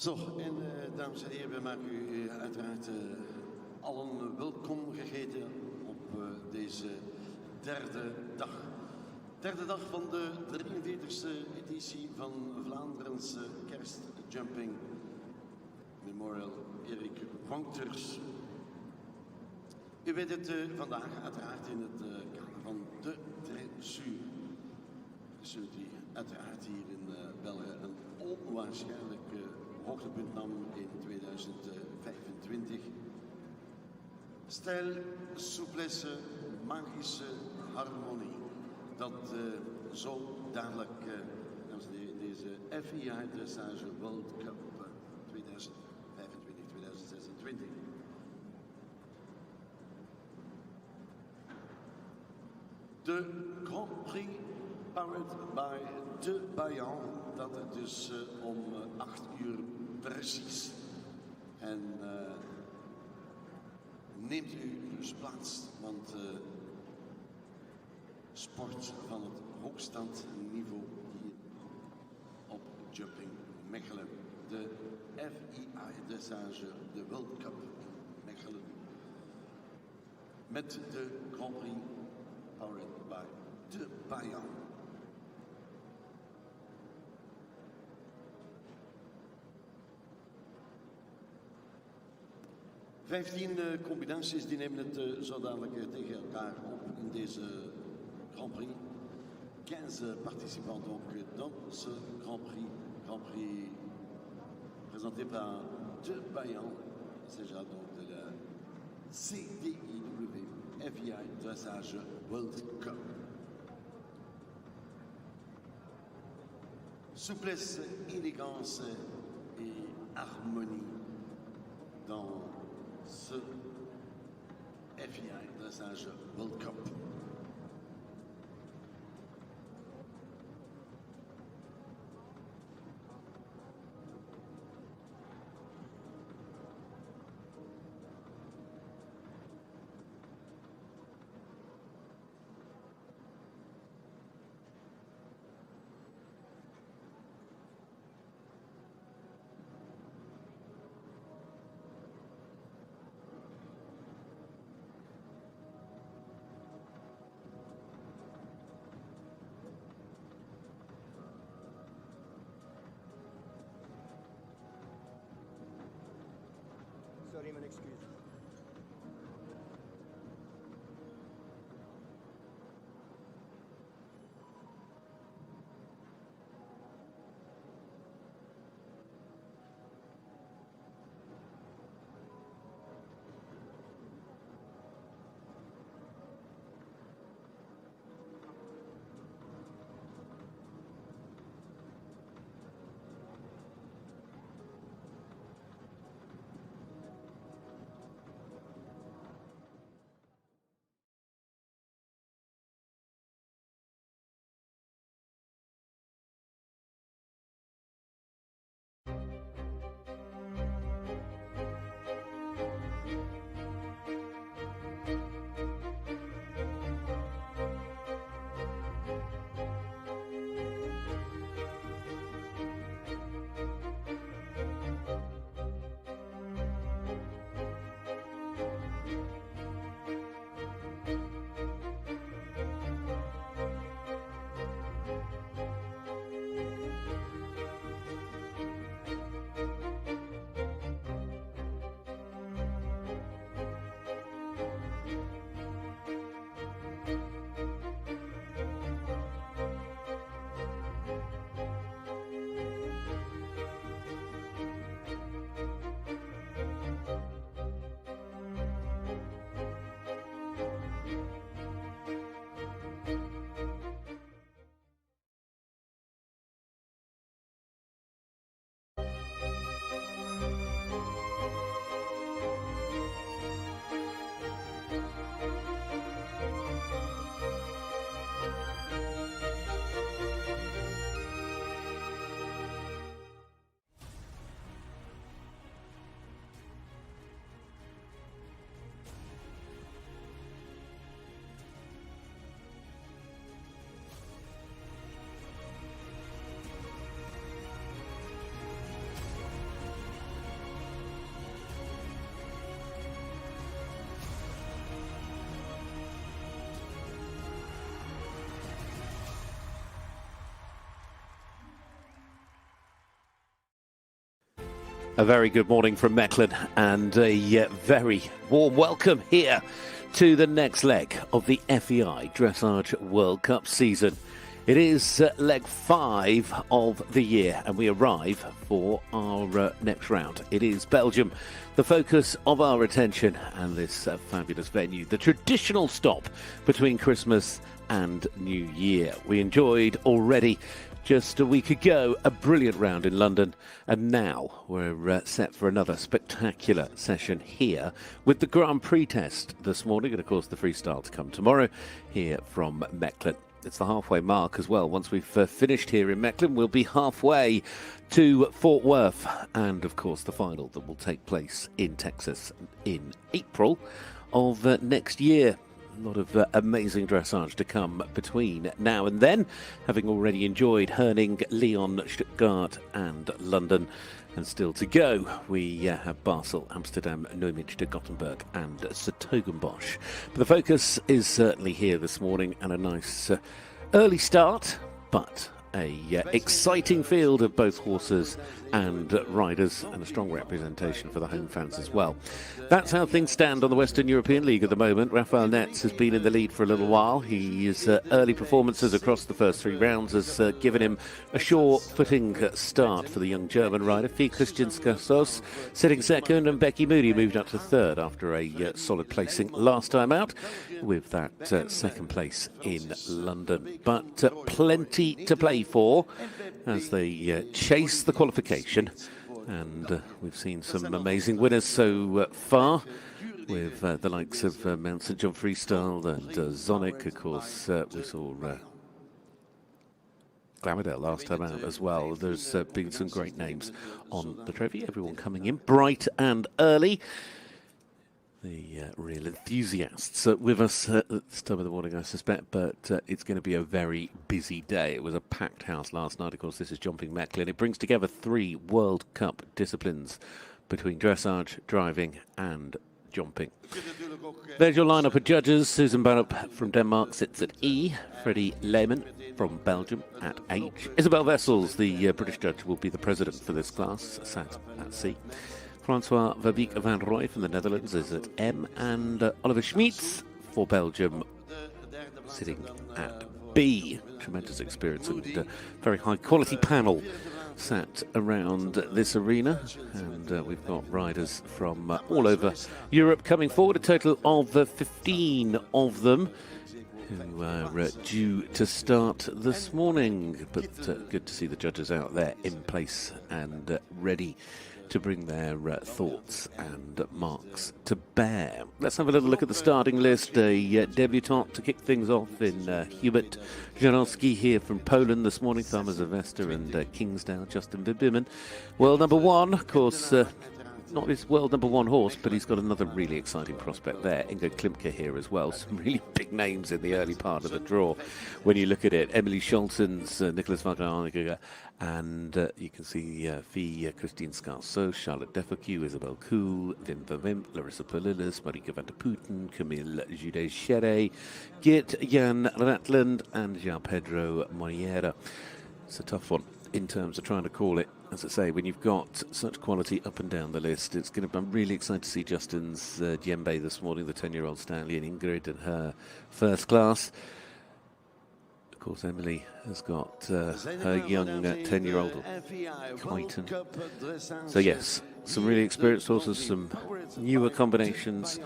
Zo, en dames en heren, we maken u uiteraard allen welkom gegeten op deze derde dag. Derde dag van de 43e editie van Vlaanderense kerstjumping Memorial Erik Wankers. U weet het vandaag uiteraard in het kader van de dressuur. Dressuur die uiteraard hier in België een onwaarschijnlijk hoogtepunt nam in 2025. Stijl, souplesse, magische harmonie. Dat zo dadelijk deze FEI Dressage World Cup 2025-2026. De Grand Prix powered by de Bayan, dat het dus om 8 uur precies. En neemt u dus plaats, want sport van het hoogstaand niveau hier op Jumping Mechelen. De FEI Dressage, de World Cup in Mechelen. Met de Grand Prix powered by de Bayan. Vijftien combinaties die nemen het zo dadelijk tegen elkaar op in deze Grand Prix. 15 participants donc dans ce Grand Prix présenté par de Bayan. Il s'agit donc de la CDIW FEI Dressage World Cup. Souplesse, élégance et harmonie dans ce FEI Dressage World Cup. Sorry, mijn excuus. A very good morning from Mechelen and a very warm welcome here to the next leg of the FEI Dressage World Cup season. It is leg 5 of the year and we arrive for our next round. It is Belgium, the focus of our attention, and this fabulous venue, the traditional stop between Christmas and New Year. We enjoyed already just a week ago a brilliant round in London, and now we're set for another spectacular session here with the Grand Prix test this morning, and of course the freestyle to come tomorrow here from Mechelen. It's the halfway mark as well. Once we've finished here in Mechelen, we'll be halfway to Fort Worth, and of course the final that will take place in Texas in April of next year. A lot of amazing dressage to come between now and then, having already enjoyed Herning, Lyon, Stuttgart and London. And still to go, we have Basel, Amsterdam, Nijmegen, Gothenburg and 's-Hertogenbosch. But the focus is certainly here this morning, and a nice early start, but a exciting field of both horses and riders, and a strong representation for the home fans as well. That's how things stand on the Western European League at the moment. Rafael Netz has been in the lead for a little while. His early performances across the first 3 rounds has given him a sure-footing start for the young German rider. Fie Christine Skarsoe sitting second, and Becky Moody moved up to third after a solid placing last time out with that second place in London. But plenty to play for as they chase the qualification. And we've seen some amazing winners so far, with the likes of Mount St John Freestyle and Zonic. Of course, we saw Glamourdale last time out as well. There's been some great names on the trophy, everyone coming in bright and early. The real enthusiasts with us at this time of the morning, I suspect, but it's going to be a very busy day. It was a packed house last night. Of course, this is Jumping Mechelen. It brings together 3 World Cup disciplines between dressage, driving and jumping. There's your lineup of judges. Susan Barup from Denmark sits at E. Freddie Lehman from Belgium at H. Isabel Wessels, the British judge, will be the president for this class, sat at C. Francois Verbeek van Rooij from the Netherlands is at M, and Oliver Schmitz for Belgium sitting at B. Tremendous experience and very high quality panel sat around this arena, and we've got riders from all over Europe coming forward, a total of 15 of them who are due to start this morning. But good to see the judges out there in place and ready to bring their thoughts and marks to bear. Let's have a little look at the starting list. A debutant to kick things off in Hubert Jankowski here from Poland this morning. Thamar Zweistra and Kingsdale, Justin Verboomen. World number 1, of course, not his world number 1 horse, but he's got another really exciting prospect there. Ingrid Klimke here as well. Some really big names in the early part of the draw when you look at it. Emmelie Scholtens, Nicolas Wagner, and you can see Fie Christine Skarsoe, Charlotte Defalque, Isabel Cool, Wim Verwimp, Larissa Pauluis, Marieke van der Putten, Camille, Judet, Geert Jan Raateland, and Pedro Moreira. It's a tough one in terms of trying to call it. As I say, when you've got such quality up and down the list, it's going to be, I'm really excited to see Justin's Djembe this morning, the 10-year-old stallion, Ingrid in her first class. Of course, Emily has got her young 10-year-old Kiten. So yes, some really experienced horses, some newer combinations.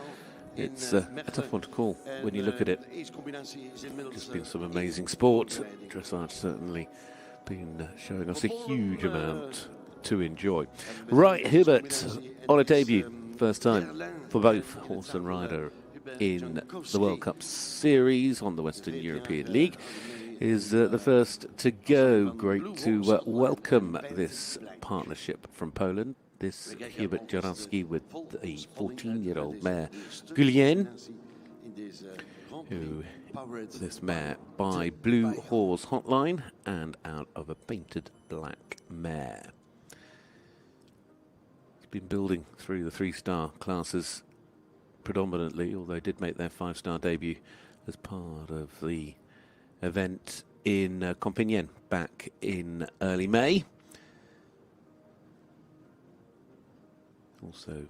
It's a tough one to call when you look at it. It's been some amazing sport. Dressage certainly been showing us a huge amount to enjoy. Right, Hubert on a debut, first time for both horse and rider in the World Cup Series on the Western European League, is the first to go. Great to welcome this partnership from Poland. This Hubert Jankowski with a 14-year-old mare, Guylienne, who this mare by Blue Horse Hotline and out of a painted black mare. It's been building through the 3-star classes predominantly, although did make their 5-star debut as part of the event in Compiègne back in early May. Also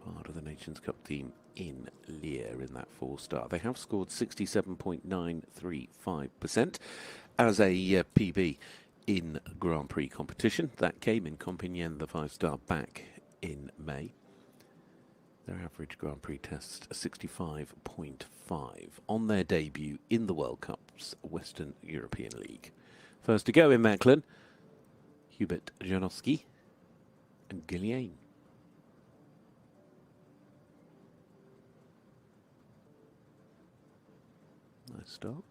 part of the Nations Cup team in Lear in that 4-star. They have scored 67.935% as a PB in Grand Prix competition. That came in Compiègne, the 5-star, back in May. Their average Grand Prix test 65.5 on their debut in the World Cup's Western European League. First to go in Mechelen, Hubert Jankowski and Guillaume. Nice start.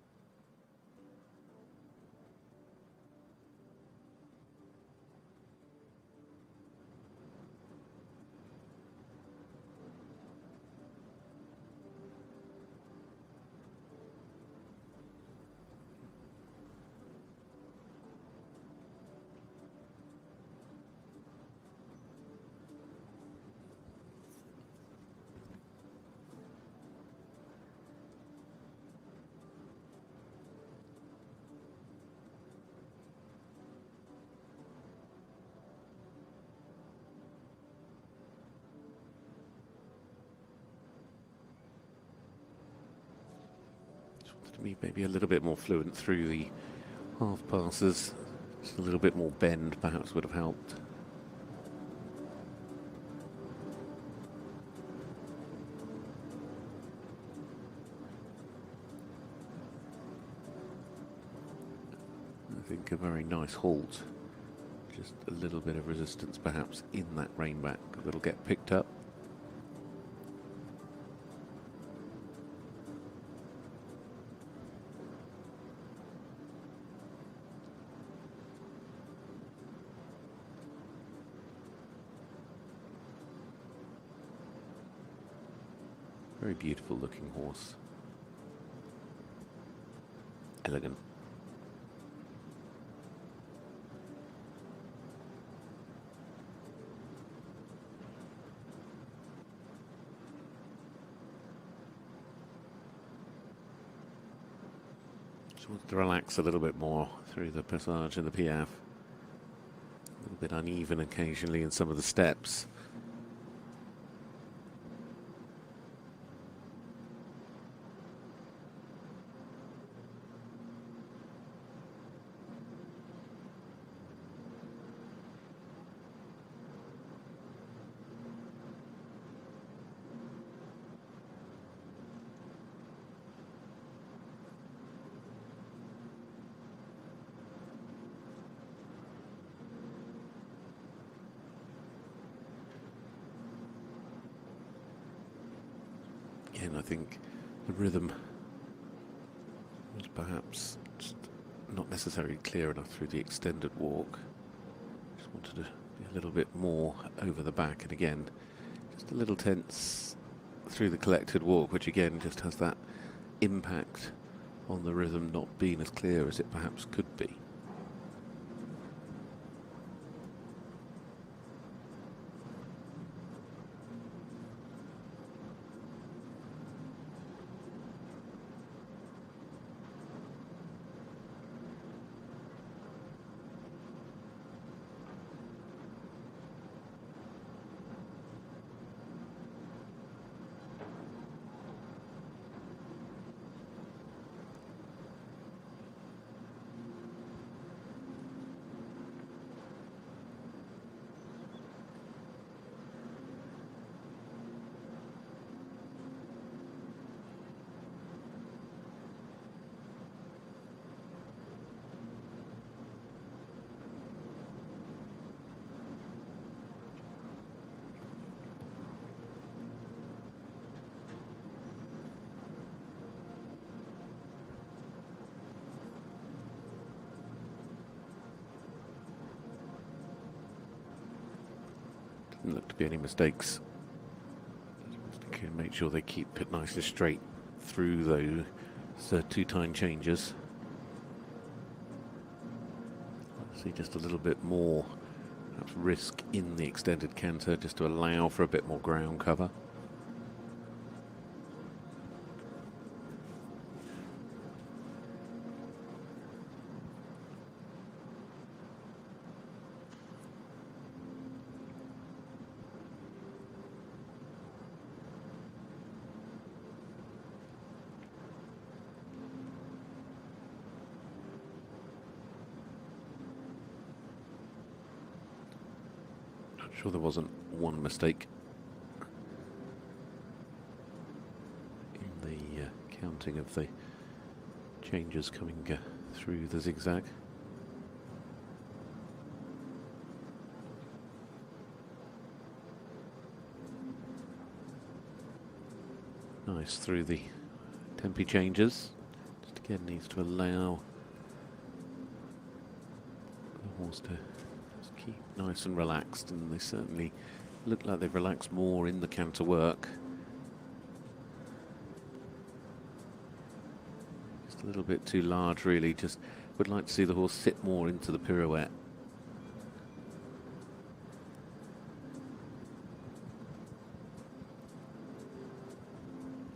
To be maybe a little bit more fluent through the half passes. Just a little bit more bend perhaps would have helped. I think a very nice halt. Just a little bit of resistance perhaps in that rein back that'll get picked up. Very beautiful looking horse. Elegant. Just wants to relax a little bit more through the passage and the piaffe. A little bit uneven occasionally in some of the steps. Again, I think the rhythm was perhaps just not necessarily clear enough through the extended walk. Just wanted to be a little bit more over the back, and again, just a little tense through the collected walk, which again just has that impact on the rhythm not being as clear as it perhaps could be. Doesn't look to be any mistakes. Make sure they keep it nice and straight through those two-time changes. See just a little bit more perhaps risk in the extended canter just to allow for a bit more ground cover. I'm sure there wasn't one mistake in the counting of the changes coming through the zigzag. Nice through the tempi changes. Just again needs to allow the horse to just keep nice and relaxed, and they certainly look like they've relaxed more in the canter work. Just a little bit too large really, just would like to see the horse sit more into the pirouette.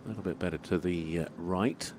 A little bit better to the right.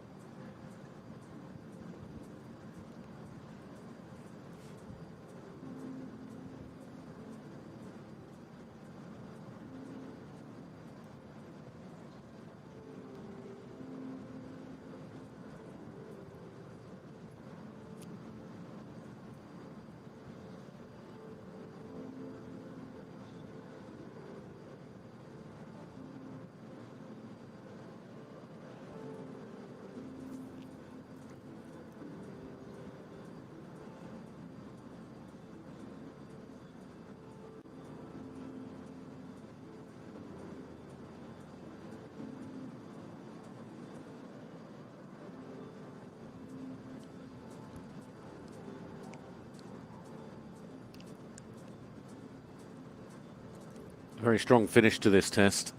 Very strong finish to this test.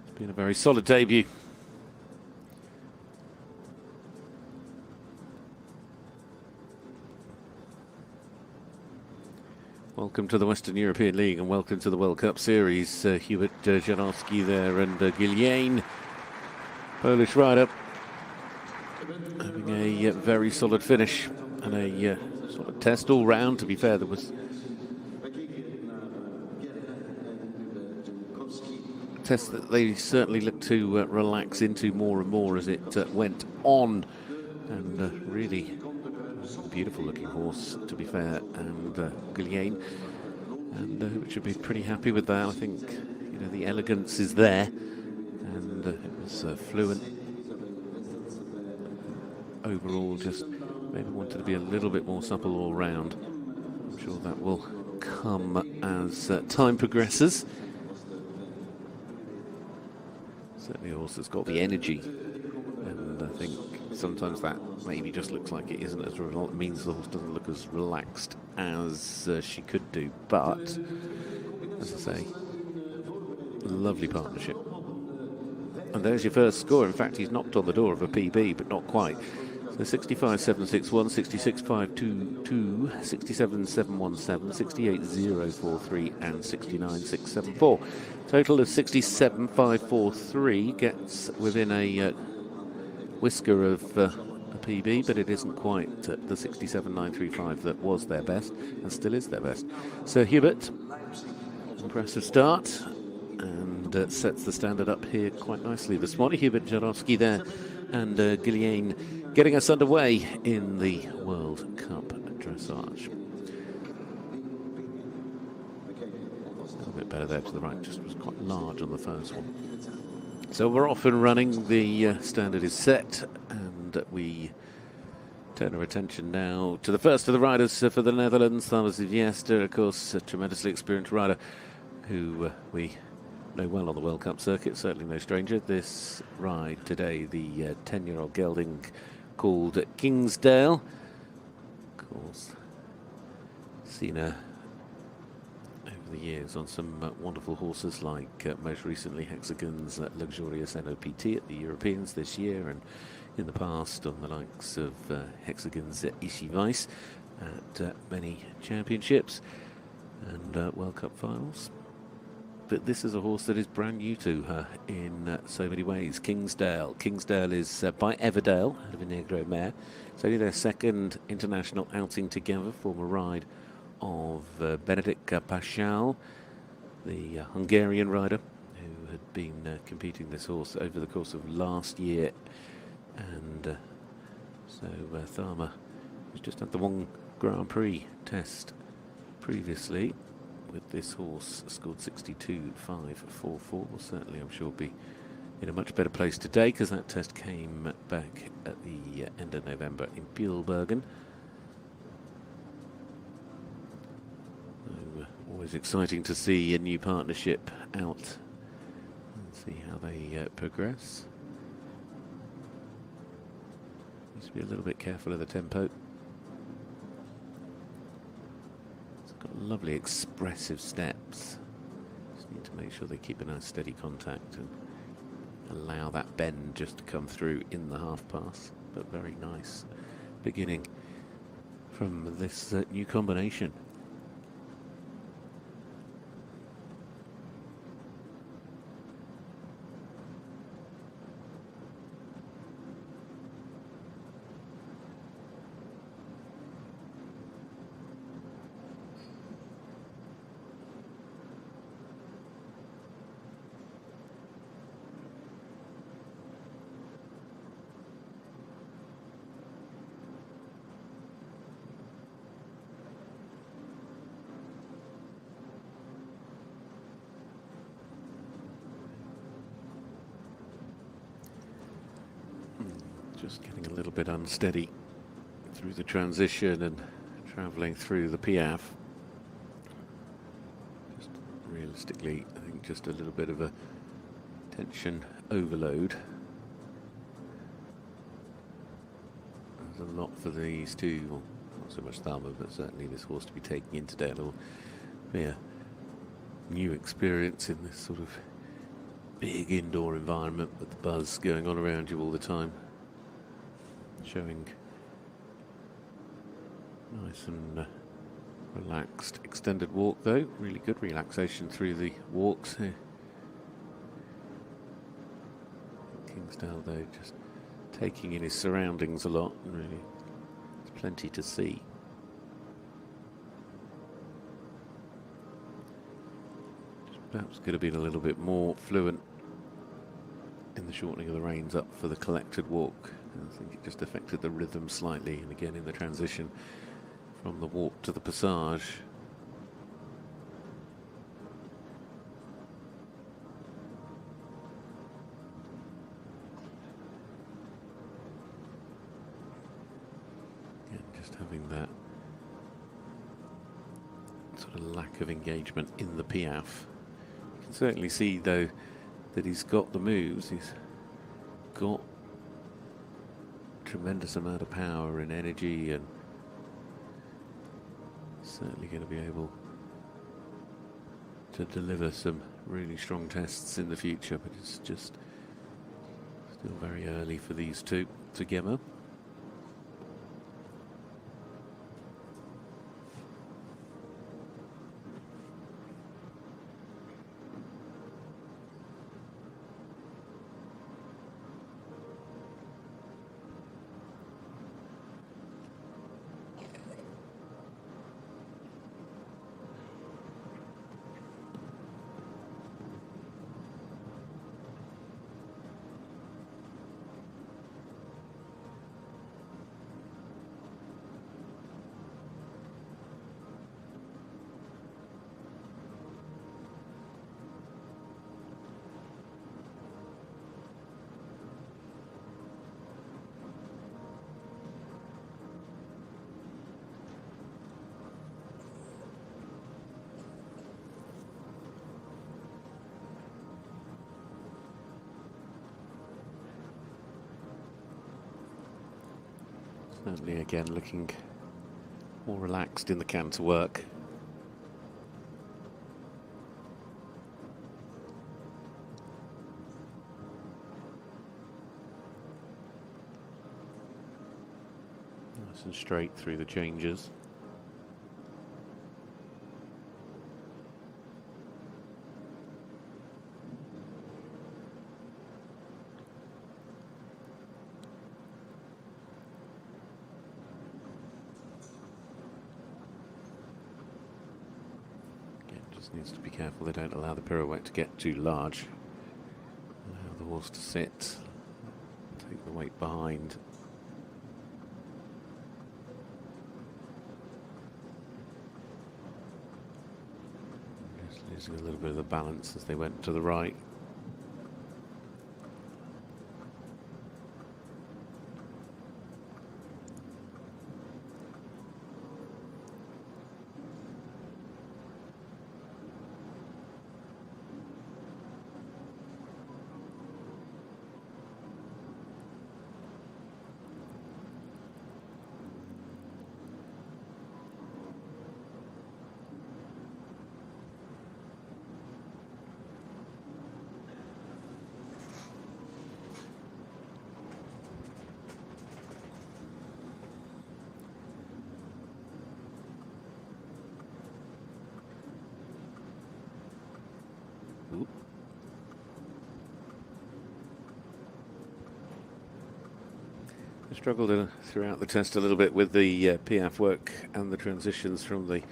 It's been a very solid debut. Welcome to the Western European League and welcome to the World Cup Series. Hubert Jankowski there and Gilliane, Polish rider, having a very solid finish and a solid test all round. To be fair, there was test that they certainly looked to relax into more and more as it went on, and really beautiful looking horse, to be fair, and Gilliane, and should be pretty happy with that. I think the elegance is there, and it was fluent overall. Just maybe wanted to be a little bit more supple all round. I'm sure that will come as time progresses. Certainly a horse that's got the energy, and I think sometimes that maybe just looks like it isn't as a result. It means the horse doesn't look as relaxed as she could do, but as I say, lovely partnership. And there's your first score. In fact, he's knocked on the door of a PB, but not quite. So 65.761, 66.522, 67.717, 68.043 and 69.674. Total of 67.543 gets within a whisker of a PB, but it isn't quite the 67.935 that was their best and still is their best. So Hubert, impressive start, and sets the standard up here quite nicely this morning. Hubert Jankowski there and Gilliane getting us underway in the World Cup Dressage. A little bit better there to the right, just was quite large on the first one. So we're off and running, the standard is set, and we turn our attention now to the first of the riders for the Netherlands, Thamar Zweistra, of course, a tremendously experienced rider who we know well on the World Cup circuit, certainly no stranger. This ride today, the 10-year-old gelding called Kingsdale. Of course, seen her over the years on some wonderful horses, like most recently Hexagon's luxurious NOPT at the Europeans this year, and in the past on the likes of Hexagon's Easy Vice at many championships and World Cup finals. But this is a horse that is brand new to her in so many ways. Kingsdale. Kingsdale is by Everdale, out of a Negro mare. It's only their second international outing together, former ride of Benedict Paschal, the Hungarian rider who had been competing this horse over the course of last year. And so Thamar has just had the one Grand Prix test previously with this horse scored 62.544. Certainly, I'm sure, be in a much better place today because that test came back at the end of November in Bielbergen. So, always exciting to see a new partnership out and see how they progress. Needs to be a little bit careful of the tempo. It's got lovely expressive steps. Just need to make sure they keep a nice steady contact and allow that bend just to come through in the half pass. But very nice beginning from this new combination. Just getting a little bit unsteady through the transition and travelling through the Piaf. Just realistically, I think just a little bit of a tension overload. There's a lot for these two, well, not so much Thamar, but certainly this horse to be taking in today. It'll be a new experience in this sort of big indoor environment with the buzz going on around you all the time. Showing nice and relaxed extended walk though, really good relaxation through the walks here. Kingsdale though just taking in his surroundings a lot, and really there's plenty to see. Just perhaps could have been a little bit more fluent in the shortening of the reins up for the collected walk. I think it just affected the rhythm slightly, and again in the transition from the walk to the passage. Again, just having that sort of lack of engagement in the Piaf. You can certainly see though that he's got the moves, he's got tremendous amount of power and energy, and certainly going to be able to deliver some really strong tests in the future, but it's just still very early for these two together. Certainly again looking more relaxed in the canter work. Nice and straight through the changes. Needs to be careful they don't allow the pirouette to get too large. Allow the horse to sit, take the weight behind. Losing a little bit of the balance as they went to the right. I struggled throughout the test a little bit with the Piaffe work and the transitions from the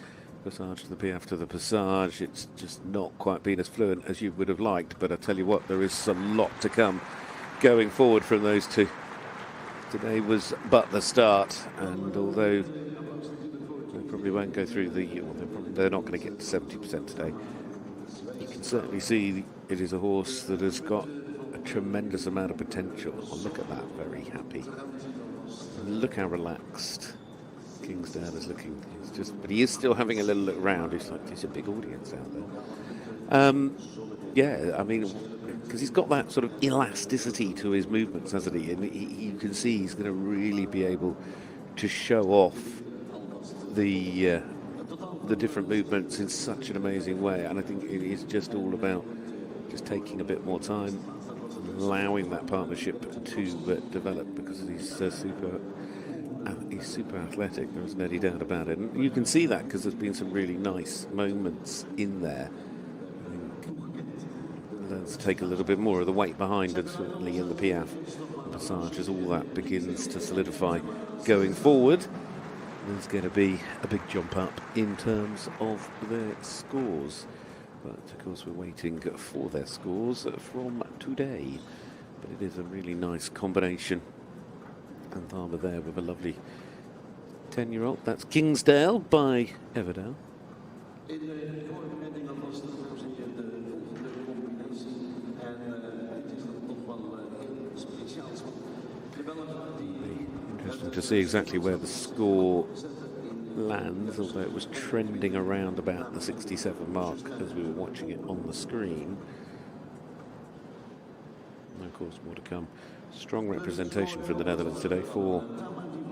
Passage to the Piaffe to the Passage. It's just not quite been as fluent as you would have liked, but I tell you what, there is a lot to come going forward from those two. Today was but the start, and although they probably won't go through they're not going to get to 70% today, you can certainly see it is a horse that has got a tremendous amount of potential. Oh, look at that, very happy. Look how relaxed Kingsdale is looking. But he is still having a little look around. It's like there's a big audience out there. Yeah, I mean, because he's got that sort of elasticity to his movements, hasn't he? And you can see he's going to really be able to show off the different movements in such an amazing way. And I think it is just all about just taking a bit more time, allowing that partnership to develop, because he's super athletic. There isn't any doubt about it. And you can see that because there's been some really nice moments in there. Let's take a little bit more of the weight behind, and certainly in the Piaffe Passage, as all that begins to solidify going forward, there's going to be a big jump up in terms of their scores. But of course we're waiting for their scores from today. But it is a really nice combination. And Thamar there with a lovely 10-year-old. That's Kingsdale by Everdale. Interesting to see exactly where the score lands, although it was trending around about the 67 mark as we were watching it on the screen. And of course, more to come. Strong representation from the Netherlands today, 4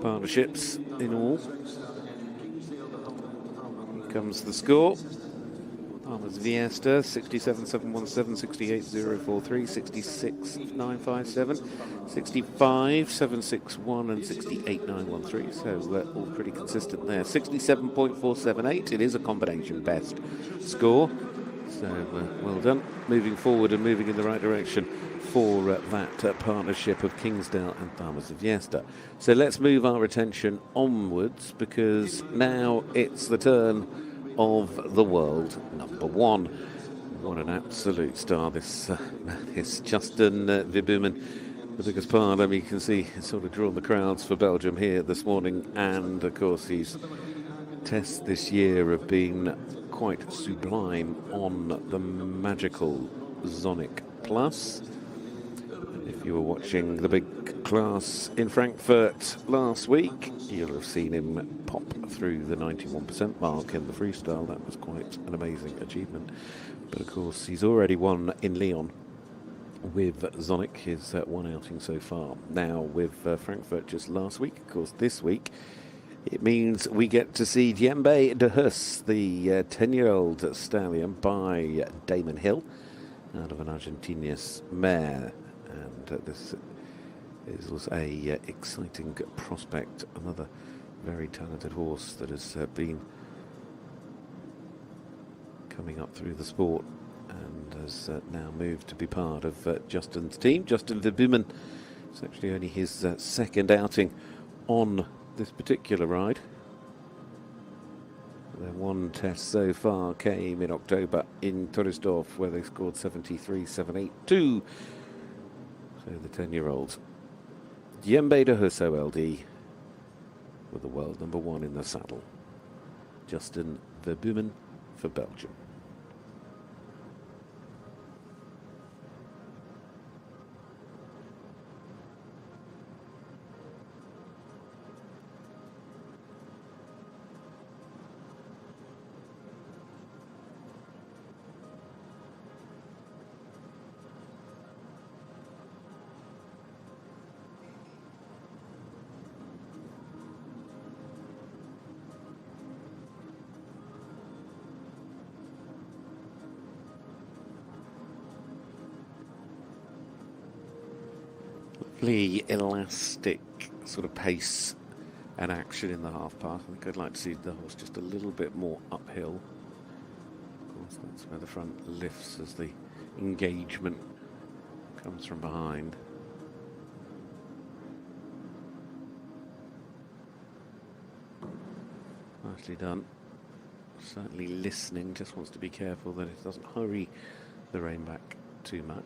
partnerships in all. Here comes the score. Thamar Zweistra, 67,717, 68,043, 66,957, 65,761 and 68,913. So all pretty consistent there. 67.478. It is a combination best score. So well done. Moving forward and moving in the right direction for that partnership of Kingsdale and Thamar Zweistra. So let's move our attention onwards, because now it's the turn of the world number 1. What an absolute star this man is. Justin Verboomen, the biggest part. I mean, you can see he's sort of drawn the crowds for Belgium here this morning, and of course his tests this year have been quite sublime on the magical Zonic Plus. If you were watching the big class in Frankfurt last week, you'll have seen him pop through the 91% mark in the freestyle. That was quite an amazing achievement. But of course, he's already won in Lyon with Zonic, his one outing so far. Now with Frankfurt just last week, of course, this week, it means we get to see Djembe de Hus, the 10-year-old stallion by Damon Hill, out of an Argentinian mare. And this is a exciting prospect, another very talented horse that has been coming up through the sport and has now moved to be part of Justin's team. Justin Verboomen, it's actually only his second outing on this particular ride. Their one test so far came in October in Torisdorf, where they scored 73.782. So the 10-year-olds. Djembe de Hus OLD with the world number 1 in the saddle. Justin Verboomen for Belgium. particularly elastic sort of pace and action in the half pass. I think I'd like to see the horse just a little bit more uphill. Of course, that's where the front lifts as the engagement comes from behind. Nicely done. Certainly listening, just wants to be careful that it doesn't hurry the rein back too much.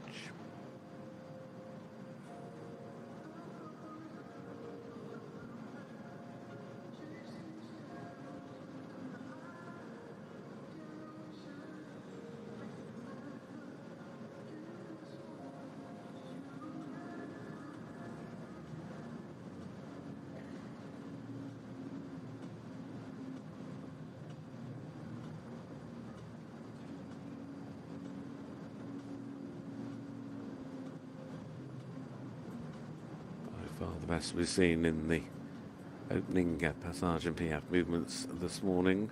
The best we've seen in the opening Passage and Piaffe movements this morning.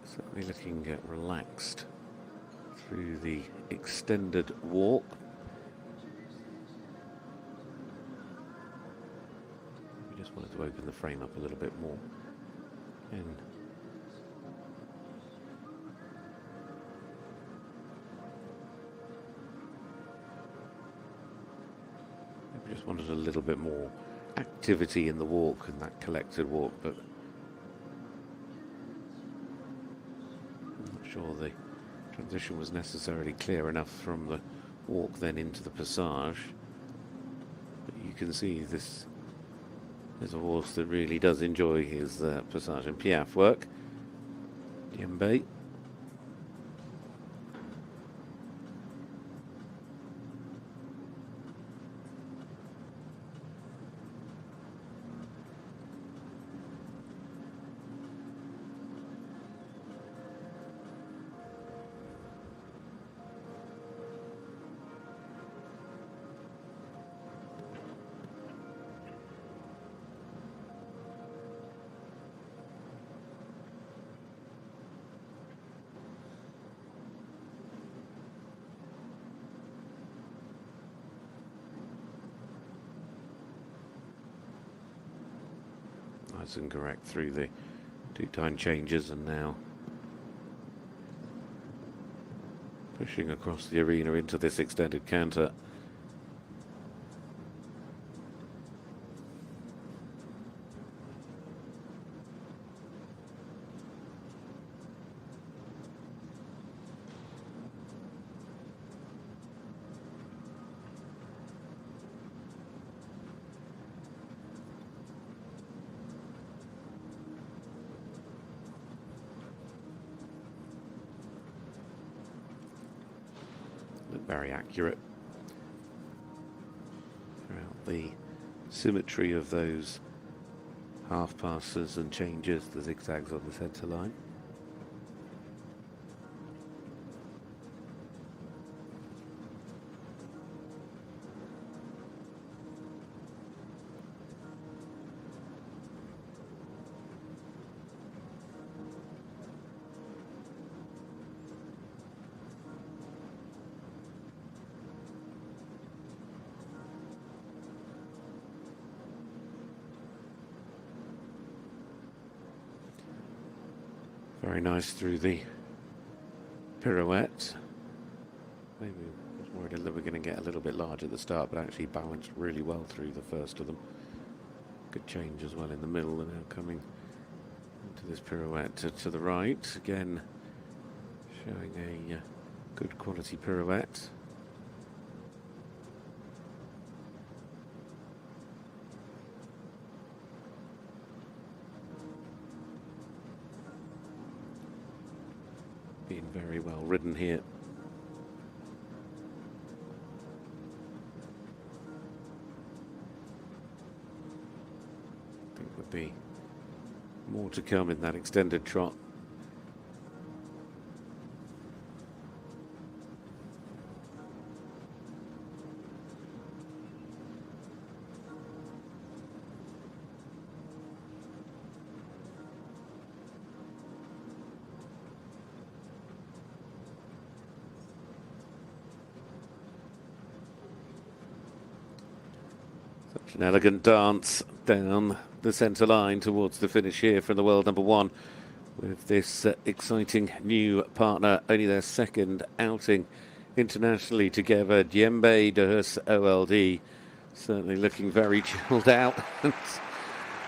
Certainly looking relaxed through the extended walk. We just wanted to open the frame up a little bit more. And we just wanted a little bit more activity in the walk and that collected walk, but I'm not sure the transition was necessarily clear enough from the walk then into the Passage. But you can see this is a horse that really does enjoy his Passage and Piaffe work. Diembe. Nice and correct through the two-time changes, and now pushing across the arena into this extended canter. Very accurate throughout the symmetry of those half passes and changes, the zigzags on the centre line. Very nice through the pirouette. Maybe I was worried that we're going to get a little bit large at the start, but actually balanced really well through the first of them. Good change as well in the middle, and now coming into this pirouette to the right. Again, showing a good quality pirouette. Being very well ridden here. I think would be more to come in that extended trot. An elegant dance down the centre line towards the finish here from the world number one with this exciting new partner, only their second outing internationally together. Djembe de Hus OLD certainly looking very chilled out.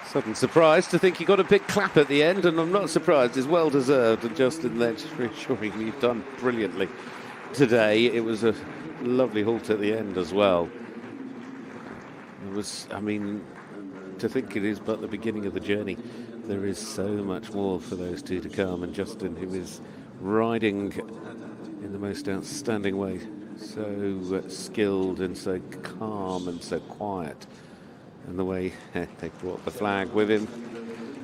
Sudden surprise to think he got a big clap at the end, and I'm not surprised, it's well deserved. And Justin Ledge reassuring me you've done brilliantly today. It was a lovely halt at the end as well. It was, I mean, to think it is but the beginning of the journey. There is so much more for those two to come, and Justin, who is riding in the most outstanding way, so skilled and so calm and so quiet, and the way they brought the flag with him.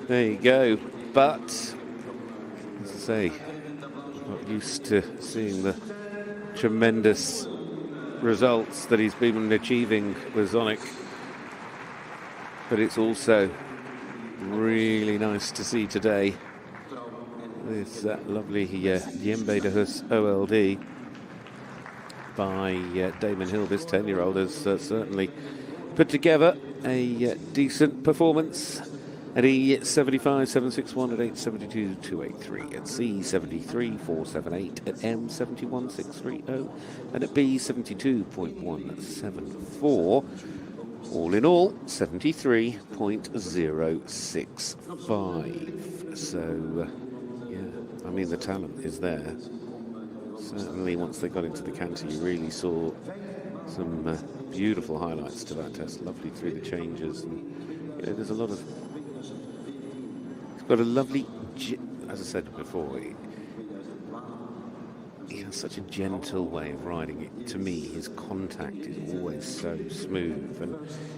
There you go. But, as I say, I'm not used to seeing the tremendous results that he's been achieving with Zonic. But it's also really nice to see today this lovely Djembe de Hus OLD by Damon Hill. This 10-year-old has certainly put together a decent performance at E75 761 at 872 283, at C73 478, at M71 630, and at B72.174. All in all, 73.065. So, yeah, I mean, the talent is there. Certainly, once they got into the canter, you really saw some beautiful highlights to that test. Lovely through the changes. And, you know, there's a lot of... It's got a lovely... As I said before, he has such a gentle way of riding it. To me, his contact is always so smooth, and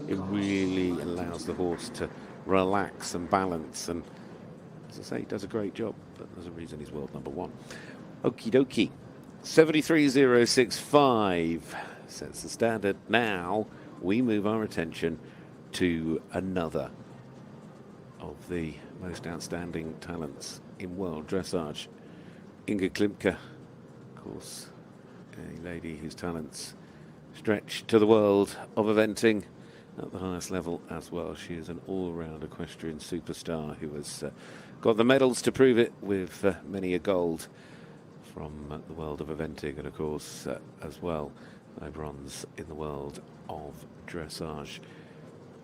it really allows the horse to relax and balance. And as I say, he does a great job, but there's a reason he's world number one. Okie dokie. 73.065 sets the standard. Now we move our attention to another of the most outstanding talents in world dressage, Ingrid Klimke. Of course, a lady whose talents stretch to the world of eventing at the highest level as well. She is an all-round equestrian superstar who has got the medals to prove it, with many a gold from the world of eventing, and of course as well a bronze in the world of dressage.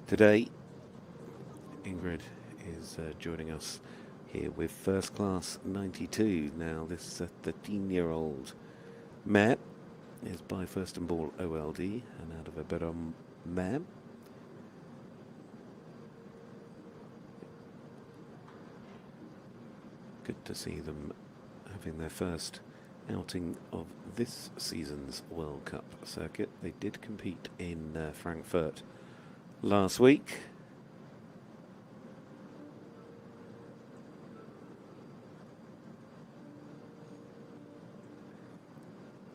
Today, Ingrid is joining us here with First Class 92. Now, this 13-year-old mare is by First and Ball OLD, and out of a Pedro mare. Good to see them having their first outing of this season's World Cup circuit. They did compete in Frankfurt last week.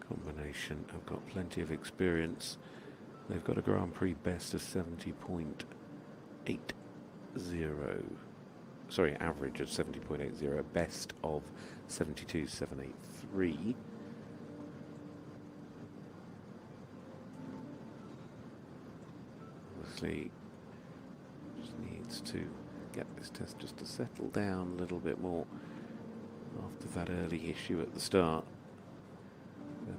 Combination have got plenty of experience. They've got a Grand Prix best of 70.80. Sorry, average of 70.80, best of 72.783. Obviously, just needs to get this test just to settle down a little bit more after that early issue at the start.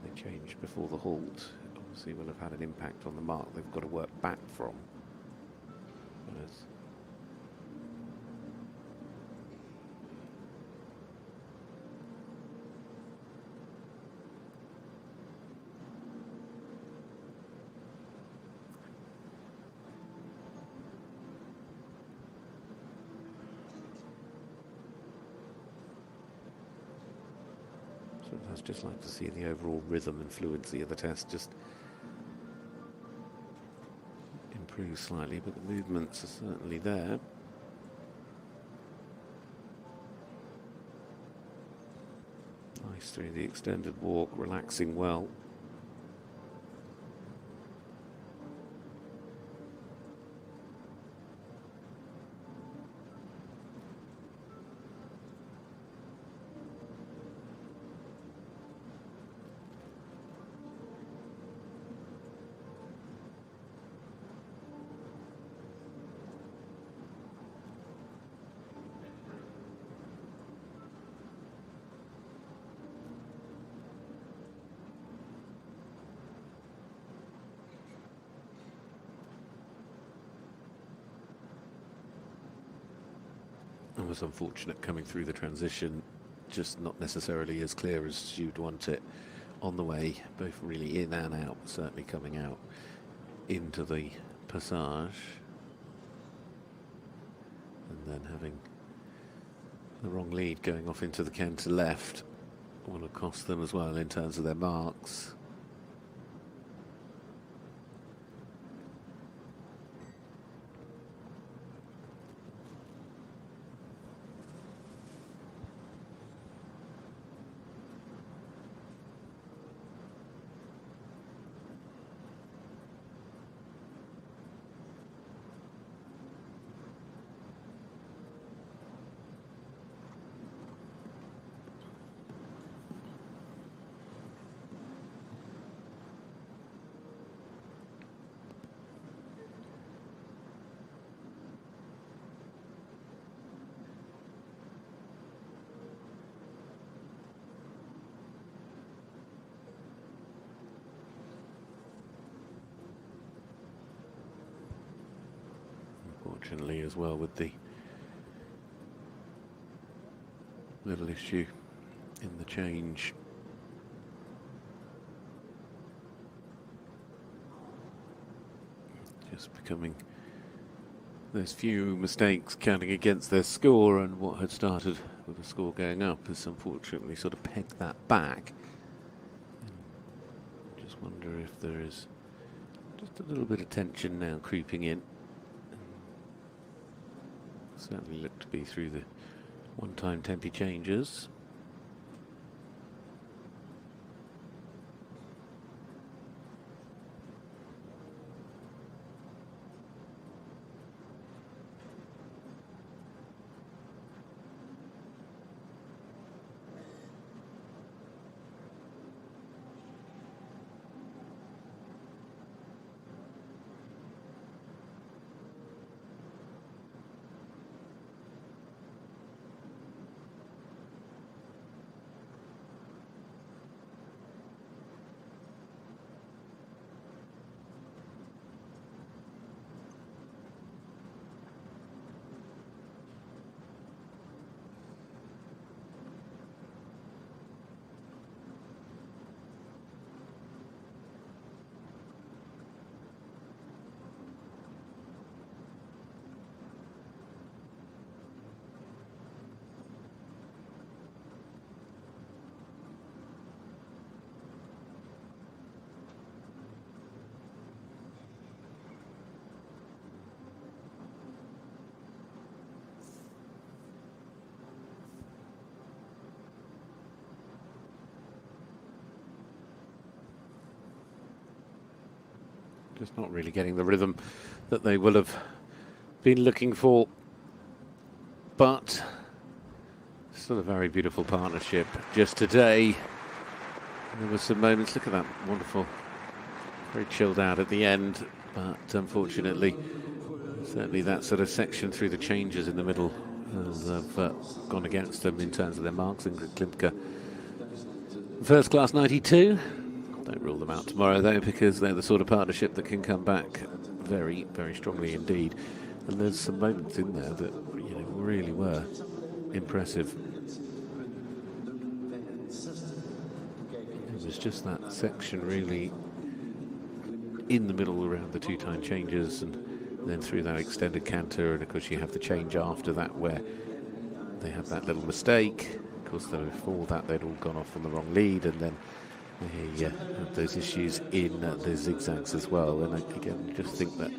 They changed before the halt. Obviously will have had an impact on the mark they've got to work back from. Sometimes just like to see the overall rhythm and fluency of the test just improve slightly, but the movements are certainly there. Nice through the extended walk, relaxing well. was unfortunate coming through the transition, just not necessarily as clear as you'd want it on the way, both really in and out, certainly coming out into the passage. And then having the wrong lead going off into the canter left will have cost them as well in terms of their marks. Unfortunately, as well, with the little issue in the change, just becoming those few mistakes counting against their score, and what had started with the score going up has unfortunately sort of pegged that back. Just wonder if there is just a little bit of tension now creeping in. Certainly look to be through the one-time tempi changes. Just not really getting the rhythm that they will have been looking for. But still a very beautiful partnership. Just today, there were some moments, look at that, wonderful, very chilled out at the end. But unfortunately, certainly that sort of section through the changes in the middle have gone against them in terms of their marks. Ingrid Klimke, first class 92. Don't rule them out tomorrow, though, because they're the sort of partnership that can come back very, very strongly indeed. And there's some moments in there that, you know, really were impressive. It was just that section really in the middle around the two-time changes, and then through that extended canter, and of course you have the change after that where they had that little mistake. Of course, before that they'd all gone off on the wrong lead, and then they had those issues in the zigzags as well. And again, just think that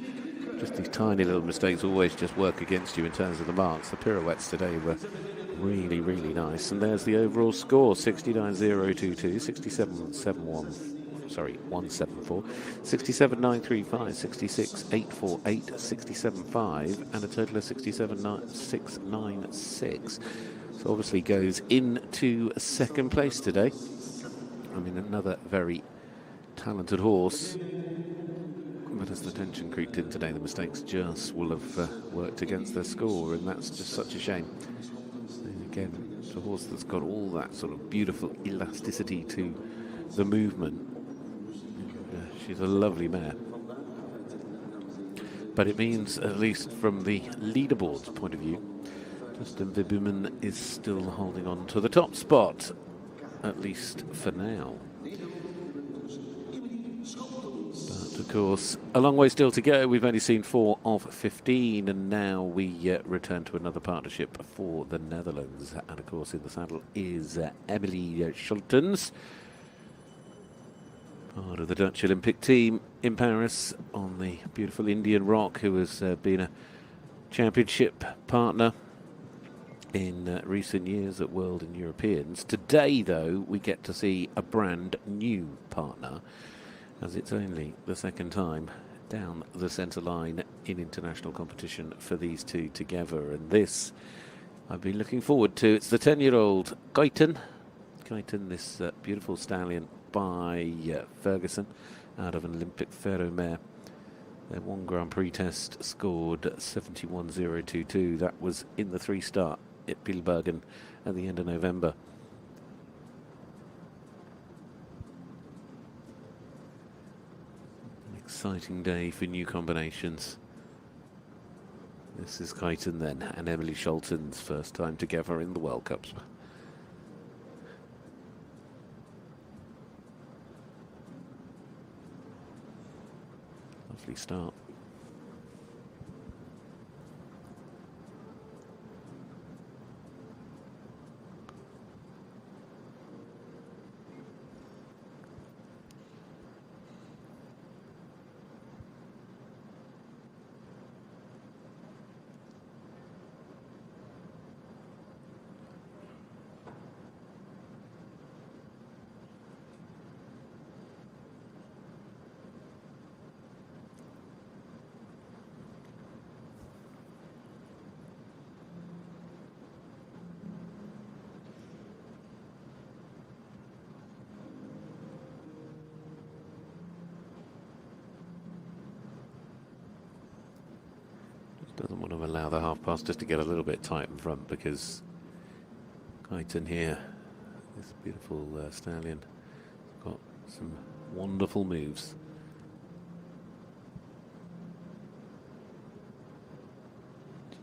just these tiny little mistakes always just work against you in terms of the marks. The pirouettes today were really, really nice. And there's the overall score, 69.022, 67.71, sorry, 174, 67.935, 66.848, 67.5, and a total of 67.696. So obviously goes into second place today. I mean, another very talented horse. But as the tension creeped in today, the mistakes just will have worked against their score, and that's just such a shame. And again, it's a horse that's got all that sort of beautiful elasticity to the movement. And, she's a lovely mare. But it means, at least from the leaderboard's point of view, Verboomen is still holding on to the top spot, at least for now. But of course, a long way still to go. We've only seen 4 of 15, and now we return to another partnership for the Netherlands. And of course, in the saddle is Emmelie Scholtens, part of the Dutch Olympic team in Paris on the beautiful Indian Rock, who has been a championship partner in recent years at World and Europeans. Today, though, we get to see a brand new partner, as it's only the second time down the centre line in international competition for these two together. And this I've been looking forward to. It's the 10-year-old Putten, this beautiful stallion by Ferguson, out of an Olympic Pharaoh mare. Their one Grand Prix test scored 71.022. That was in the 3-star at Pilbergen at the end of November. An exciting day for new combinations. This is Putten then, and Emmelie Scholtens, first time together in the World Cups. Lovely start. Doesn't want to allow the half pass just to get a little bit tight in front, because Putten here, this beautiful stallion, got some wonderful moves.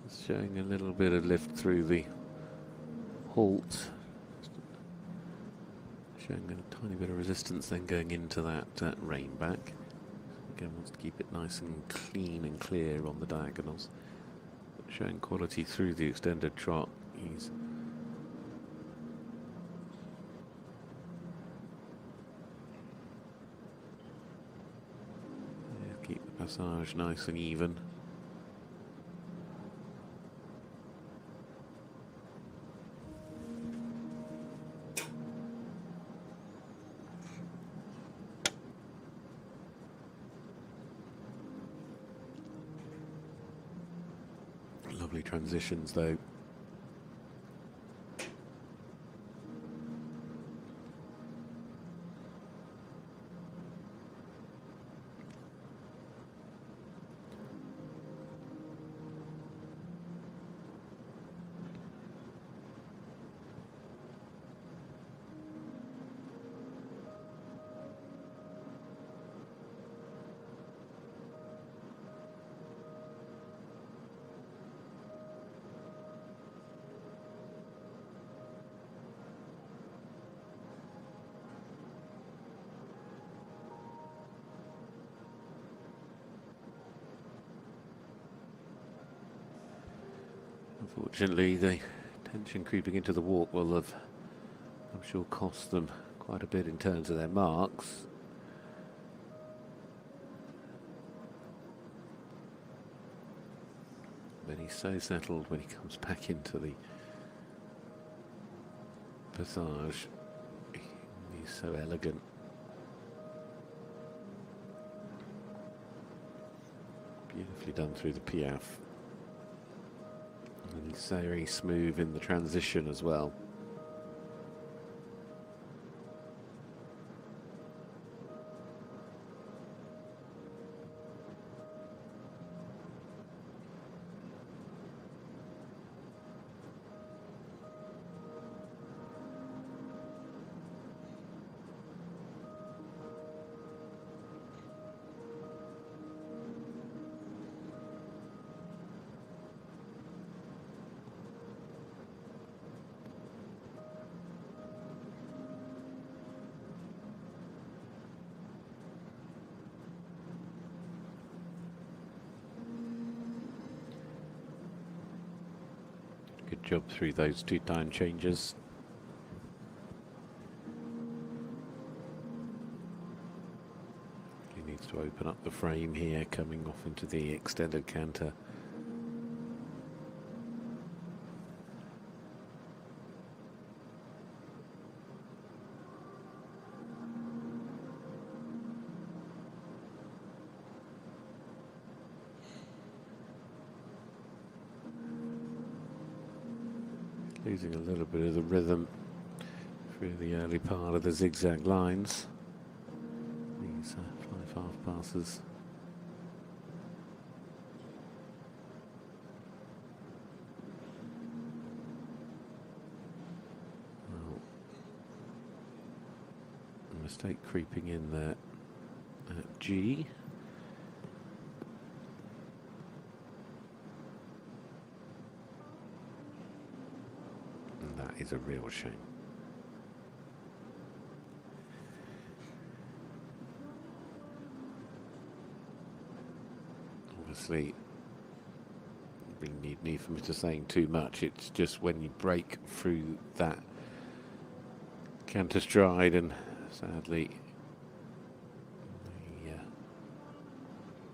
Just showing a little bit of lift through the halt, showing a tiny bit of resistance, then going into that rein back. Again, wants to keep it nice and clean and clear on the diagonals, but showing quality through the extended trot. He's keep the passage nice and even. Lovely transitions, though. Unfortunately, the tension creeping into the walk will have, I'm sure, cost them quite a bit in terms of their marks. But he's so settled when he comes back into the passage. He's so elegant. Beautifully done through the piaffe. And he's very smooth in the transition as well. Good job through those 2 time changes. He needs to open up the frame here, coming off into the extended canter. Losing a little bit of the rhythm through the early part of the zigzag lines. These 5 half passes. Well, a mistake creeping in there at G. That is a real shame. Obviously, we need for me to saying too much. It's just when you break through that canter stride, and sadly,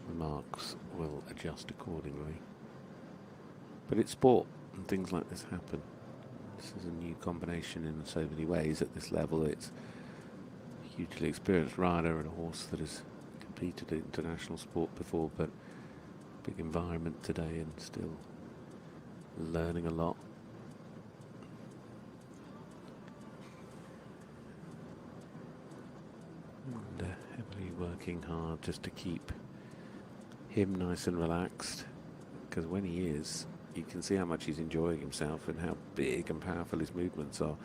the marks will adjust accordingly. But it's sport, and things like this happen. This is a new combination in so many ways at this level. It's a hugely experienced rider and a horse that has competed in international sport before, but big environment today and still learning a lot. And Emmelie working hard just to keep him nice and relaxed, because when he is, you can see how much he's enjoying himself and how big and powerful his movements are.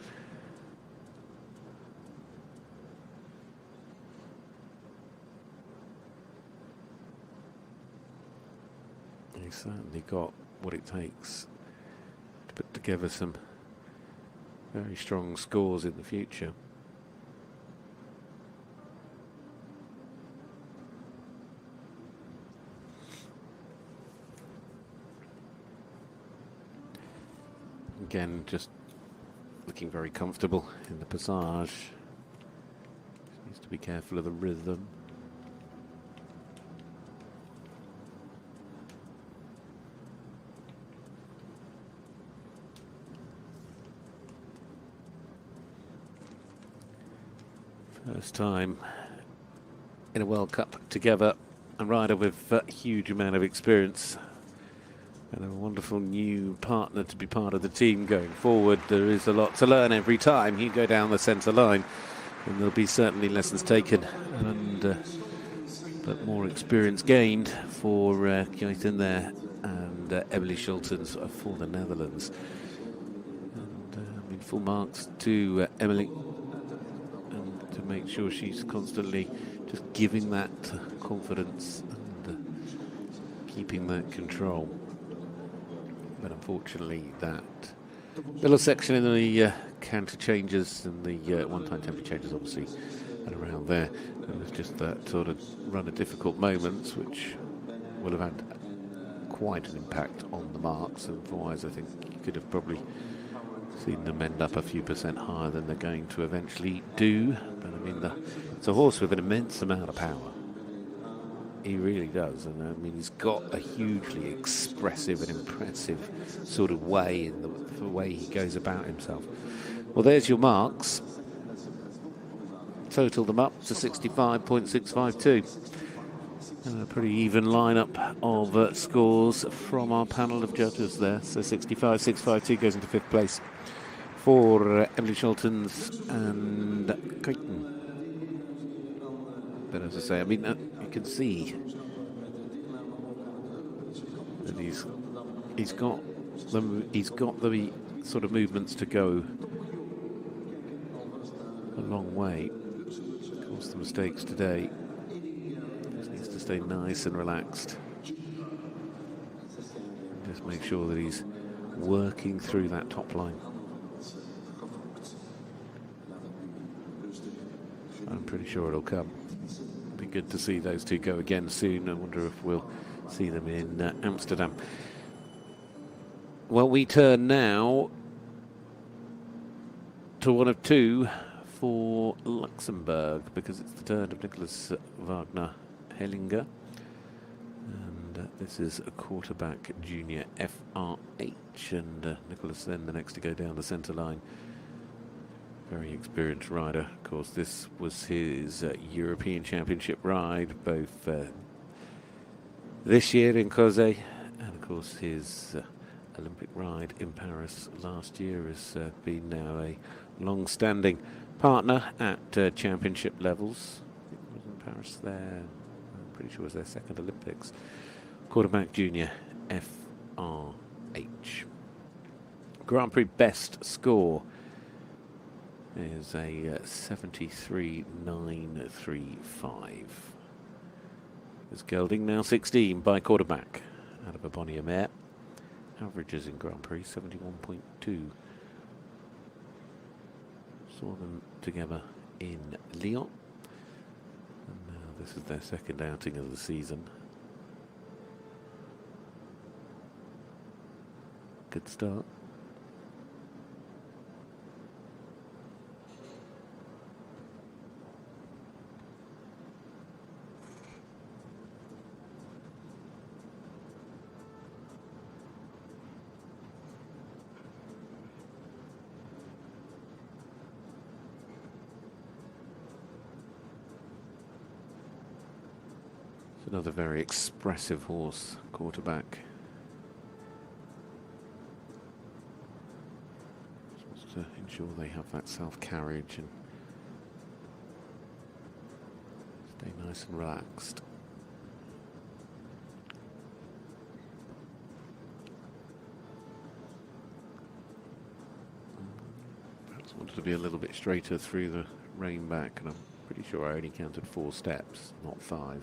He's certainly got what it takes to put together some very strong scores in the future. Again, just looking very comfortable in the passage. Just needs to be careful of the rhythm. First time in a World Cup together, a rider with a huge amount of experience. And a wonderful new partner to be part of the team going forward. There is a lot to learn every time you go down the centre line, and there'll be certainly lessons taken, and but more experience gained for Geert there and Emmelie Scholtens for the Netherlands. And I mean, full marks to Emmelie, and to make sure she's constantly just giving that confidence and keeping that control. But unfortunately, that little section in the canter changes and the one-time tempo changes, obviously, and around there, it was just that sort of run of difficult moments, which will have had quite an impact on the marks. And otherwise, I think you could have probably seen them end up a few percent higher than they're going to eventually do. But I mean, it's a horse with an immense amount of power. He really does, and I mean, he's got a hugely expressive and impressive sort of way in the way he goes about himself. Well, there's your marks. Total them up to 65.652. And a pretty even lineup of scores from our panel of judges there. So 65.652 goes into 5th place for Emmelie Scholtens and Putten. But as I say, I mean, you can see that he's got the sort of movements to go a long way. Of course, the mistakes today. Just needs to stay nice and relaxed. Just make sure that he's working through that top line. I'm pretty sure it'll come. Be good to see those two go again soon. I wonder if we'll see them in Amsterdam. Well, we turn now to one of two for Luxembourg, because it's the turn of Nicolas Wagner Hellinger. And this is a quarterback junior FRH, and Nicolas then the next to go down the centre line. Very experienced rider. Of course, this was his European Championship ride, both this year in Crozet, and of course his Olympic ride in Paris last year has been now a long-standing partner at championship levels. It was in Paris there. I'm pretty sure it was their second Olympics. Quarterback junior FRH. Grand Prix best score is a 73.935. Is Gelding now 16 by quarterback out of a Bonnier Mare. Averages in Grand Prix 71.2. Saw them together in Lyon. And now this is their second outing of the season. Good start. Another very expressive horse, quarterback. Just to ensure they have that self-carriage and stay nice and relaxed. Perhaps wanted to be a little bit straighter through the rein back, and I'm pretty sure I only counted 4 steps, not 5.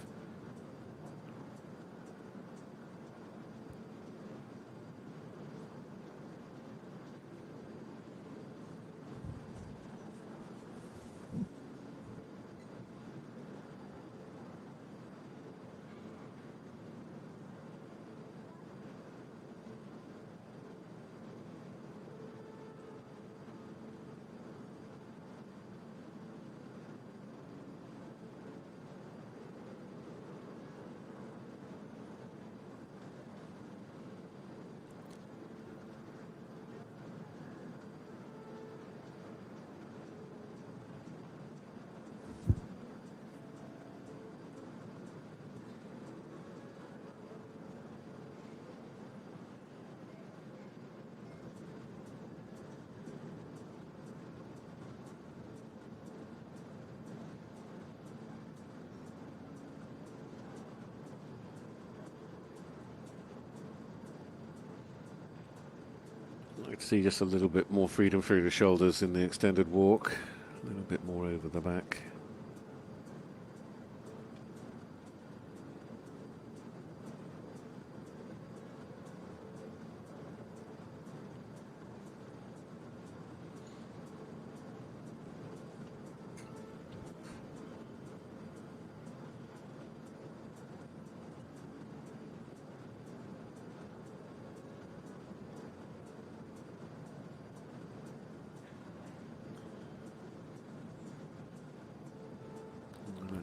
I'd like to see just a little bit more freedom through the shoulders in the extended walk, a little bit more over the back.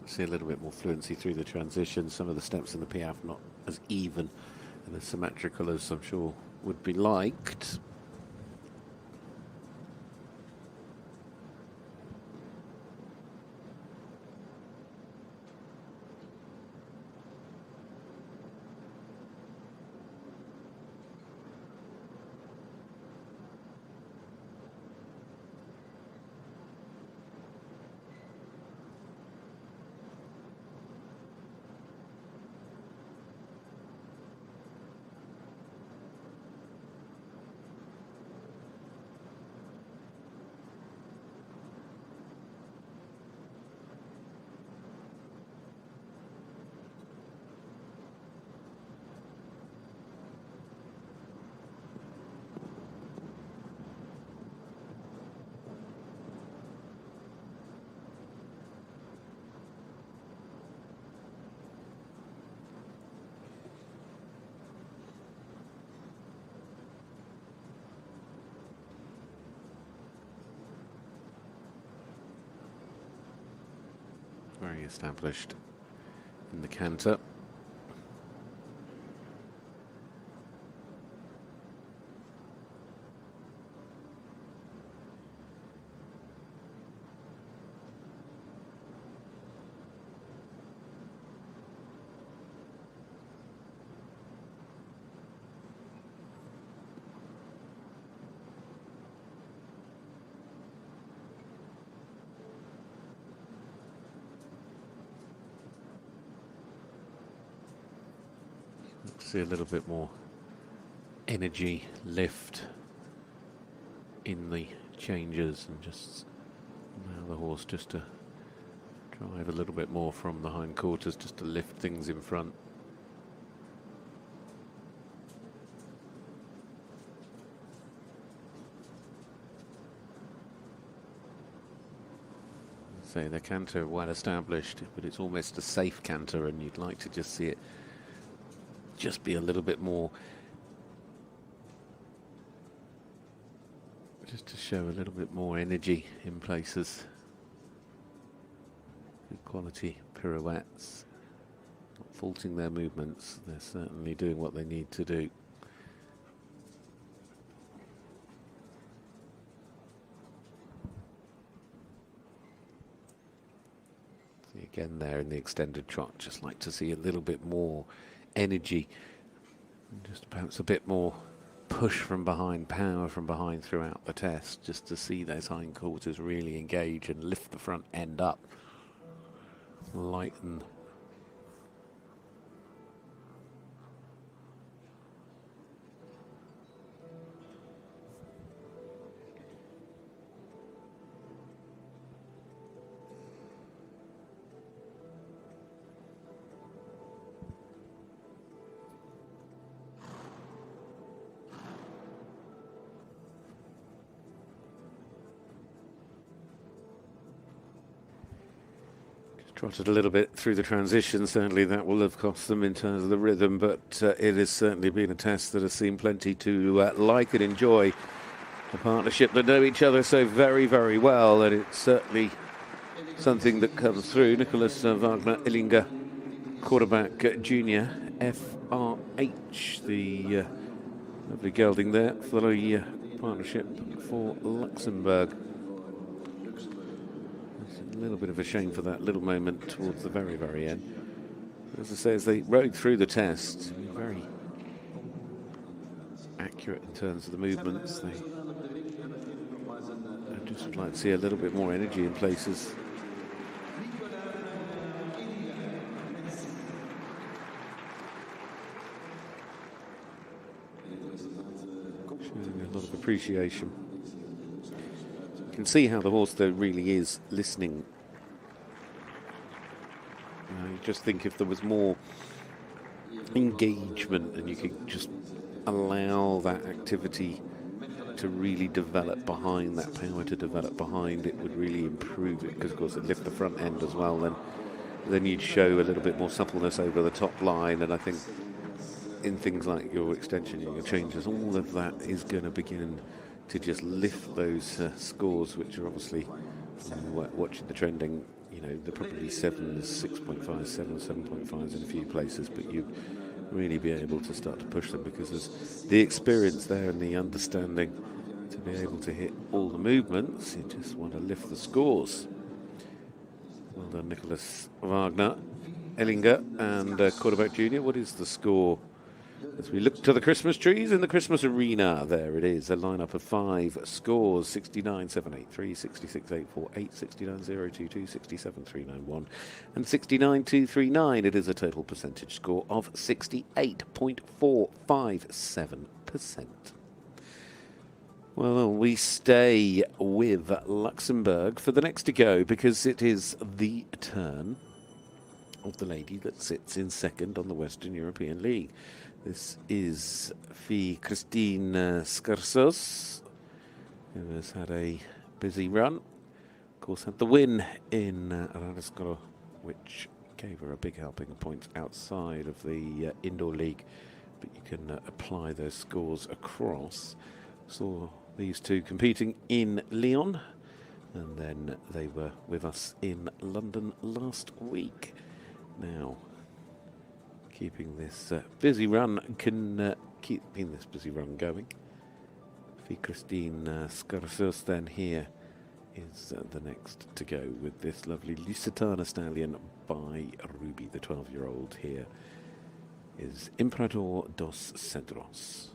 See a little bit more fluency through the transition. Some of the steps in the Piaffe not as even and as symmetrical as I'm sure would be liked. very established in the canter. See a little bit more energy lift in the changes, and just allow the horse just to drive a little bit more from the hindquarters, just to lift things in front. So the canter well established, but it's almost a safe canter, and you'd like to just see it just be a little bit more, just to show a little bit more energy in places. Good quality pirouettes, not faulting their movements, they're certainly doing what they need to do. See again there in the extended trot, just like to see a little bit more energy, and just perhaps a bit more push from behind, power from behind throughout the test, just to see those hindquarters really engage and lift the front end up, lighten. Trotted a little bit through the transition, certainly that will have cost them in terms of the rhythm, but it has certainly been a test that has seen plenty to like and enjoy. A partnership that know each other so very, very well, and it's certainly something that comes through. Nicolas Wagner, Illinga, quarterback junior, FRH, the lovely gelding there for the partnership for Luxembourg. A little bit of a shame for that little moment towards the very, very end. As I say, as they rode through the test, very accurate in terms of the movements. I just would like to see a little bit more energy in places. Showing a lot of appreciation. You can see how the horse, though, really is listening. You just think if there was more engagement and you could just allow that activity to really develop behind, that power to develop behind, it would really improve it, because of course it lifts the front end as well. Then you'd show a little bit more suppleness over the top line, and I think in things like your extension, your changes, all of that is going to begin to just lift those scores, which are obviously, watching the trending, you know, they're probably 7s, 6.5, 7, 7.5s in a few places, but you'd really be able to start to push them, because there's the experience there and the understanding to be able to hit all the movements. You just want to lift the scores. Well done, Nicolas Wagner, Illinga, and quarterback junior. What is the score as we look to the Christmas trees in the Christmas arena? There it is, a lineup of 5 scores: 69.783, 66.848, 69.022, 67.391, and 69.239. It is a total percentage score of 68.457%. Well, we stay with Luxembourg for the next to go, because it is the turn of the lady that sits in second on the Western European League. This is Fie Christine Skarsoe, who has had a busy run. Of course, had the win in Radesco, which gave her a big helping of points outside of the indoor league. But you can apply those scores across. Saw these two competing in Lyon And then they were with us in London last week. Now, keeping this busy run keeping this busy run going. Fie Christine Skarsoe then here is the next to go with this lovely Lusitana stallion by Ruby, the 12-year-old. Here is Imperador dos Cedros.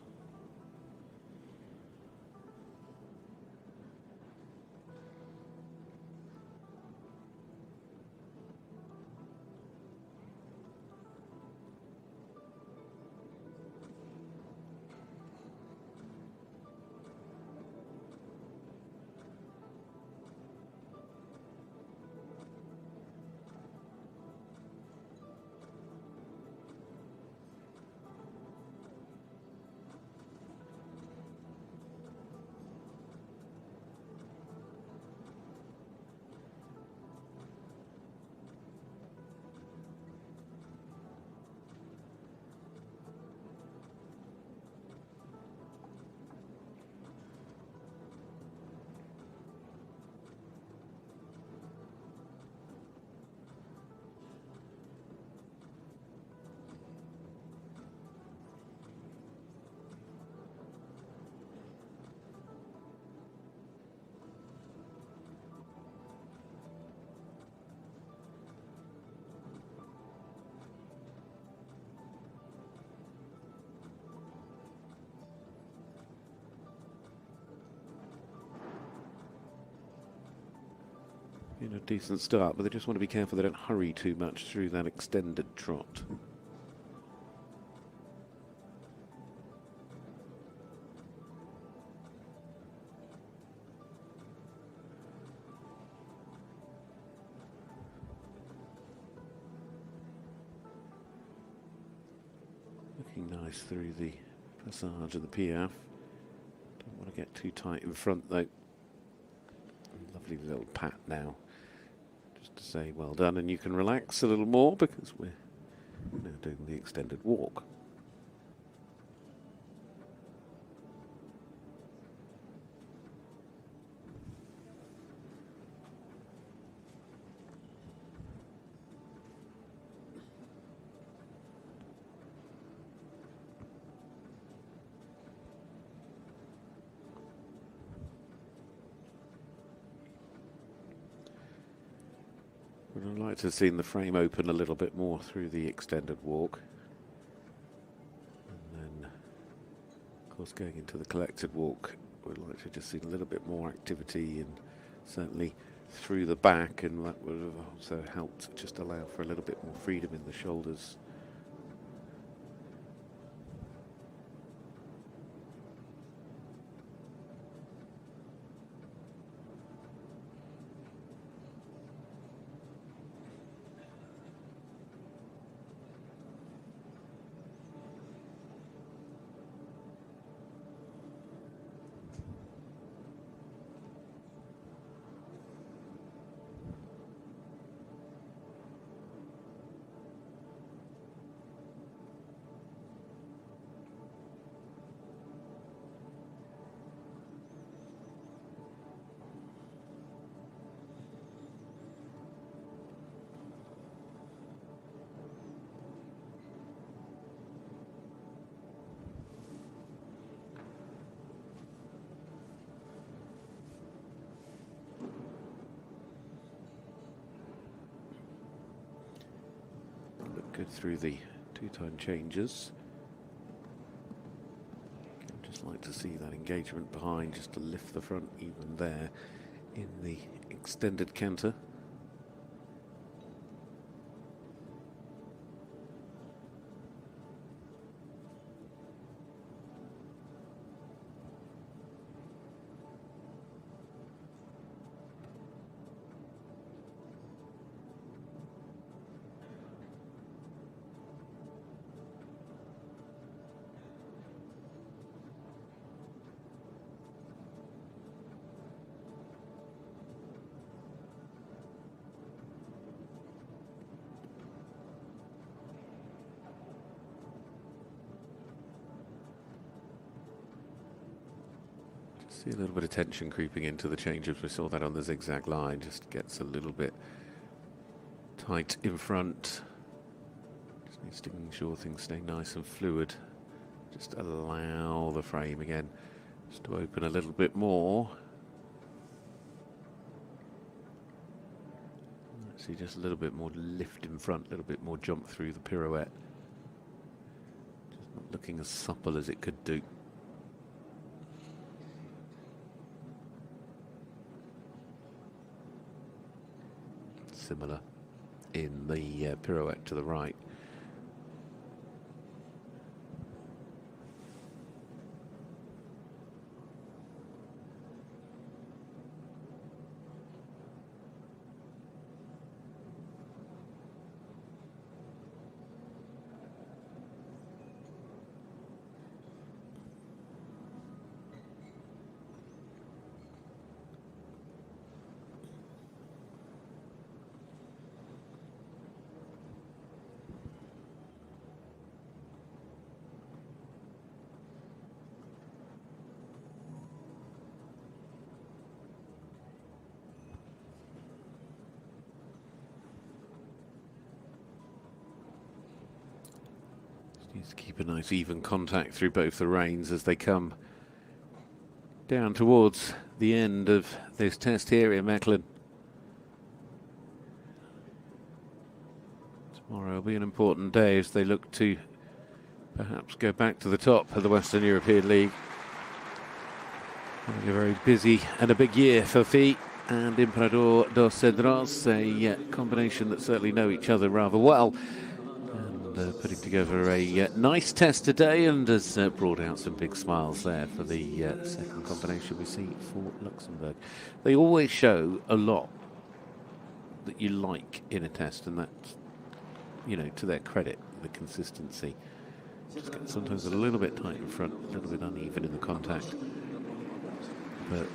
In a decent start, but they just want to be careful they don't hurry too much through that extended trot. Looking nice through the passage of the Piaf. Don't want to get too tight in front though. Lovely little pat now. To say well done, and you can relax a little more because we're now doing the extended walk. I'd like to have seen the frame open a little bit more through the extended walk. And then, of course, going into the collected walk, we'd like to just see a little bit more activity and certainly through the back, and that would have also helped just allow for a little bit more freedom in the shoulders. Good through the two-time changes. I'd just like to see that engagement behind, just to lift the front even there in the extended canter. See a little bit of tension creeping into the changes. We saw that on the zigzag line. Just gets a little bit tight in front. Just needs to ensure things stay nice and fluid. Just allow the frame again just to open a little bit more. See just a little bit more lift in front, a little bit more jump through the pirouette. Just not looking as supple as it could do. Similar in the pirouette to the right. Needs to keep a nice even contact through both the reins as they come down towards the end of this test here in Mechelen. Tomorrow will be an important day as they look to perhaps go back to the top of the Western European League. It'll be a very busy and a big year for Fie and Imperador dos Cedros, a combination that certainly know each other rather well. Putting together a nice test today and has brought out some big smiles there for the second combination we see for Luxembourg. They always show a lot that you like in a test, and that's, you know, to their credit, the consistency. Just get sometimes a little bit tight in front, a little bit uneven in the contact, but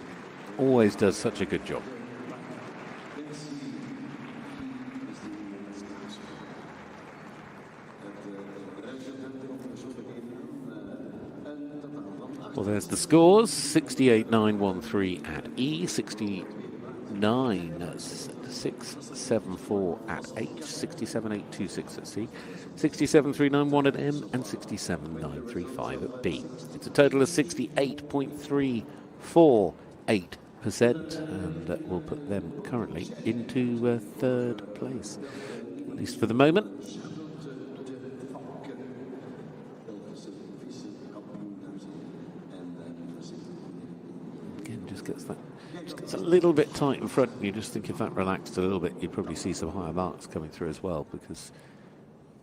always does such a good job. Well, there's the scores. 68.913 at E, 69.674 at H, 67.826 at C, 67.391 at M, and 67.935 at B. It's a total of 68.348%, and we'll put them currently into third place, at least for the moment. Just gets a little bit tight in front, and you just think if that relaxed a little bit, you'd probably see some higher marks coming through as well, because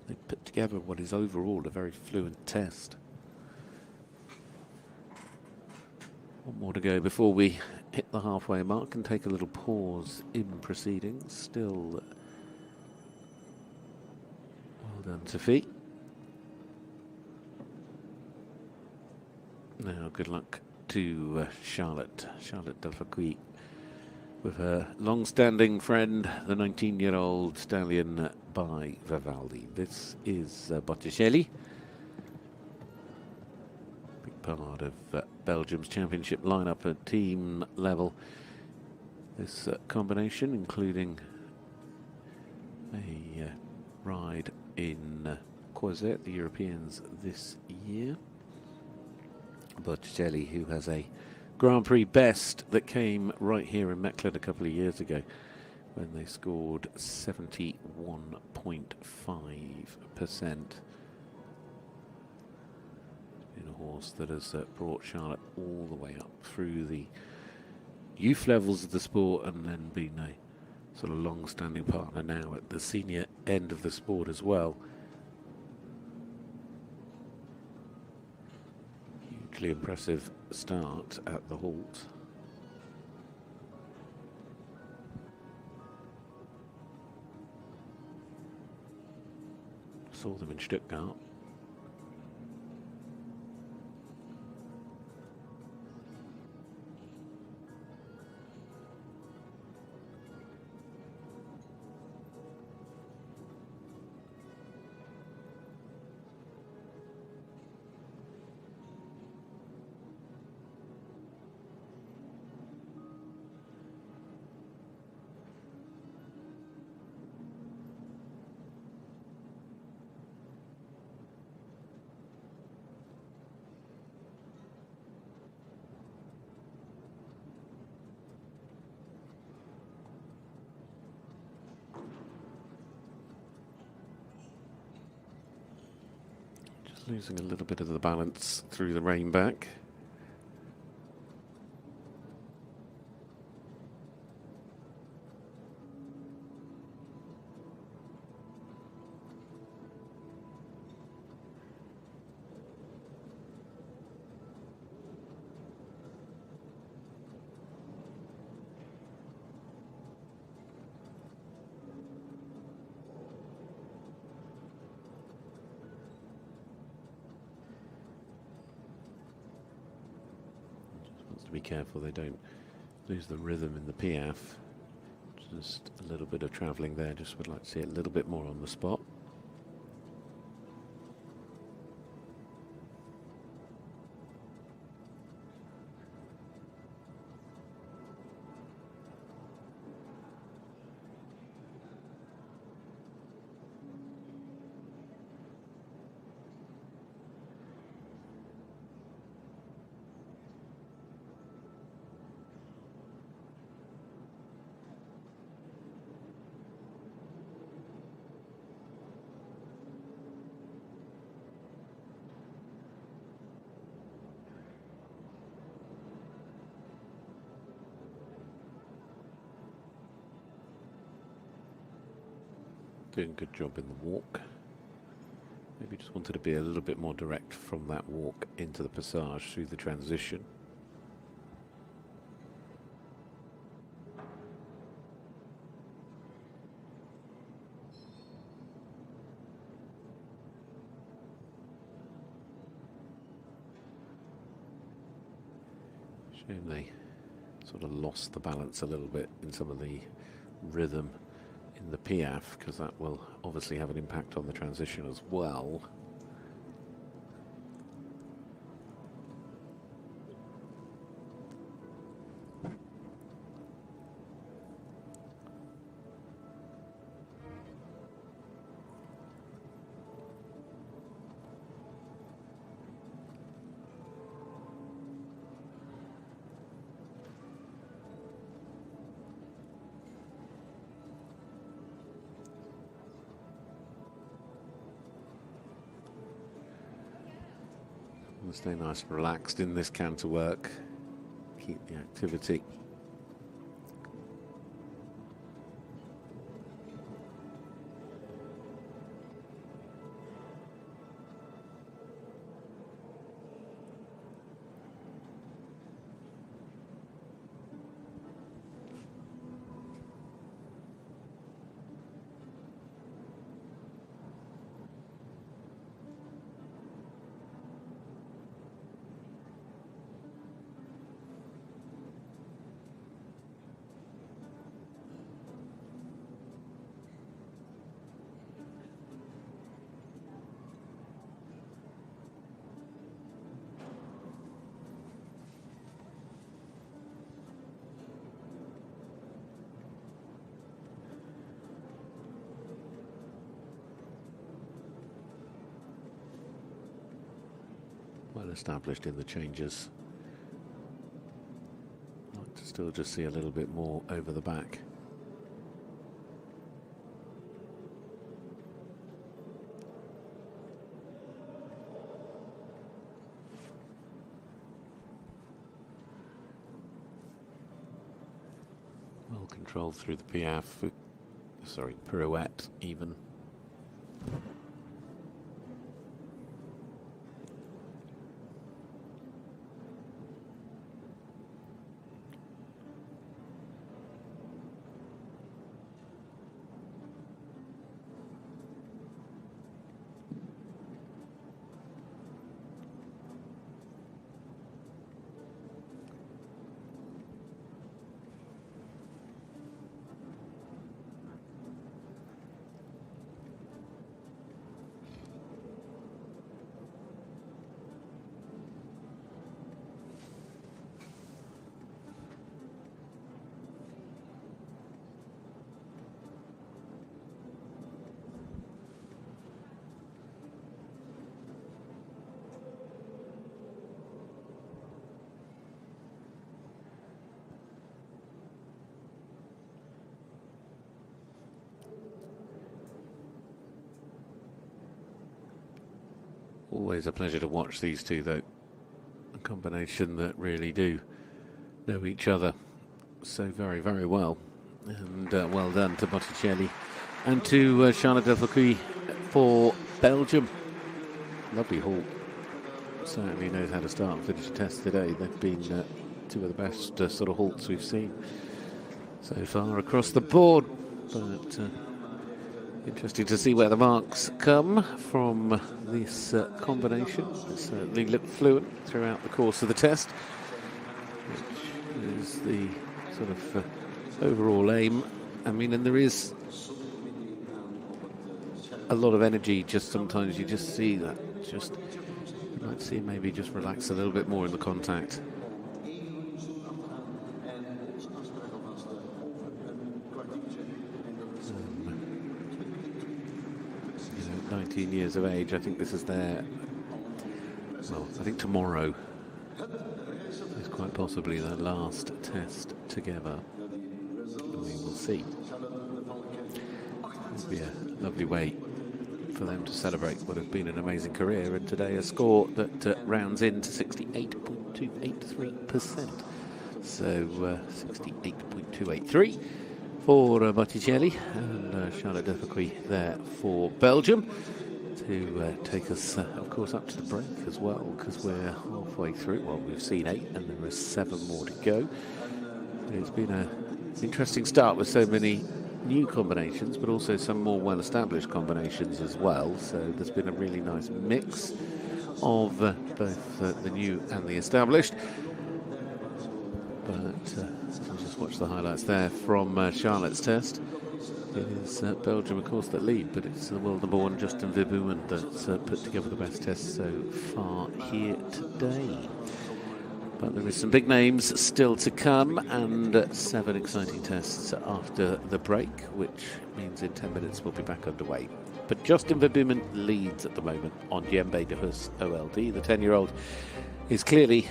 they put together what is overall a very fluent test. One more to go before we hit the halfway mark and take a little pause in proceedings. Still well done to Fie. Now good luck to Charlotte Defalque with her long-standing friend, the 19-year-old stallion by Vivaldi. This is Botticelli, big part of Belgium's championship lineup at team level. This combination, including a ride in Croisette, the Europeans this year. Botticelli, who has a Grand Prix best that came right here in Mechelen a couple of years ago when they scored 71.5%. In a horse that has brought Charlotte all the way up through the youth levels of the sport and then been a sort of long-standing partner now at the senior end of the sport as well. Impressive start at the halt. Saw them in Stuttgart. losing a little bit of the balance through the rain back. To be careful they don't lose the rhythm in the piaffe. Just a little bit of travelling there, just would like to see a little bit more on the spot. Doing a good job in the walk. Maybe just wanted to be a little bit more direct from that walk into the passage through the transition. Shame they sort of lost the balance a little bit in some of the rhythm in the piaffe, because that will obviously have an impact on the transition as well. Stay nice and relaxed in this canter work. Keep the activity. Well established in the changes. I'd like to still just see a little bit more over the back. Well controlled through the piaffe, sorry, pirouette even. Always a pleasure to watch these two, though. A combination that really do know each other so very, very well. And well done to Botticelli and to Ch&eacute for Belgium. Lovely halt. Certainly knows how to start and finish a test today. They've been two of the best sort of halts we've seen so far across the board. But interesting to see where the marks come from this combination. It certainly looked fluent throughout the course of the test, which is the sort of overall aim. I mean, and there is a lot of energy. Just sometimes you just see that. Just you might see maybe just relax a little bit more in the contact. 19 years of age. I think this is their, well, I think tomorrow is quite possibly their last test together. We will see. It'll be a lovely way for them to celebrate what has been an amazing career, and today a score that rounds into 68.283%. So 68.283 for Botticelli and Ch&eacute there for Belgium to take us, of course, up to the break as well, because we're halfway through. Well, we've seen 8 and there are 7 more to go. It's been an interesting start with so many new combinations, but also some more well-established combinations as well. So there's been a really nice mix of both the new and the established. But we'll just watch the highlights there from Charlotte's test. It is Belgium, of course, that lead, but it's the world number 1 Justin Verboomen that's put together the best test so far here today. But there is some big names still to come, and 7 exciting tests after the break, which means in 10 minutes we'll be back underway. But Justin Verboomen leads at the moment on Djembe de Hus OLD. The 10-year-old is clearly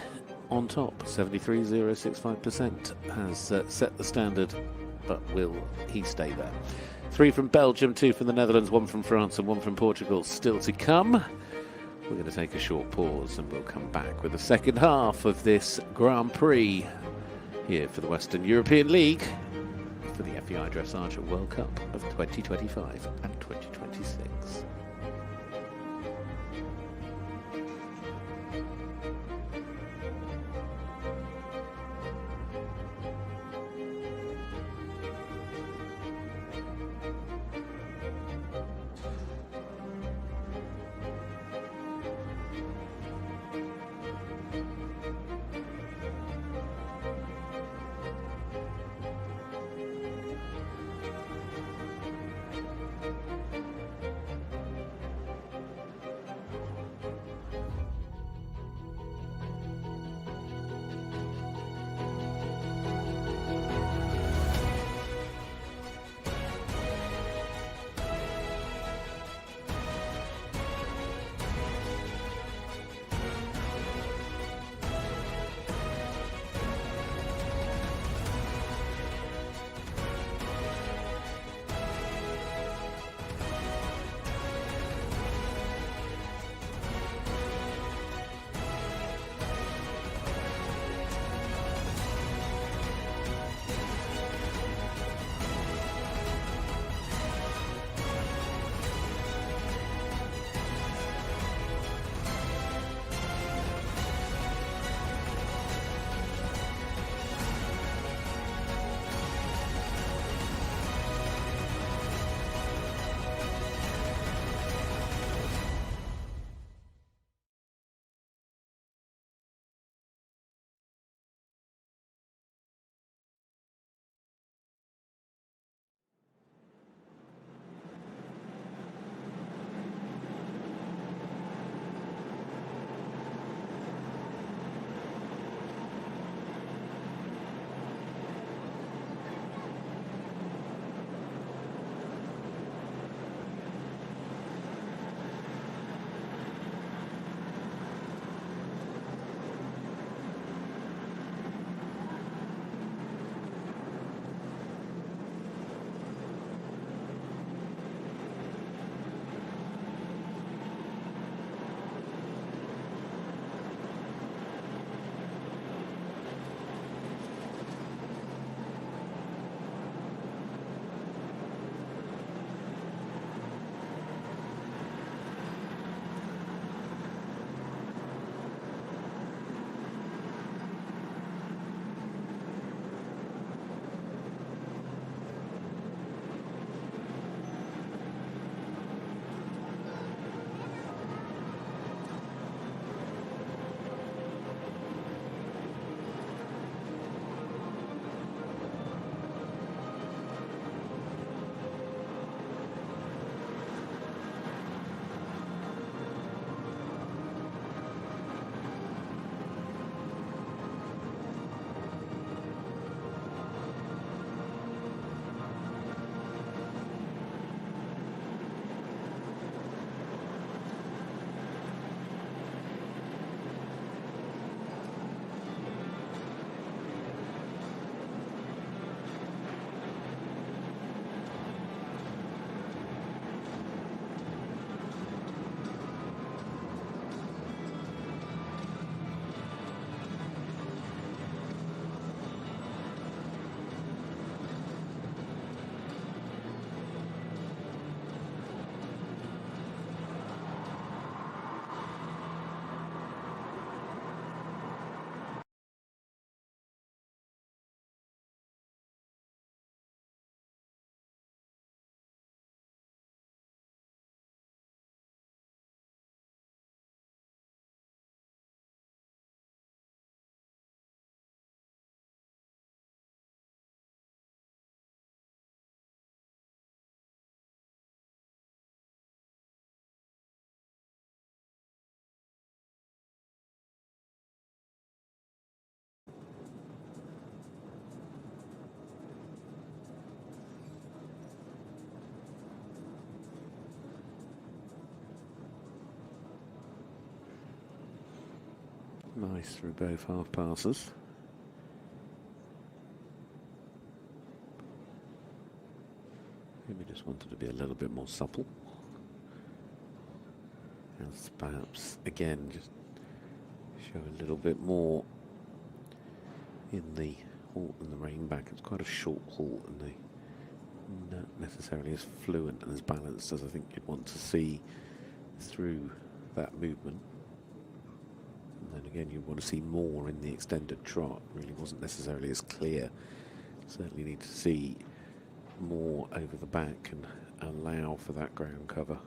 on top. 73.065% has set the standard, but will he stay there? 3 from Belgium, 2 from the Netherlands, 1 from France and 1 from Portugal still to come. We're going to take a short pause and we'll come back with the second half of this Grand Prix here for the Western European League for the FEI Dressage World Cup of 2025 and 2026. Nice through both half passes. Maybe just wanted to be a little bit more supple. And perhaps again just show a little bit more in the halt and the rein back. It's quite a short halt and they not necessarily as fluent and as balanced as I think you'd want to see through that movement. And then again you want to see more in the extended trot. Really wasn't necessarily as clear. Certainly need to see more over the back and allow for that ground cover.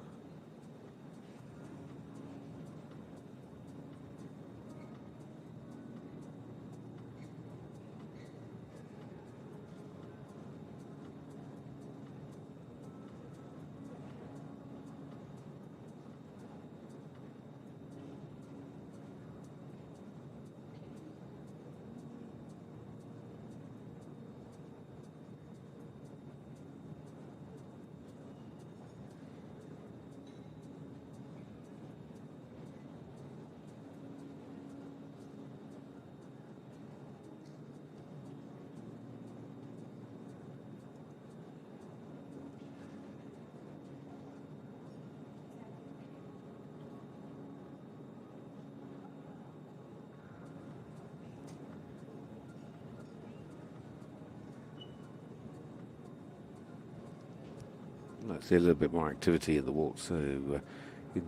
Let's see a little bit more activity in the walk, so in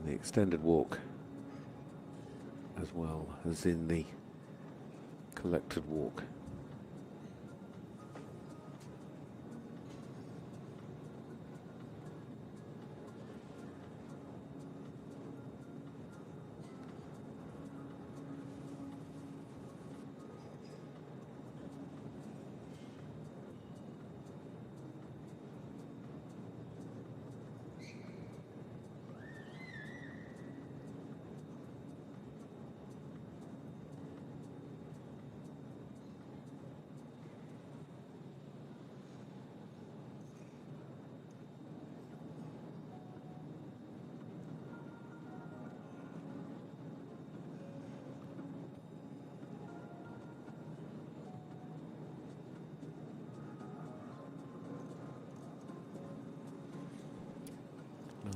the extended walk as well as in the collected walk.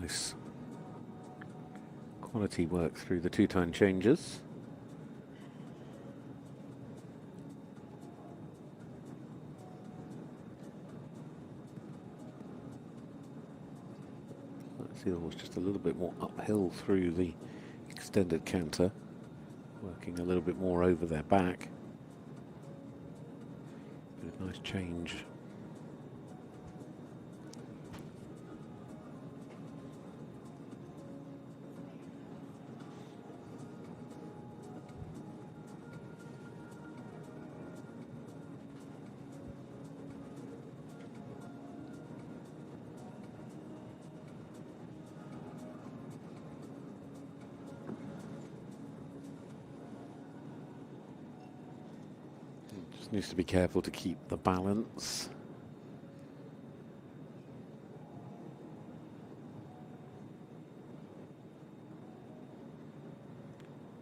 Nice quality work through the two-tone changes. Let's see, almost just a little bit more uphill through the extended canter, working a little bit more over their back. Bit of nice change. Needs to be careful to keep the balance.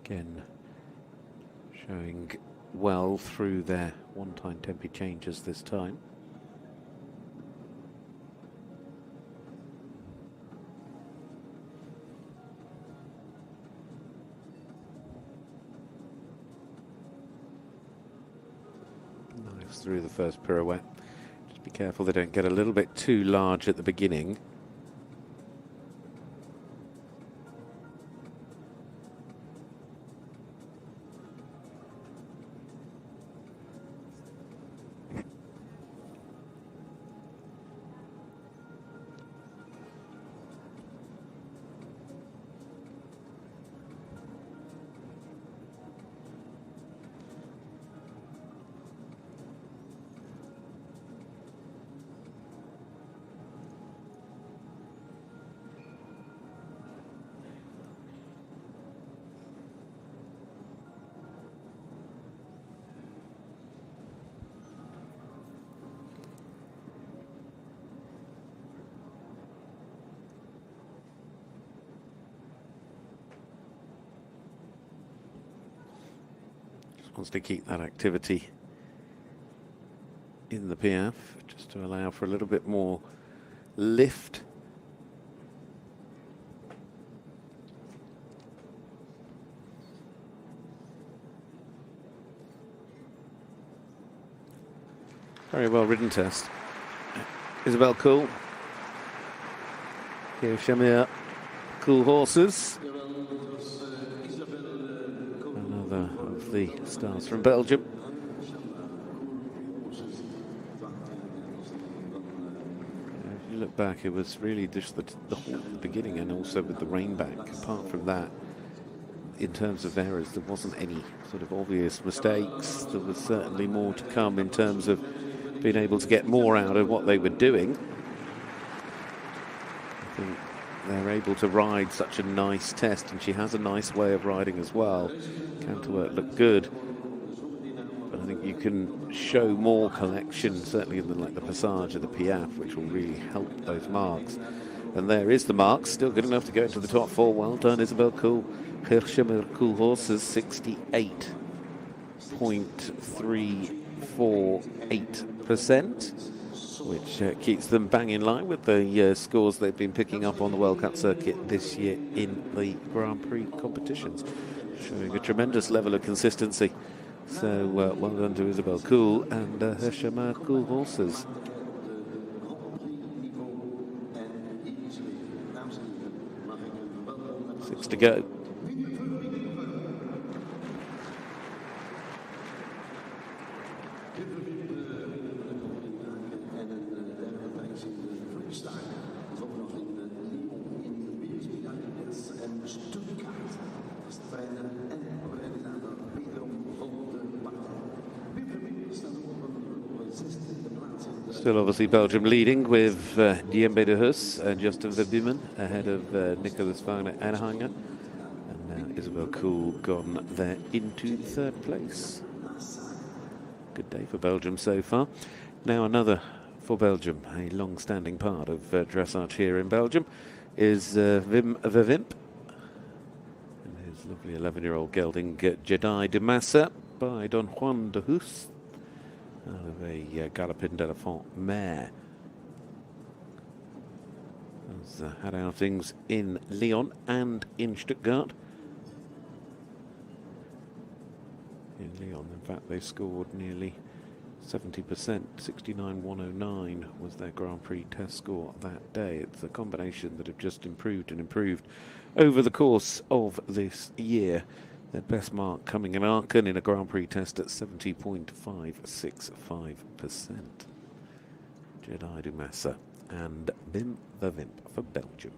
Again, showing well through their one-time tempi changes this time. Through the first pirouette. Just be careful they don't get a little bit too large at the beginning. wants to keep that activity in the piaffe, just to allow for a little bit more lift. Very well ridden test. Isabel Cool. Here, Ch&eacute Cool horses. Another of the stars from Belgium. If you look back, it was really just the whole beginning, and also with the rain back. Apart from that, in terms of errors, there wasn't any sort of obvious mistakes. There was certainly more to come in terms of being able to get more out of what they were doing. I think they're able to ride such a nice test, and she has a nice way of riding as well. Counterwork looked good, but I think you can show more collection, certainly in the passage of the piaffe, which will really help those marks. And there is the mark, still good enough to go into the top four. Well done, Isabel Cool. Ch&eacute Cool horses, 68.348%, which keeps them bang in line with the scores they've been picking up on the World Cup circuit this year in the Grand Prix competitions, showing a tremendous level of consistency. So well done to Isabel Cool and her Ch&eacute Cool horses. 6 to go. Still obviously Belgium leading with Diembe de Hus and Justin Verboomen ahead of Nicolas Wagner and Hanger. And now Isabel Cool gone there into third place. Good day for Belgium so far. Now another for Belgium, a long-standing part of dressage here in Belgium, is Wim Verwimp. And his lovely 11-year-old gelding Jedi de Massa by Don Juan de Hus, out of a Galopin d'Elephant mare. Has had outings in Lyon and in Stuttgart. In Lyon, in fact, they scored nearly 70%. 69.109 was their Grand Prix test score that day. It's a combination that have just improved and improved over the course of this year. Their best mark coming in Aachen in a Grand Prix test at 70.565%. Jedi de Massa and Wim Verwimp for Belgium.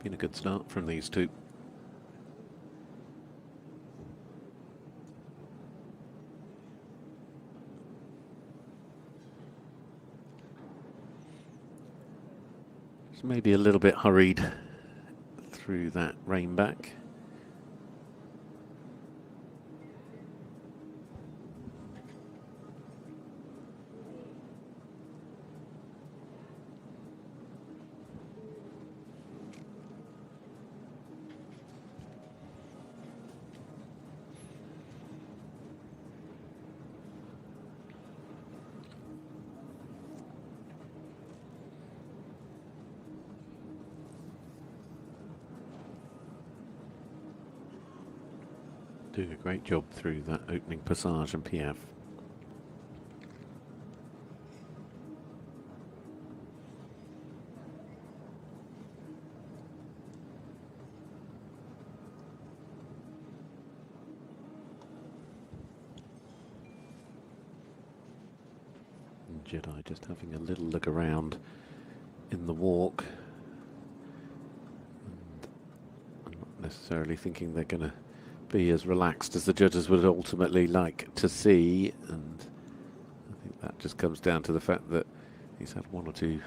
Been a good start from these two. Just maybe a little bit hurried through that rain back. Doing a great job through that opening passage and piaffe. Jedi just having a little look around in the walk. And I'm not necessarily thinking they're going to be as relaxed as the judges would ultimately like to see. And I think that just comes down to the fact that he's had one or two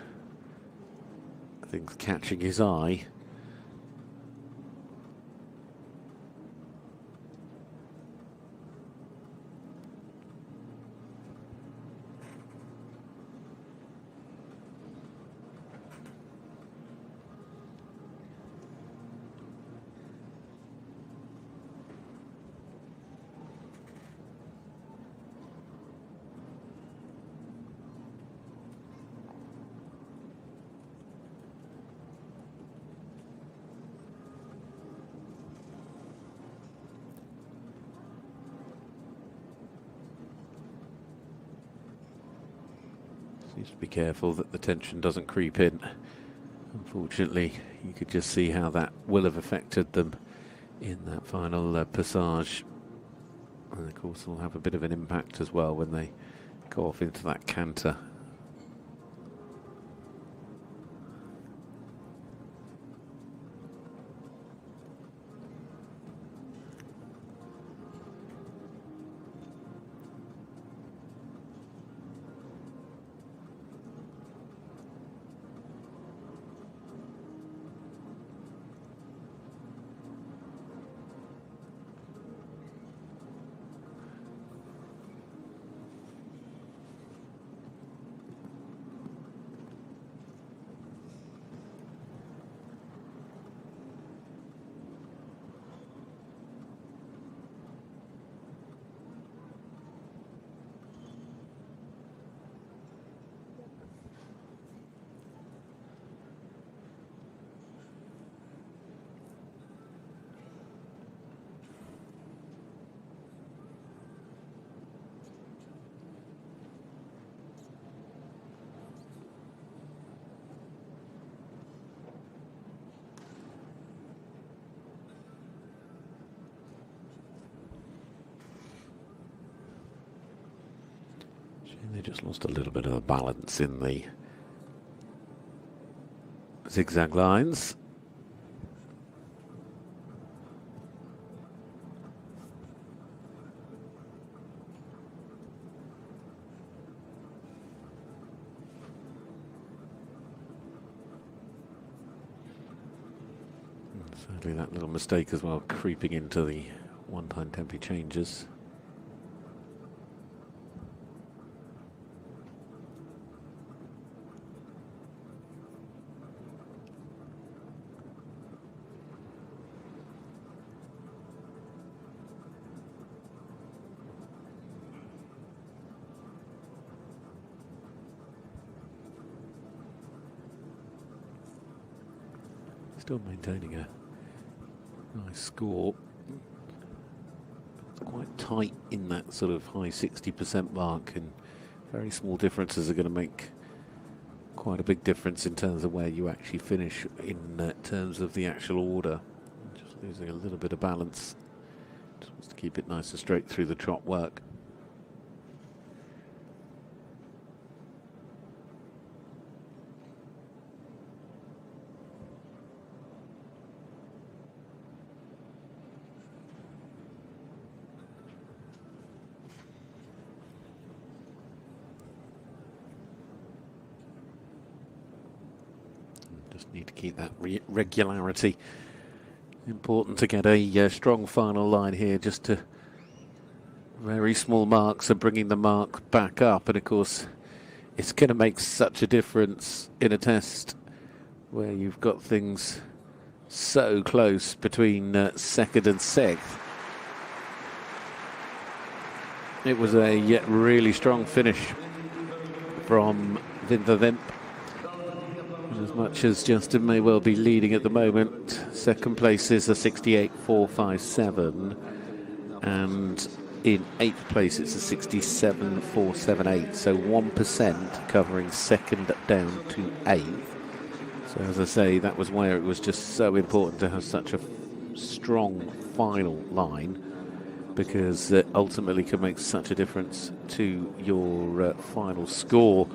things catching his eye. Needs to be careful that the tension doesn't creep in. Unfortunately, you could just see how that will have affected them in that final passage. And of course, will have a bit of an impact as well when they go off into that canter. They just lost a little bit of the balance in the zigzag lines. And sadly, that little mistake as well, creeping into the one-time tempi changes. Still maintaining a nice score. It's quite tight in that sort of high 60% mark, and very small differences are going to make quite a big difference in terms of where you actually finish in terms of the actual order. Just losing a little bit of balance. Just wants to keep it nice and straight through the trot work. Need to keep that regularity. Important to get a strong final line here, just to very small marks and bringing the mark back up. And of course, it's going to make such a difference in a test where you've got things so close between second and sixth. It was a really strong finish from Wim Verwimp. As much as Justin may well be leading at the moment, second place is a 68.457, and in 8th place it's a 67.478, so 1% covering second down to 8th. So as I say, that was where it was just so important to have such a strong final line, because it ultimately can make such a difference to your final score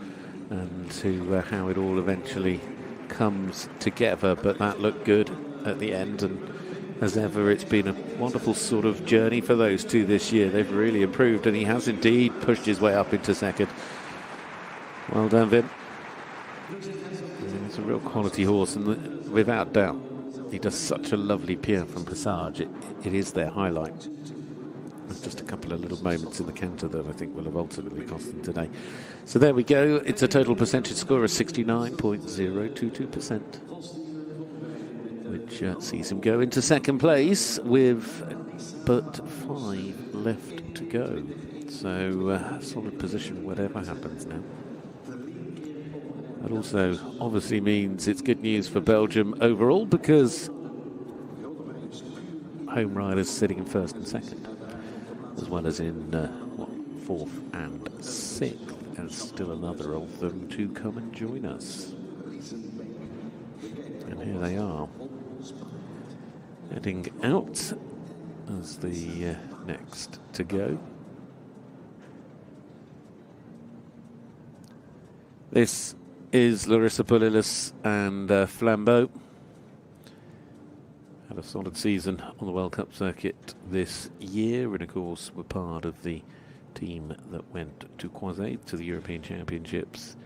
and to how it all eventually comes together. But that looked good at the end, and as ever, it's been a wonderful sort of journey for those two this year. They've really improved, and he has indeed pushed his way up into second. Well done, Wim. He's a real quality horse, and without doubt, he does such a lovely pier from Passage. It is their highlight. There's just a couple of little moments in the canter that I think will have ultimately cost them today. So there we go. It's a total percentage score of 69.022%, which sees him go into second place with but 5 left to go. So solid position, whatever happens now. That also obviously means it's good news for Belgium overall, because home riders sitting in first and second, as well as in fourth and sixth, and still another of them to come and join us. And here they are, heading out as the next to go. This is Larissa Pauluis and Flambeau. Had a solid season on the World Cup circuit this year, and of course were part of the team that went to Croisé, to the European Championships.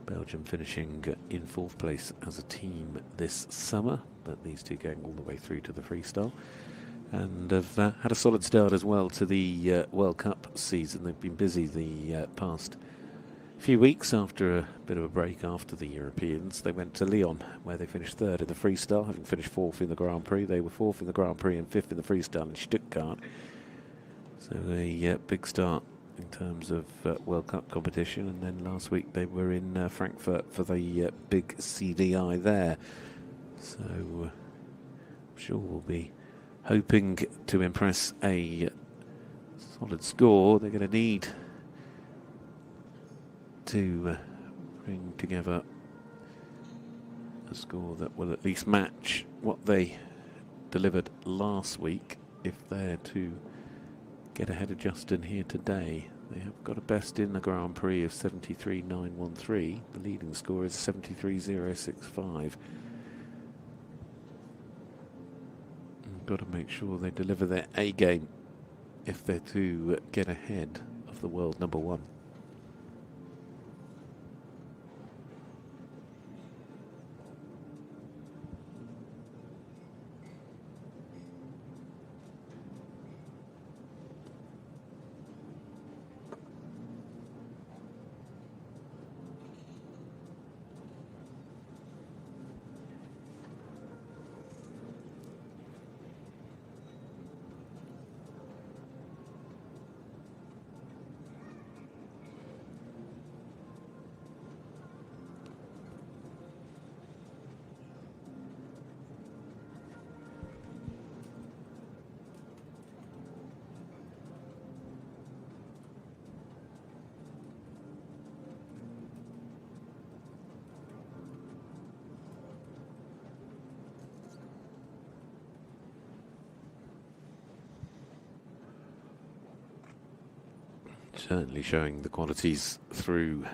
Belgium finishing in 4th place as a team this summer, but these two going all the way through to the freestyle. And have had a solid start as well to the World Cup season. They've been busy the past few weeks after a bit of a break after the Europeans. They went to Lyon, where they finished 3rd in the freestyle, having finished 4th in the Grand Prix. They were 4th in the Grand Prix and 5th in the freestyle in Stuttgart. So a big start in terms of World Cup competition. And then last week they were in Frankfurt for the big CDI there. So I'm sure we'll be hoping to impress a solid score. They're going to need to bring together a score that will at least match what they delivered last week if they're to get ahead of Justin here today. They have got a best in the Grand Prix of 73.913. The leading score is 73.065. Got to make sure they deliver their A game if they're to get ahead of the world number 1. Certainly showing the qualities through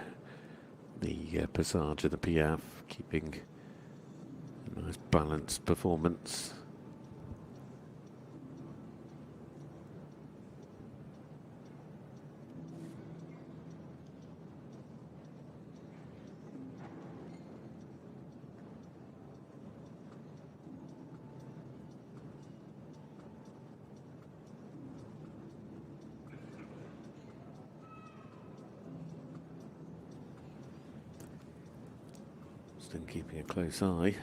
the Passage and the Piaf, keeping a nice balanced performance. Still keeping a close eye.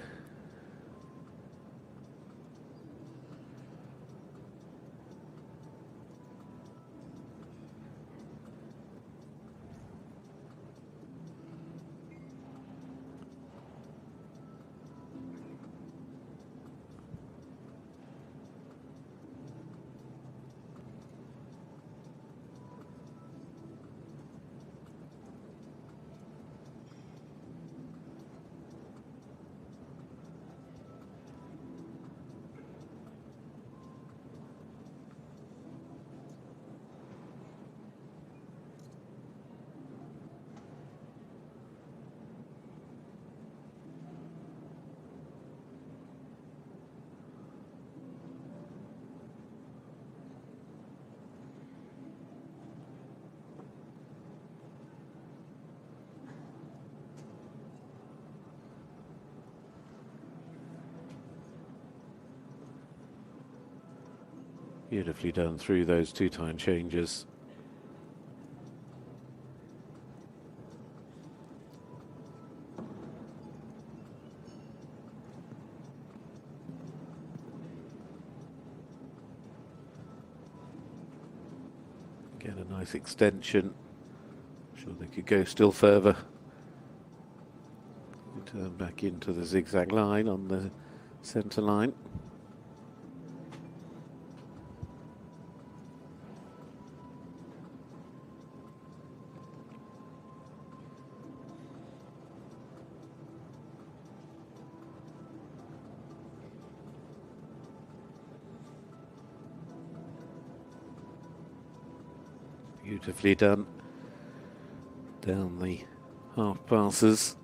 Beautifully done through those two-time changes. Get a nice extension. I'm sure they could go still further. Turn back into the zigzag line on the centre line. Beautifully done. Down the half passes.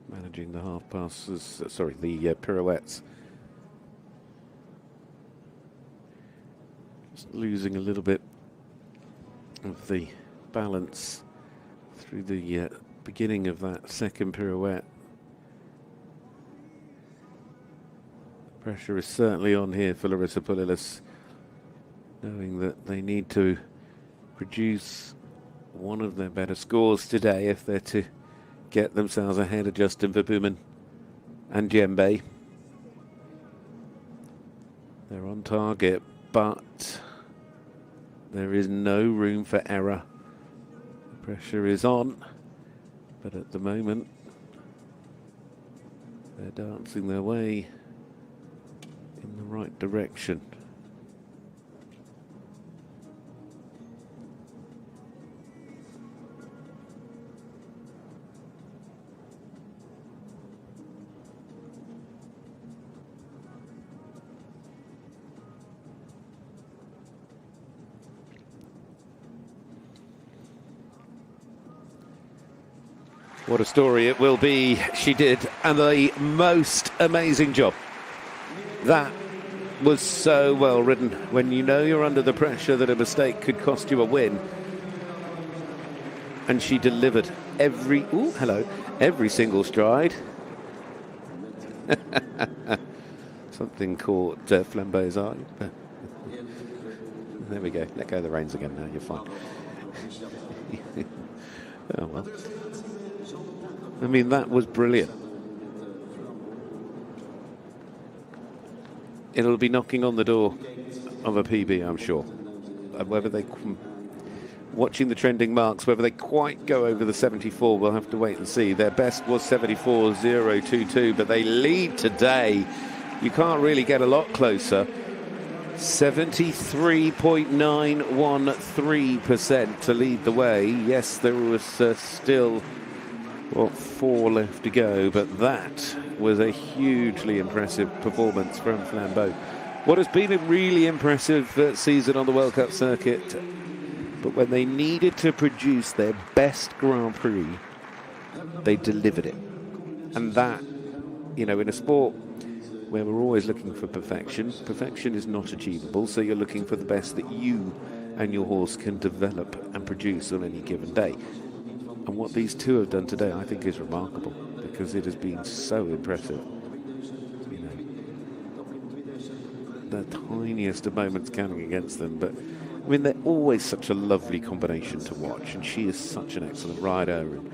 Managing the half passes, sorry, the pirouettes. Just losing a little bit of the balance through the beginning of that second pirouette. Pressure is certainly on here for Larissa Pauluis, knowing that they need to produce one of their better scores today if they're to get themselves ahead of Justin Verboomen and Djembe. They're on target, but there is no room for error. The pressure is on, but at the moment they're dancing their way in the right direction. What a story it will be. She did the most amazing job. That was so well ridden. When you know you're under the pressure that a mistake could cost you a win. And she delivered every single stride. Something caught Flambeau's eye. There we go. Let go of the reins again now. You're fine. Oh well. I mean, that was brilliant. It'll be knocking on the door of a PB, I'm sure. And whether they, watching the trending marks, whether they quite go over the 74, we'll have to wait and see. Their best was 74.022, but they lead today. You can't really get a lot closer. 73.913% to lead the way. Yes, there was still... 4 left to go, but that was a hugely impressive performance from Flambeau. What has been a really impressive season on the World Cup circuit, but when they needed to produce their best Grand Prix, they delivered it. And that, you know, in a sport where we're always looking for perfection, perfection is not achievable, so you're looking for the best that you and your horse can develop and produce on any given day. And what these two have done today, I think, is remarkable, because it has been so impressive. You know, the tiniest of moments counting against them, but I mean, they're always such a lovely combination to watch, and she is such an excellent rider, and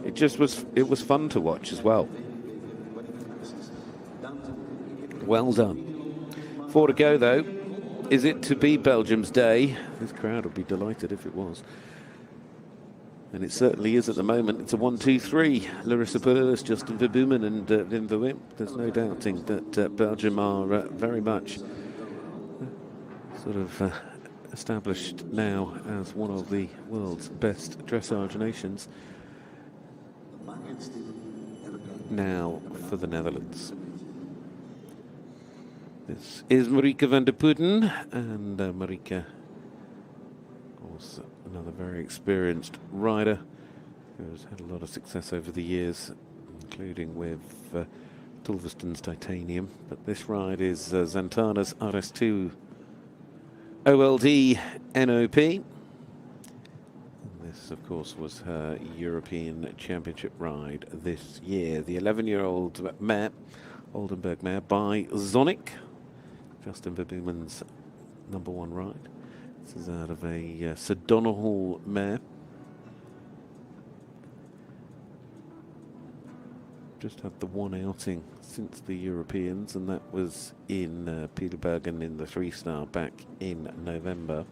it was fun to watch as well. Well done. 4 to go though. Is it to be Belgium's day? This crowd would be delighted if it was. And it certainly is at the moment. It's a 1-2-3. Larissa Pauluis, Justin Verboomen and Wim Verwimp. There's no doubting that Belgium are very much sort of established now as one of the world's best dressage nations. Now for the Netherlands. This is Marieke van der Putten, and Marieke, of course, another very experienced rider who has had a lot of success over the years, including with Tulvesten's Titanium. But this ride is Zantana's RS2 OLD NOP. This, of course, was her European Championship ride this year. The 11-year-old mare, Oldenburg mare, by Zonic, Justin Verboomen's #1 ride. This is out of a Sir Donald mare. Just had the one outing since the Europeans, and that was in Peterbergen in the 3-star back in November.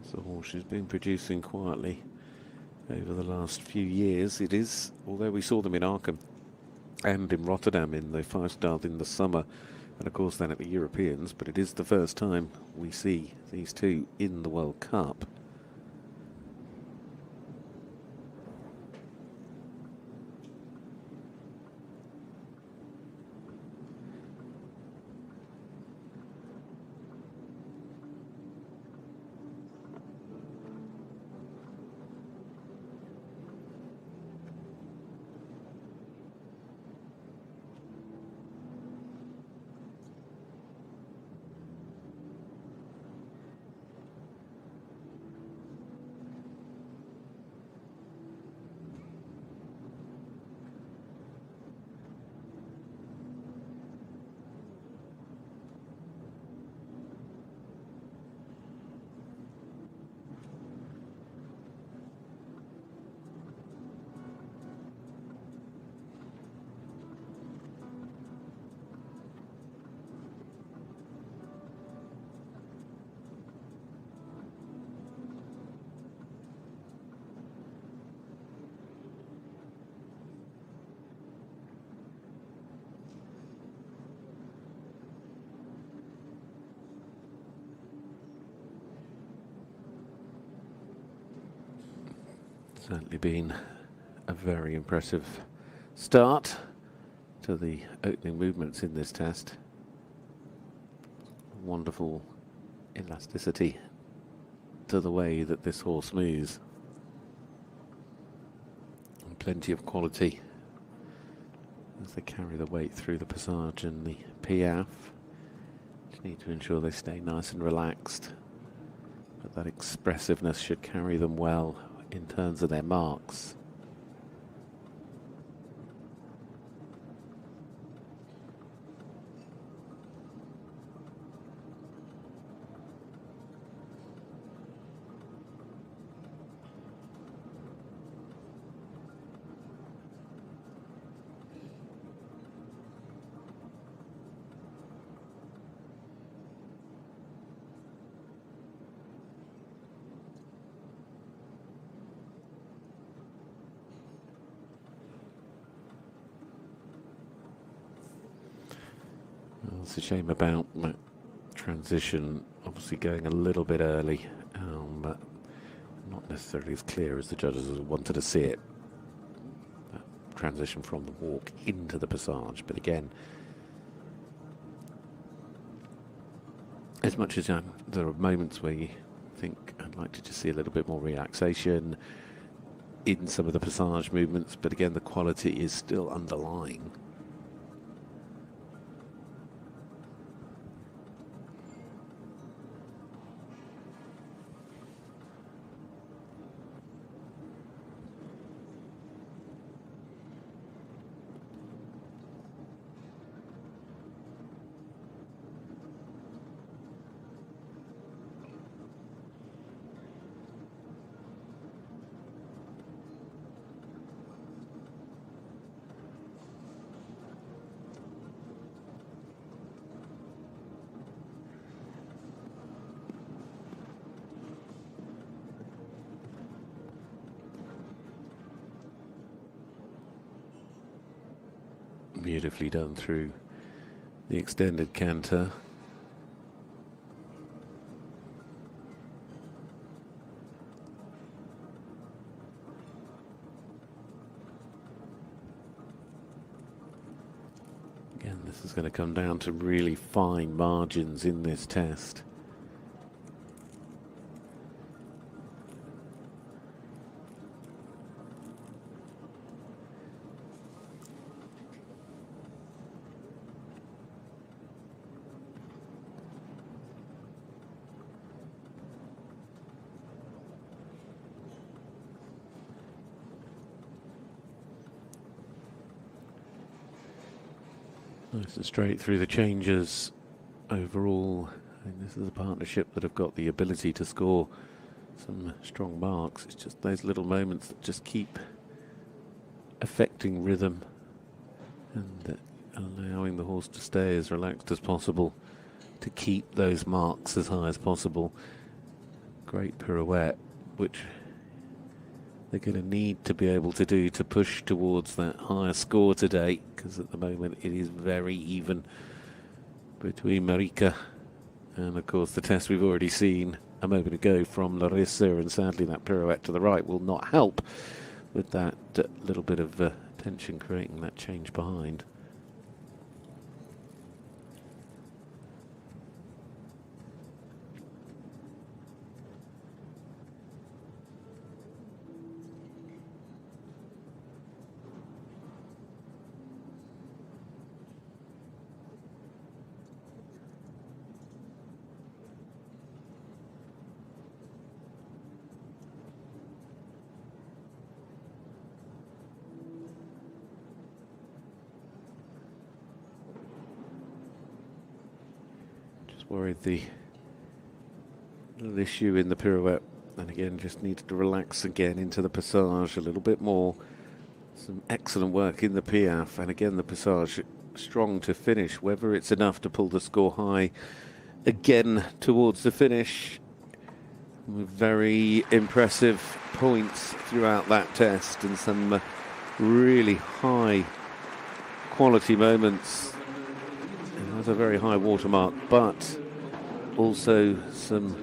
It's a horse she's been producing quietly over the last few years. It is, although we saw them in Arkham and in Rotterdam in the 5-star in the summer, and of course then at the Europeans, but it is the first time we see these two in the World Cup. Certainly been a very impressive start to the opening movements in this test. Wonderful elasticity to the way that this horse moves. And plenty of quality as they carry the weight through the passage and the piaffe. Just need to ensure they stay nice and relaxed, but that expressiveness should carry them well in terms of their marks. It's a shame about that transition, obviously going a little bit early, but not necessarily as clear as the judges wanted to see it. That transition from the walk into the passage, but again, as much as there are moments where you think I'd like to just see a little bit more relaxation in some of the passage movements, but again, the quality is still underlying. Beautifully done through the extended canter. Again, this is going to come down to really fine margins in this test. Nice and straight through the changes overall. And this is a partnership that have got the ability to score some strong marks. It's just those little moments that just keep affecting rhythm and allowing the horse to stay as relaxed as possible, to keep those marks as high as possible. Great pirouette, which they're going to need to be able to do to push towards that higher score today, because at the moment it is very even between Marieke and, of course, the test we've already seen a moment ago from Larissa, and sadly that pirouette to the right will not help with that little bit of tension creating that change behind. Worried the little issue in the pirouette, and again just needed to relax again into the passage a little bit more. Some excellent work in the piaffe, and again the passage strong to finish. Whether it's enough to pull the score high again towards the finish, with very impressive points throughout that test and some really high quality moments. That's a very high watermark, but also some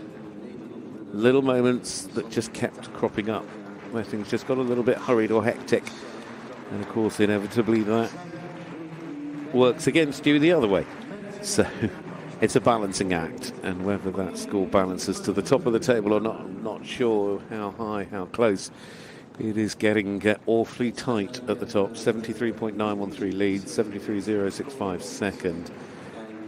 little moments that just kept cropping up where things just got a little bit hurried or hectic, and of course inevitably that works against you the other way. So it's a balancing act, and whether that score balances to the top of the table or not, I'm not sure. How high, how close. It is getting awfully tight at the top. 73.913 lead, 73.065 second,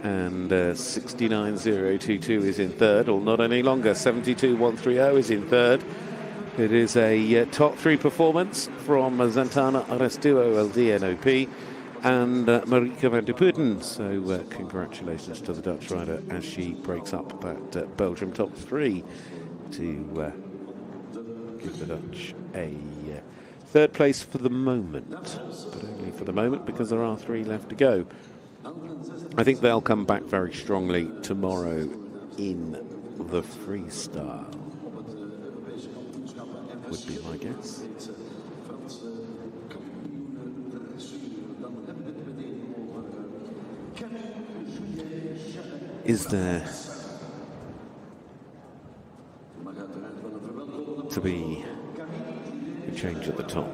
and 69.022 is in third, or not any longer. 72.130 is in third. It is a top three performance from Zantana Arrestuo LDNOP and Marieke van der Putten. So congratulations to the Dutch rider as she breaks up that Belgium top three to give the Dutch a third place for the moment, but only for the moment because there are three left to go. I think they'll come back very strongly tomorrow in the freestyle, would be my guess. Is there to be a change at the top?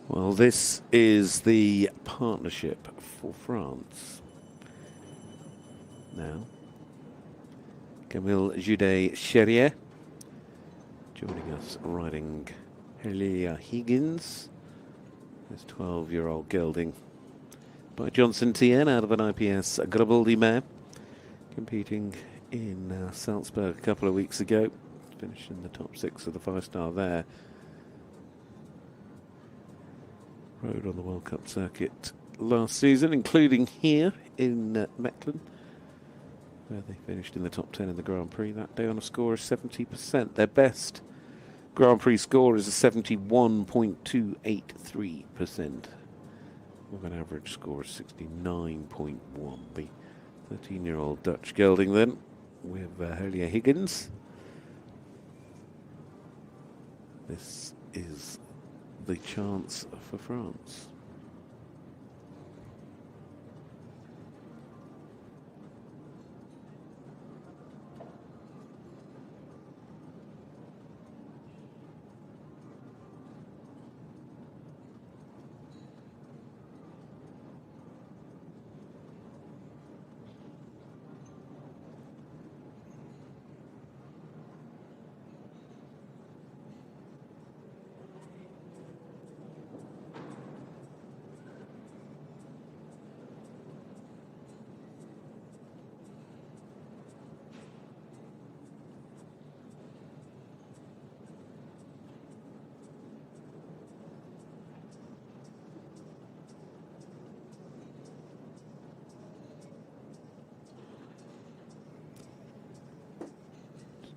Well, this is the partnership for France. Now, Camille Judet Cherrier joining us riding Helia Higgins, this 12-year-old gelding by Johnson TN out of an IPS Grabaldi mare, competing in Salzburg a couple of weeks ago, finished in the top 6 of the 5-star there. Rode on the World Cup circuit last season, including here in Mechelen, where they finished in the top 10 in the Grand Prix that day on a score of 70%. Their best Grand Prix score is a 71.283%. with an average score of 69.1. The 13-year-old Dutch gelding then with Julia Higgins. This is the chance for France.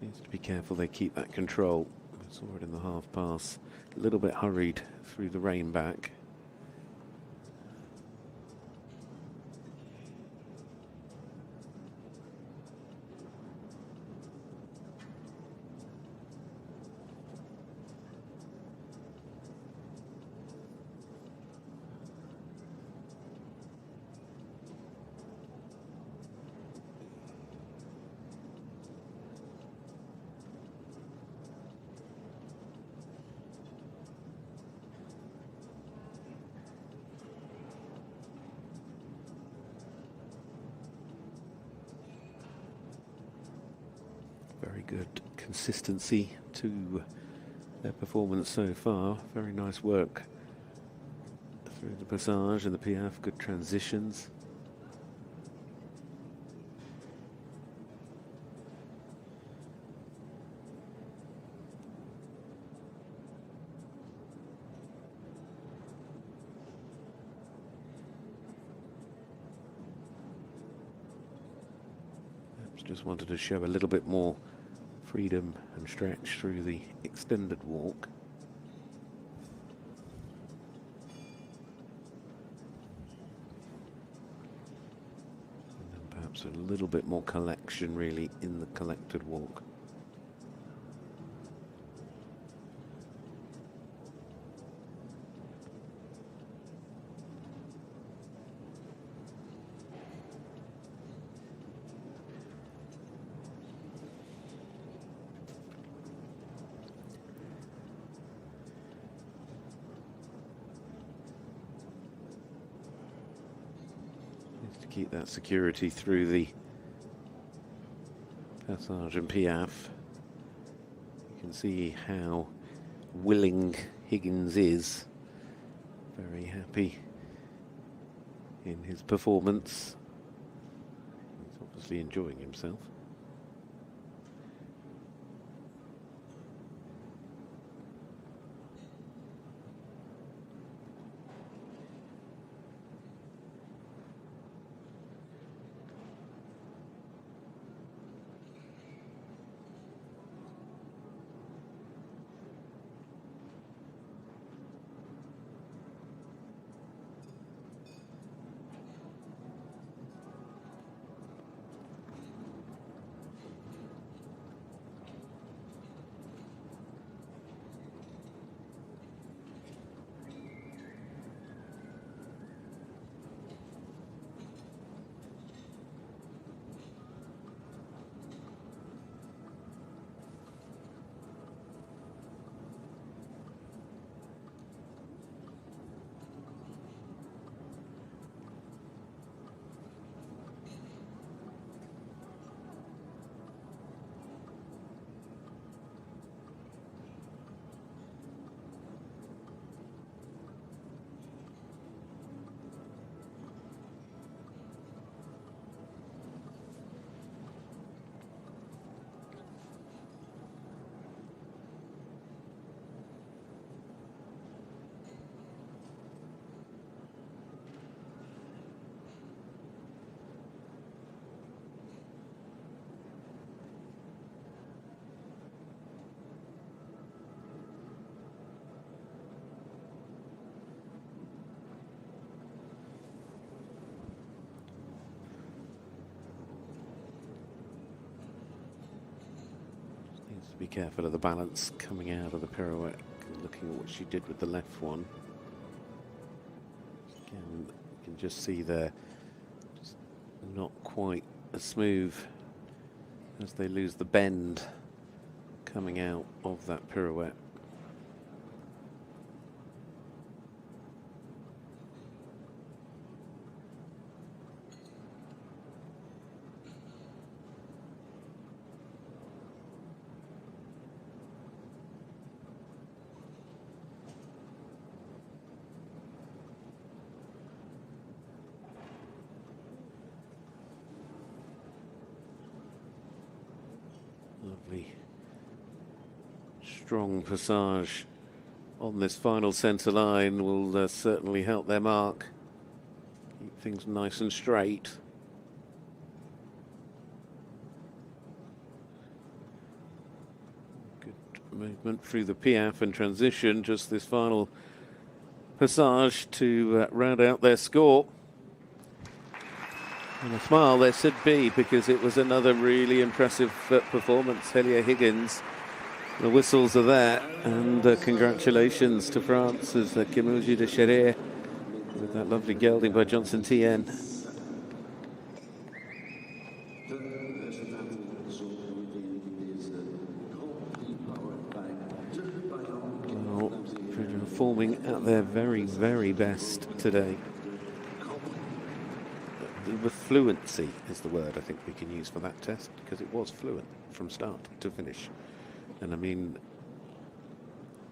Needs to be careful they keep that control. I saw it in the half pass. A little bit hurried through the rain back. Very good consistency to their performance so far. Very nice work through the passage and the piaffe, good transitions. Just wanted to show a little bit more freedom and stretch through the extended walk. And then perhaps a little bit more collection really in the collected walk. Keep that security through the passage and piaffe. You can see how willing Higgins is. Very happy in his performance. He's obviously enjoying himself. be careful of the balance coming out of the pirouette, looking at what she did with the left one. Again, you can just see there, just not quite as smooth as they lose the bend coming out of that pirouette. Lovely, strong passage on this final centre line will certainly help their mark. Keep things nice and straight. Good movement through the piaffe and transition, just this final passage to round out their score. And a smile there should be, because it was another really impressive performance. Helia Higgins, the whistles are there, and congratulations to France's Camille de Ch&eacute with that lovely gelding by Johnson TN. Well, performing at their very, very best today. The fluency is the word I think we can use for that test, because it was fluent from start to finish. And I mean,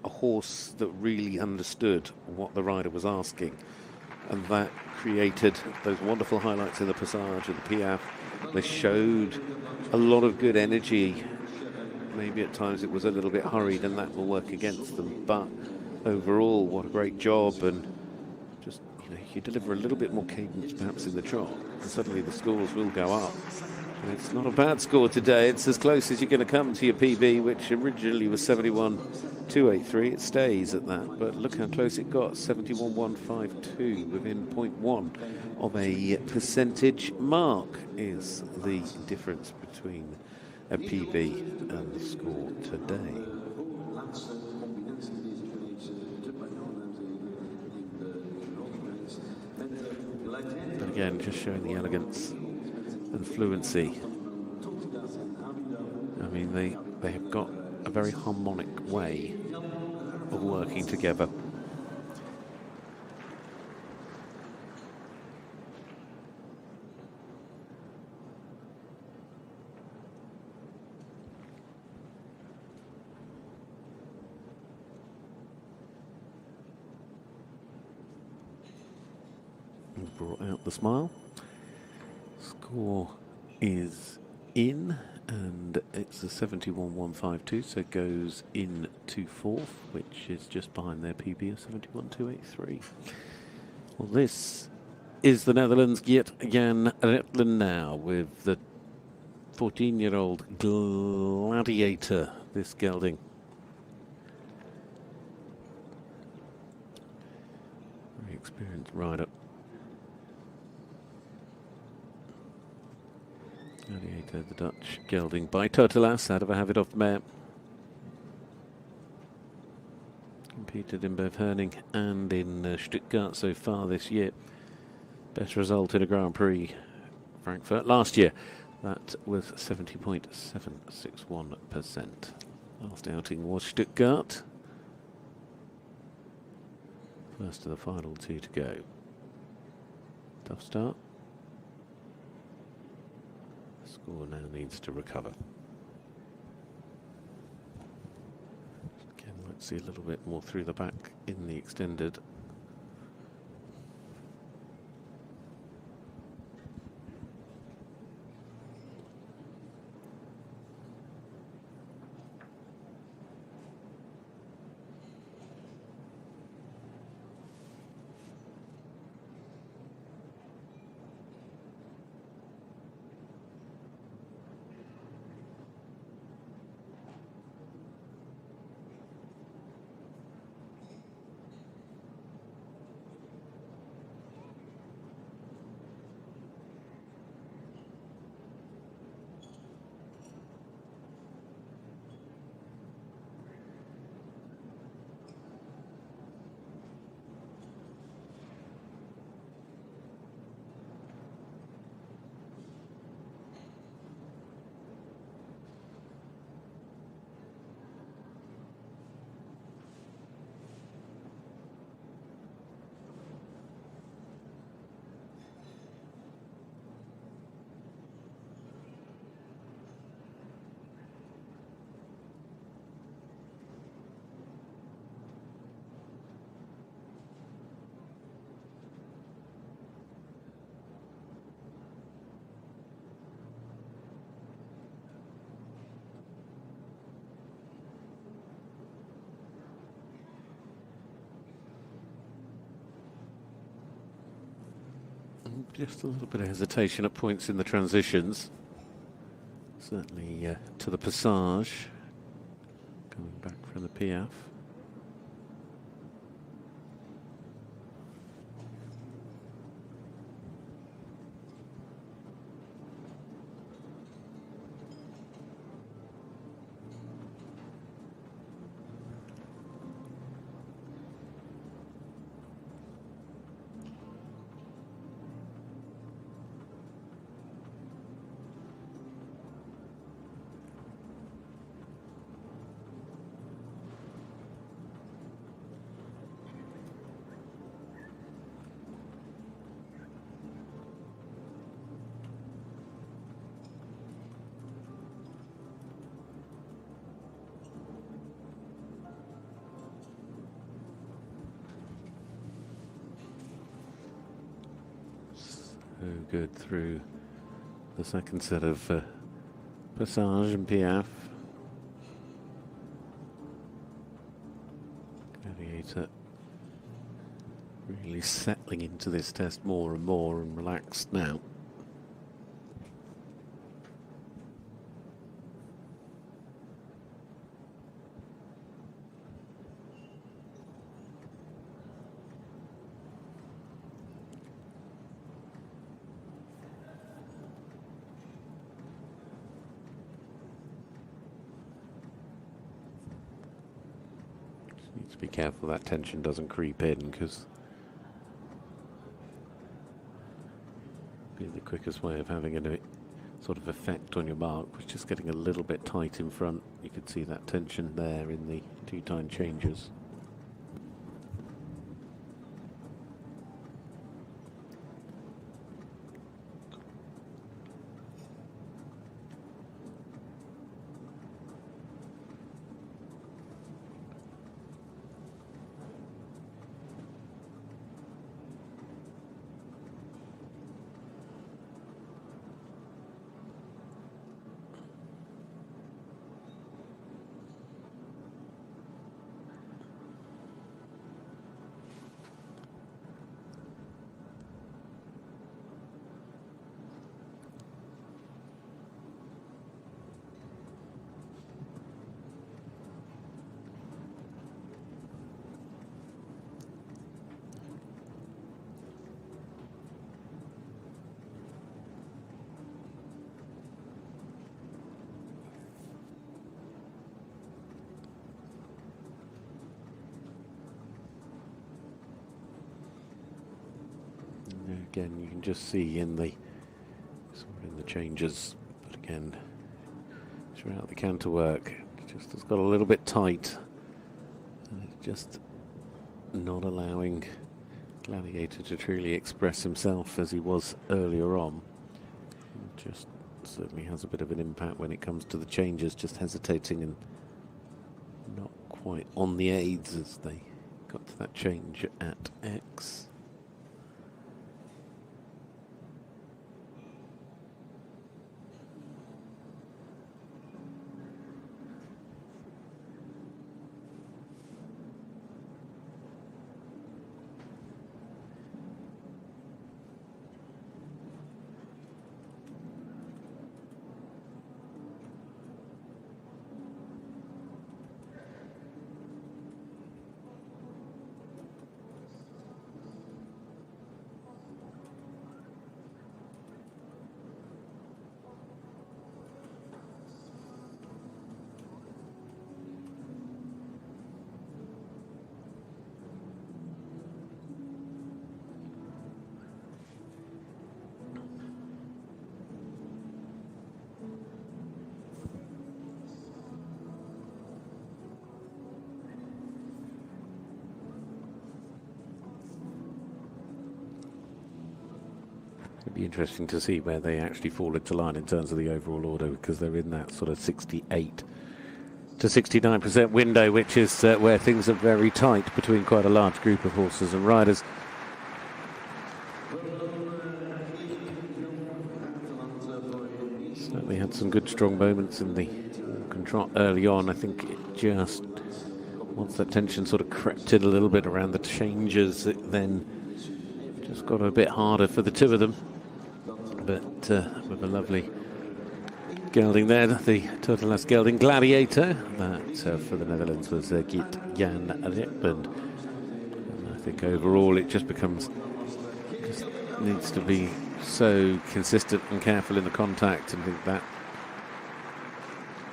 a horse that really understood what the rider was asking, and that created those wonderful highlights in the passage and the piaffe. They showed a lot of good energy. Maybe at times it was a little bit hurried, and that will work against them, but overall, what a great job. And just, you know, you deliver a little bit more cadence perhaps in the trot, and suddenly the scores will go up. And it's not a bad score today. It's as close as you're going to come to your PB, which originally was 71.283. It stays at that, but look how close it got, 71.152, within 0.1 of a percentage mark is the difference between a PB and the score today. But again, just showing the elegance and fluency. I mean, they have got a very harmonic way of working together. Brought out the smile. Score is in, and it's a 71.152, so it goes in to fourth, which is just behind their PB of 71.283. Well, this is the Netherlands' Geert Jan Raateland now, with the 14-year-old Gladiator, this gelding. Very experienced rider. Gladiator, the Dutch gelding by Totelas out of a Have It Off the mare. Competed in both Herning and in Stuttgart so far this year. Best result in a Grand Prix Frankfurt last year. That was 70.761%. Last outing was Stuttgart. First of the final two to go. Tough start. Score now needs to recover. Again, let's see a little bit more through the back in the extended. just a little bit of hesitation at points in the transitions. Certainly to the passage, coming back from the Piaf. Good through the second set of Passage and Piaf. Gladiator really settling into this test more and more and relaxed now. Need to be careful that tension doesn't creep in, because the quickest way of having a sort of effect on your mark was just getting a little bit tight in front. You could see that tension there in the two-time changes. Again, you can just see in the changes, but again, throughout the counter work, just has got a little bit tight, and it's just not allowing Gladiator to truly express himself as he was earlier on. It just certainly has a bit of an impact when it comes to the changes, just hesitating and not quite on the aids as they got to that change at X. It'd be interesting to see where they actually fall into line in terms of the overall order, because they're in that sort of 68 to 69% window, which is where things are very tight between quite a large group of horses and riders. Certainly had some good strong moments in the control early on. I think it just, once that tension sort of crept in a little bit around the changes, it then Just got a bit harder for the two of them, but with a lovely gelding there, the total last gelding Gladiator. That for the Netherlands was Geert Jan Raateland. And I think overall it just needs to be so consistent and careful in the contact, and I think that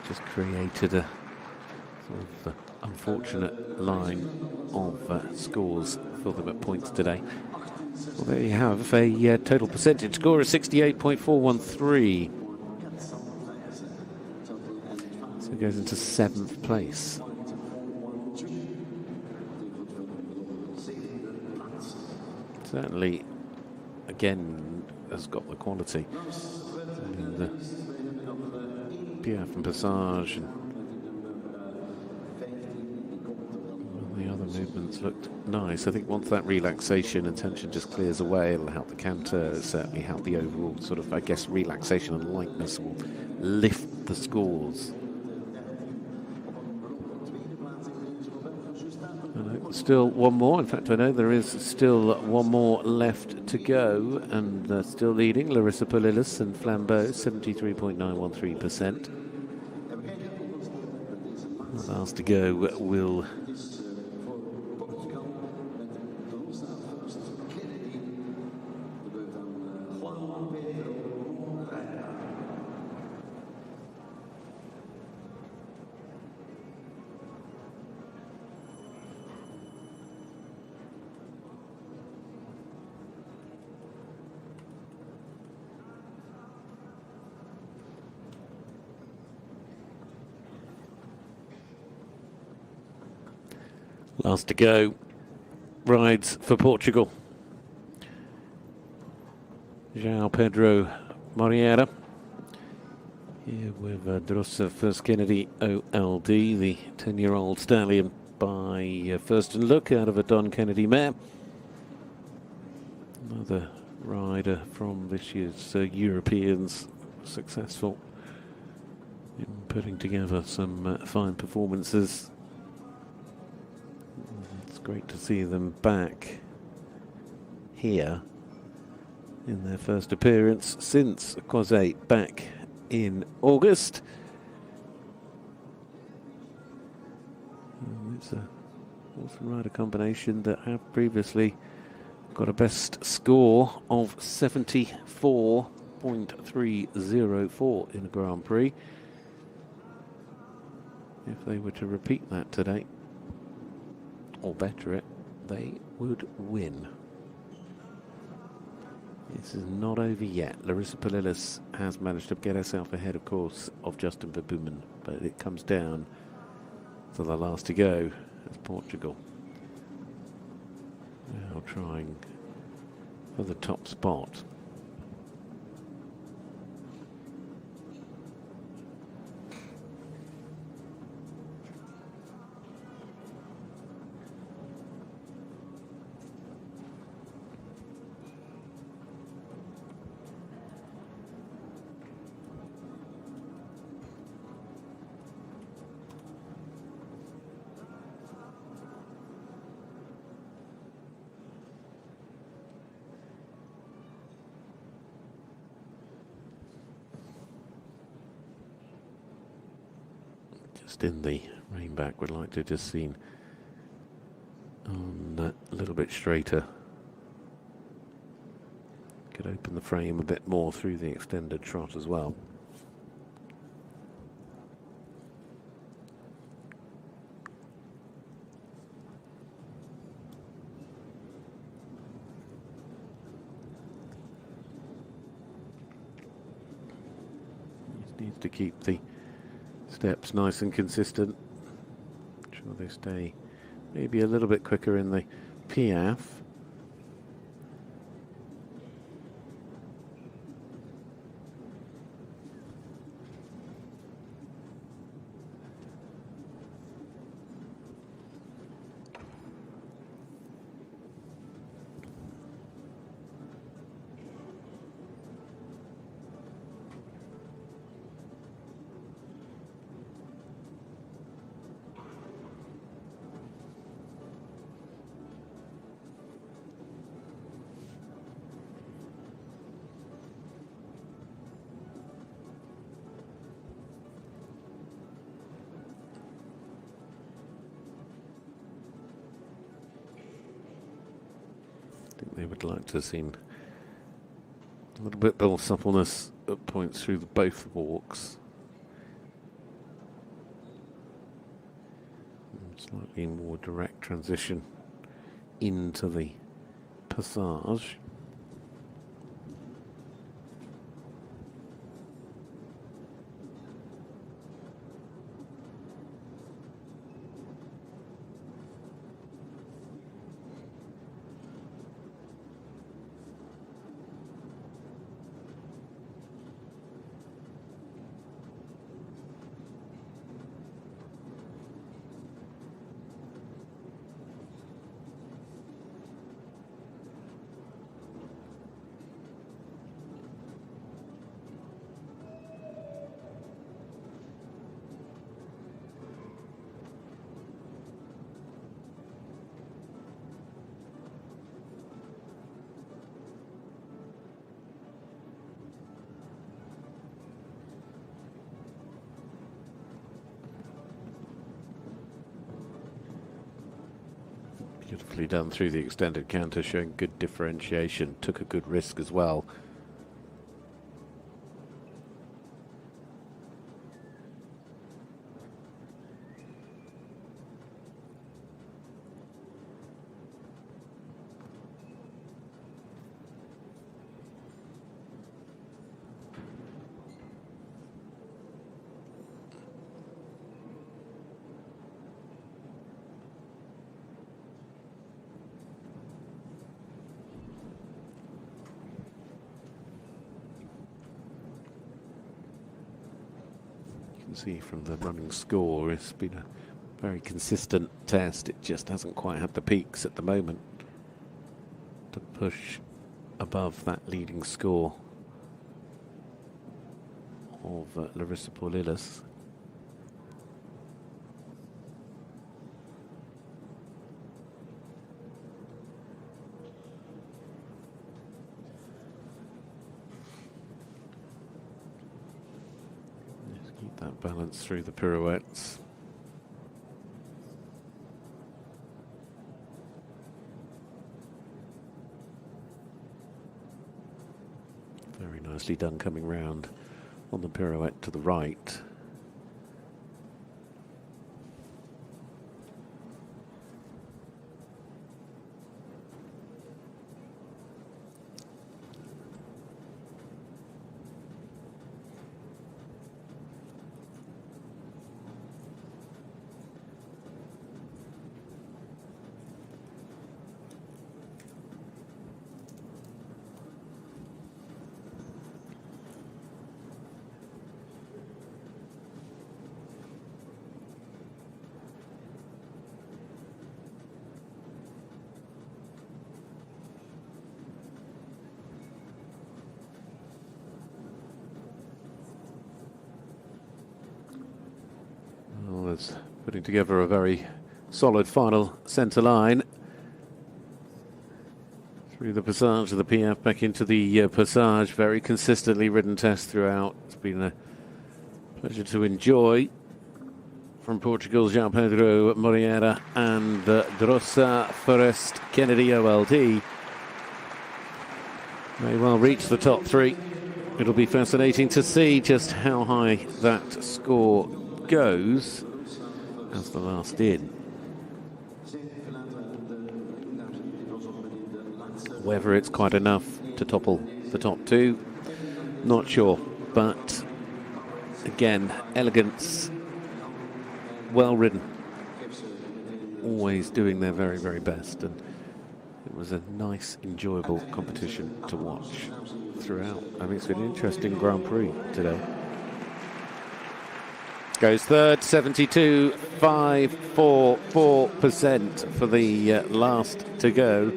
just created a sort of unfortunate line of scores for them at points today. Well, there you have a total percentage score of 68.413. So it goes into 7th place. Certainly, again, has got the quality. The Piaf and Passage and the other movements looked nice. I think once that relaxation and tension just clears away, it'll help the canter, certainly help the overall sort of, I guess, relaxation and lightness will lift the scores. Still one more. In fact, I know there is still one more left to go, and still leading Larissa Pauluis and Flambeau, 73.913%. Last to go will last to go rides for Portugal. João Pedro Moreira. Here with Drossa First Kennedy OLD, the 10-year-old stallion by first and look out of a Don Kennedy mare. Another rider from this year's Europeans, successful in putting together some fine performances. It's great to see them back here in their first appearance since Cosé back in August. It's a awesome rider combination that have previously got a best score of 74.304 in a Grand Prix. If they were to repeat that today, or better it, they would win. This is not over yet. Larissa Pauluis has managed to get herself ahead, of course, of Justin Verboomen, but it comes down to the last to go as Portugal. Now trying for the top spot. Just in the rein back, would like to just seen on a little bit straighter. Could open the frame a bit more through the extended trot as well. Just needs to keep the steps nice and consistent. Sure they stay maybe a little bit quicker in the Piaf. think they would like to have seen a little bit more suppleness at points through both walks. Slightly more direct transition into the passage. Beautifully done through the extended canter, showing good differentiation. Took a good risk as well. See from the running score, it's been a very consistent test. It just hasn't quite had the peaks at the moment to push above that leading score of Larissa Pauluis. That balance through the pirouettes. Very nicely done coming round on the pirouette to the right. Putting together a very solid final centre line. Through the passage of the PF back into the passage. Very consistently ridden test throughout. It's been a pleasure to enjoy. From Portugal's João Pedro, Moreira and Drossa Forest Kennedy OLD. May well reach the top three. It'll be fascinating to see just how high that score goes as the last in. Whether it's quite enough to topple the top two, not sure. But again, elegance, well ridden, always doing their very, very best, and it was a nice, enjoyable competition to watch throughout. I mean, it's been an interesting Grand Prix today. Goes third, 72.544% for the last to go.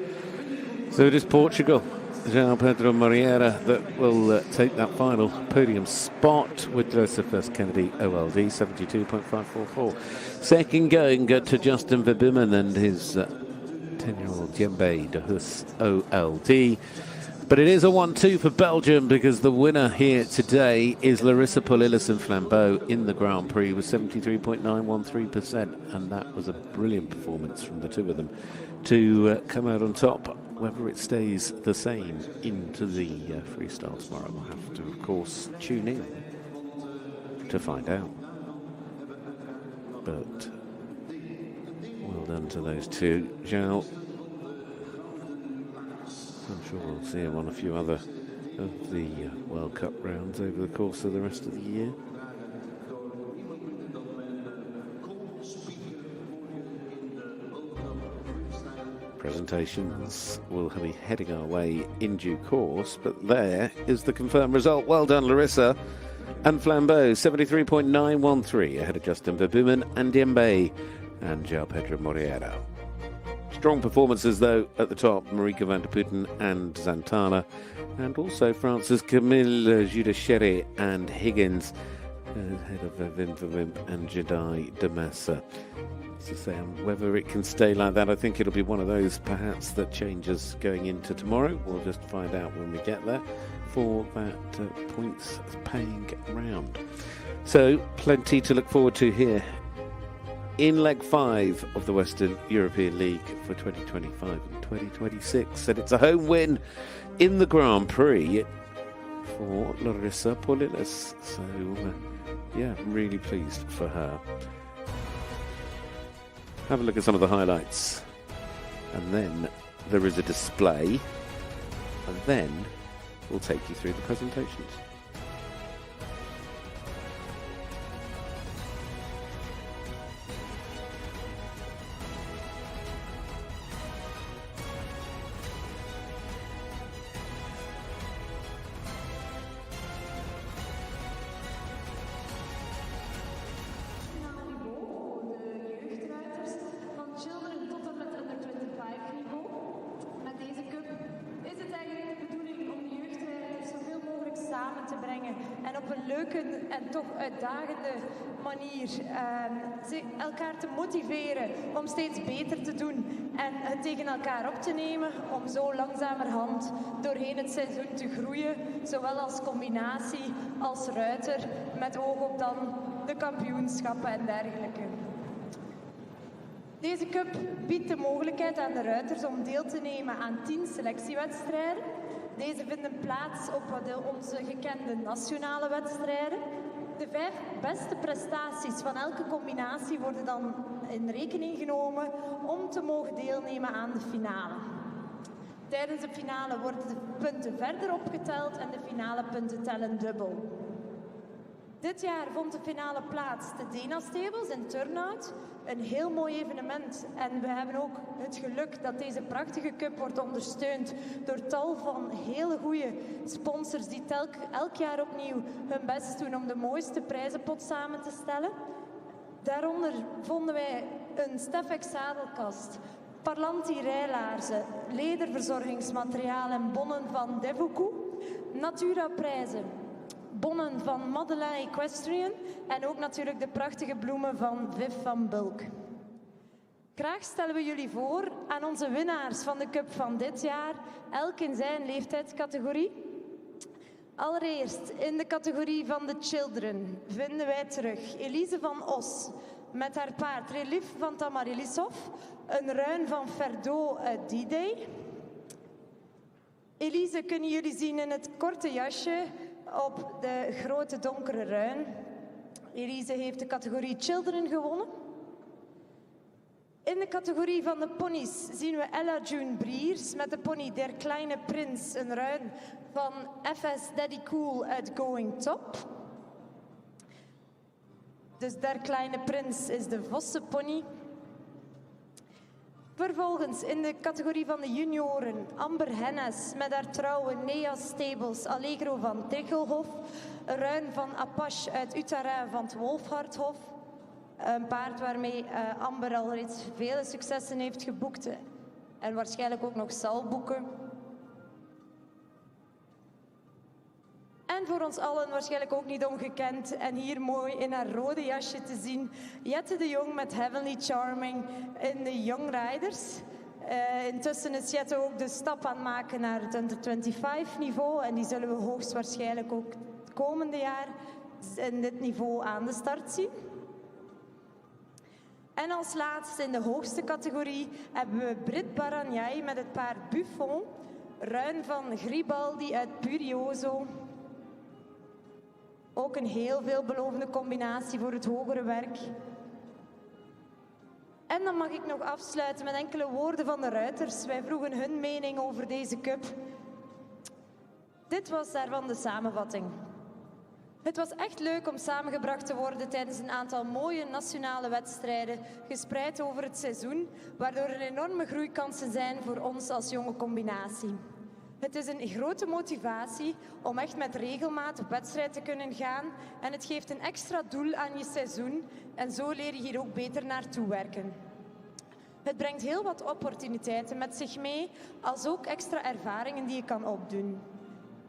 So it is Portugal, João Pedro Moreira, that will take that final podium spot with Drossa Forest Kennedy OLD, 72.544. Second going to Justin Verboomen and his 10-year-old Jembe de Hus OLD. But it is a 1-2 for Belgium because the winner here today is Larissa Pauluis and Flambeau in the Grand Prix with 73.913%. And that was a brilliant performance from the two of them to come out on top. Whether it stays the same into the freestyle tomorrow, we'll have to, of course, tune in to find out. But well done to those two. Zhao, I'm sure we'll see him on a few other of the World Cup rounds over the course of the rest of the year. Presentations will be heading our way in due course, but there is the confirmed result. Well done, Larissa and Flambeau, 73.913 ahead of Justin Verboomen and Diembe and João Pedro Moreira. Strong performances, though, at the top. Marieke van der Putten and Zantana. And also France's Camille, Judet and Higgins, ahead of Wim Verwimp and Judet de Massa. To say, whether it can stay like that, I think it'll be one of those, perhaps, that changes going into tomorrow. We'll just find out when we get there for that points-paying round. So, plenty to look forward to here in leg 5 of the Western European League for 2025 and 2026. And it's a home win in the Grand Prix for Larissa Pauluis. So, yeah, really pleased for her. Have a look at some of the highlights. And then there is a display. And then we'll take you through the presentations. En toch uitdagende manier elkaar te motiveren om steeds beter te doen en het tegen elkaar op te nemen om zo langzamerhand doorheen het seizoen te groeien, zowel als combinatie als ruiter, met oog op dan de kampioenschappen en dergelijke. Deze cup biedt de mogelijkheid aan de ruiters om deel te nemen aan 10 selectiewedstrijden. Deze vinden plaats op onze gekende nationale wedstrijden. De 5 beste prestaties van elke combinatie worden dan in rekening genomen om te mogen deelnemen aan de finale. Tijdens de finale worden de punten verder opgeteld en de finale punten tellen dubbel. Dit jaar vond de finale plaats te Dena-Stevels in Turnhout. Een heel mooi evenement. En we hebben ook het geluk dat deze prachtige cup wordt ondersteund door tal van hele goede sponsors die elk jaar opnieuw hun best doen om de mooiste prijzenpot samen te stellen. Daaronder vonden wij een Steffex zadelkast, Parlanti rijlaarzen, lederverzorgingsmateriaal en bonnen van Defalque, Natura prijzen, bonnen van Madeleine Equestrian en ook natuurlijk de prachtige bloemen van Viv van Bulk. Graag stellen we jullie voor aan onze winnaars van de Cup van dit jaar, elk in zijn leeftijdscategorie. Allereerst in de categorie van de children vinden wij terug Elise van Os met haar paard Relief van Thamar Zweistra, een ruin van Ferdo D-Day. Elise kunnen jullie zien in het korte jasje op de grote donkere ruin. Elise heeft de categorie Children gewonnen. In de categorie van de ponies zien we Ella June Briers met de pony Der Kleine Prins, een ruin van FS Daddy Cool uit Going Top. Dus Der Kleine Prins is de Vossenpony. Vervolgens in de categorie van de junioren Amber Hennes met haar trouwe Nea Stables Allegro van Trichelhof. Een ruin van Apache uit Utara van het Wolfhardhof. Een paard waarmee Amber al reeds vele successen heeft geboekt en waarschijnlijk ook nog zal boeken. En voor ons allen waarschijnlijk ook niet ongekend en hier mooi in haar rode jasje te zien, Jette de Jong met Heavenly Charming in de Young Riders. Intussen is Jet ook de stap aan het maken naar het Under 25 niveau. En die zullen we hoogstwaarschijnlijk ook het komende jaar in dit niveau aan de start zien. En als laatste in de hoogste categorie hebben we Brit Baranjai met het paard Buffon. Ruin van Gribaldi uit Purioso. Ook een heel veelbelovende combinatie voor het hogere werk. En dan mag ik nog afsluiten met enkele woorden van de ruiters. Wij vroegen hun mening over deze cup. Dit was daarvan de samenvatting. Het was echt leuk om samengebracht te worden tijdens een aantal mooie nationale wedstrijden, gespreid over het seizoen, waardoor er enorme groeikansen zijn voor ons als jonge combinatie. Het is een grote motivatie om echt met regelmaat op wedstrijd te kunnen gaan en het geeft een extra doel aan je seizoen en zo leer je hier ook beter naartoe werken. Het brengt heel wat opportuniteiten met zich mee, als ook extra ervaringen die je kan opdoen.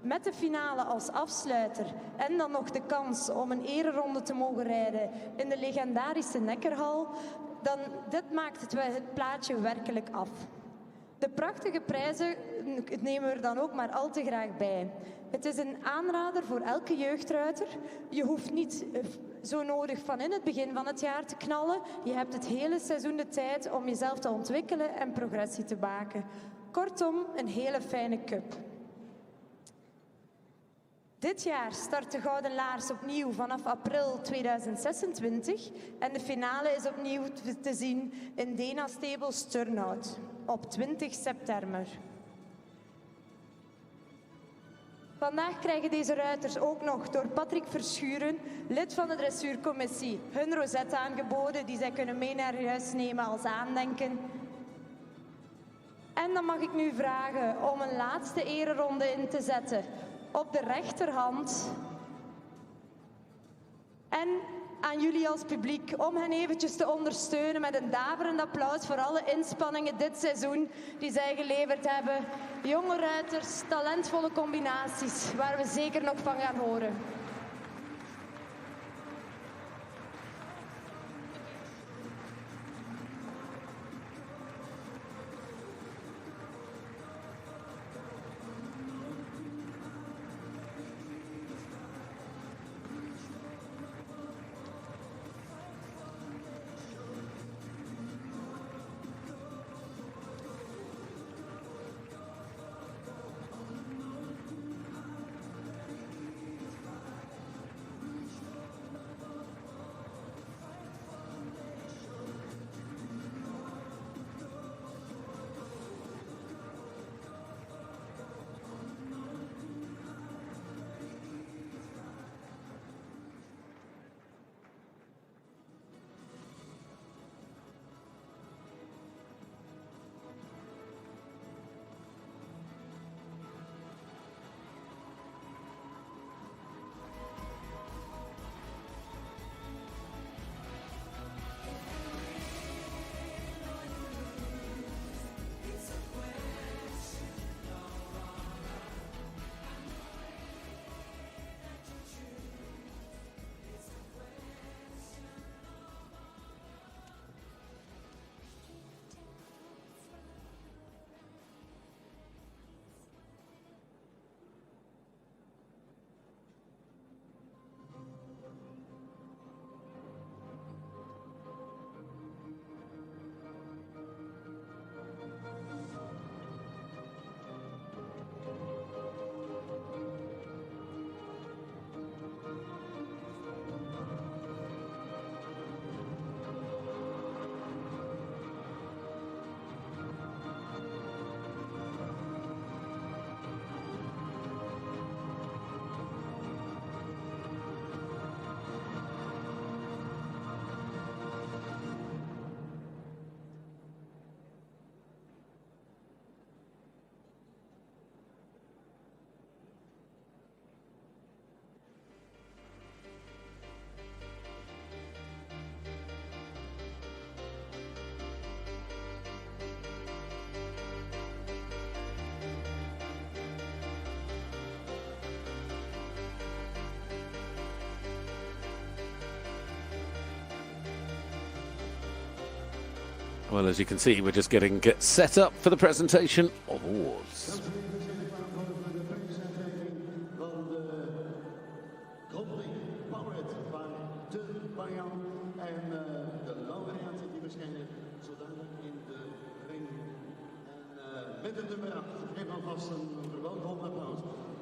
Met de finale als afsluiter en dan nog de kans om een ereronde te mogen rijden in de legendarische Neckerhal, dan dit maakt het plaatje werkelijk af. De prachtige prijzen nemen we er dan ook maar al te graag bij. Het is een aanrader voor elke jeugdruiter. Je hoeft niet zo nodig van in het begin van het jaar te knallen. Je hebt het hele seizoen de tijd om jezelf te ontwikkelen en progressie te maken. Kortom, een hele fijne cup. Dit jaar start de Gouden Laars opnieuw vanaf april 2026 en de finale is opnieuw te zien in Dena Stables Turnhout op 20 september. Vandaag krijgen deze ruiters ook nog door Patrick Verschuren, lid van de dressuurcommissie, hun rosette aangeboden die zij kunnen mee naar huis nemen als aandenken. En dan mag ik nu vragen om een laatste ereronde in te zetten op de rechterhand. En aan jullie als publiek om hen eventjes te ondersteunen met een daverend applaus voor alle inspanningen dit seizoen die zij geleverd hebben. Jonge ruiters, talentvolle combinaties waar we zeker nog van gaan horen. Well, as you can see, we're just getting set up for the presentation of awards. Met het nummer 8, geef alvast een verwelkomend applaus.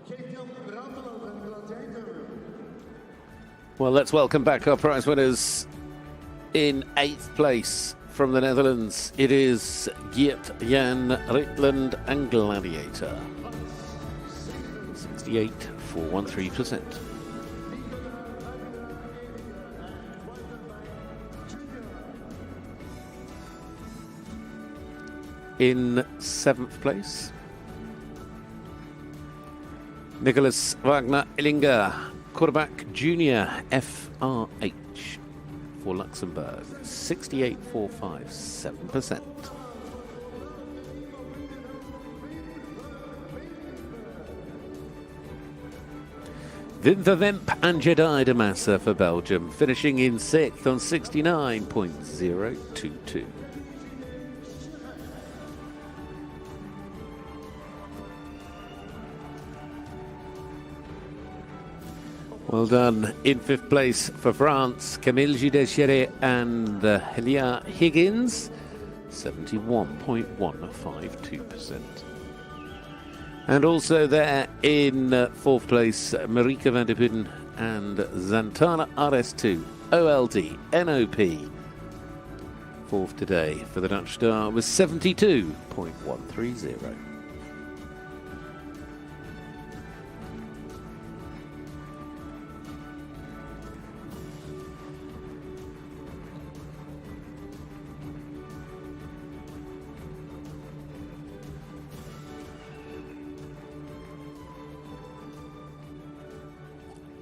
Geert Jan Raateland en Ch&eacute. Well, let's welcome back our prize winners. In 8th place from the Netherlands, it is Geert Jan Raateland and Gladiator. 68.413%. In 7th place, Nicolas Wagner Illinger, quarterback junior FRH for Luxembourg, 68.457%. Wim Verwimp and Judet for Belgium, finishing in 6th on 69.022. Well done. In 5th place for France, Camille, Judet and Helia Higgins, 71.152%. And also there in 4th place, Marieke van der Putten and Zantana RS2, OLD, NOP. 4th today for the Dutch star was 72.130.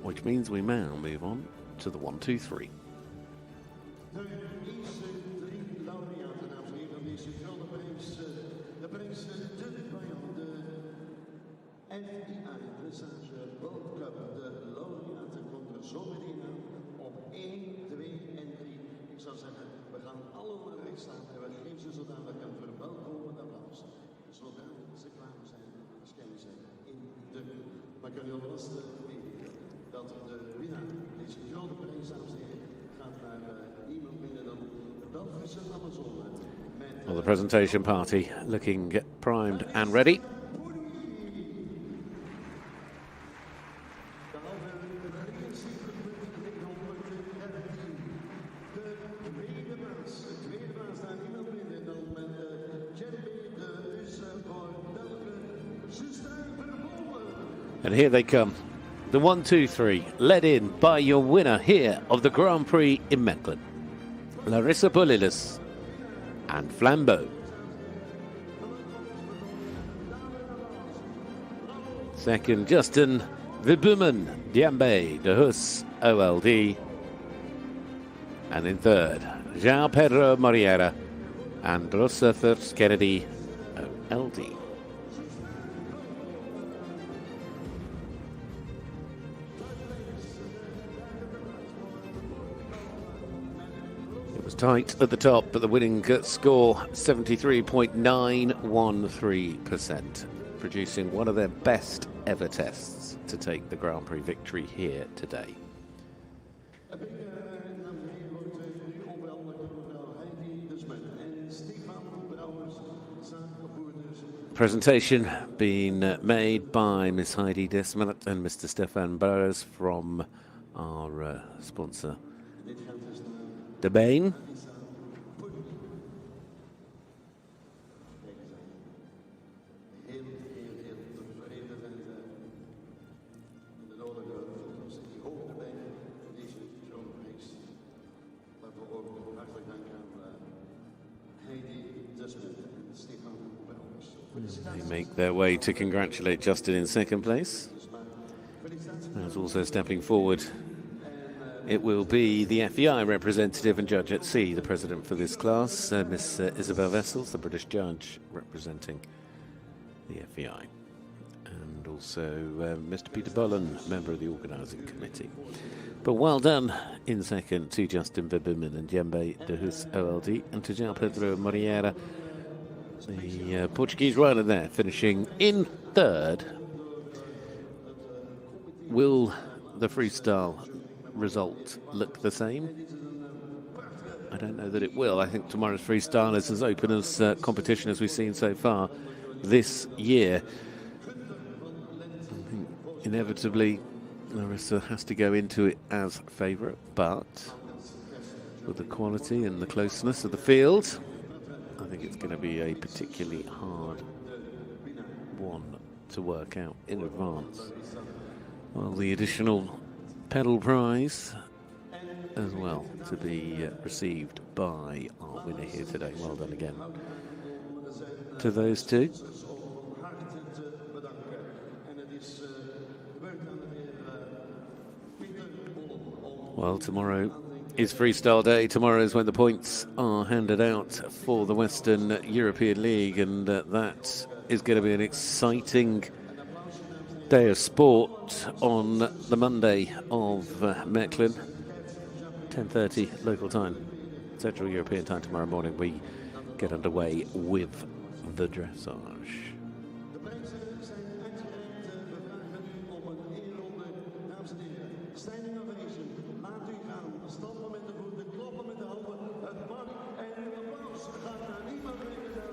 Which means we now move on to the 1, 2, 3. De eerste 3 laureaten, dames en heren, van deze gouden prijs. De prijs de FEI Dressage World Cup. De laureaten komt er zo meteen aan op 1, 2 en 3. Ik zou zeggen, we gaan allemaal recht staan en we geven ze zodanig een verwelkomend applaus. Zodra ze klaar zijn, verschijnen ze in de ring. Maar kan je alvast weten dat de winnaar, deze grote prijs, dames en heren, gaat naar niemand minder dan de Belgische Amazone. Well, the presentation party looking primed and ready. And here they come. The 1, 2, 3, led in by your winner here of the Grand Prix in Mechelen, Larissa Pauluis and Flambeau. Second, Justin Verboomen, Diambe, De Hus, OLD. And in third, Jean Pedro Moreira and Rosa Thirst Kennedy, OLD. Was tight at the top, but the winning score 73.913%, producing one of their best ever tests to take the Grand Prix victory here today. Presentation being made by Miss Heidi Desmet and Mr. Stefan Barres from our sponsor De Bain. They make their way to congratulate Justin in 2nd place. As also stepping forward, it will be the FEI representative and judge at sea, the president for this class, Miss Isabel Vessels, the British judge representing the FEI. and also Mr. Peter Bullen, member of the organising committee. But well done in second to Justin Verboomen and Djembe de Hus OLD, and to João Pedro Moreira, the Portuguese rider there, finishing in third. Will the freestyle result look the same? I don't know that it will. I think tomorrow's freestyle is as open as competition as we've seen so far this year. I think inevitably Larissa has to go into it as favourite, but with the quality and the closeness of the field, I think it's going to be a particularly hard one to work out in advance. Well, the additional pedal prize as well to be received by our winner here today. Well done again to those two. Well, tomorrow is freestyle day. Tomorrow is when the points are handed out for the Western European League, and that is going to be an exciting day of sport on the Monday of Mechelen. 10:30 local time, Central European time tomorrow morning. We get underway with the dressage.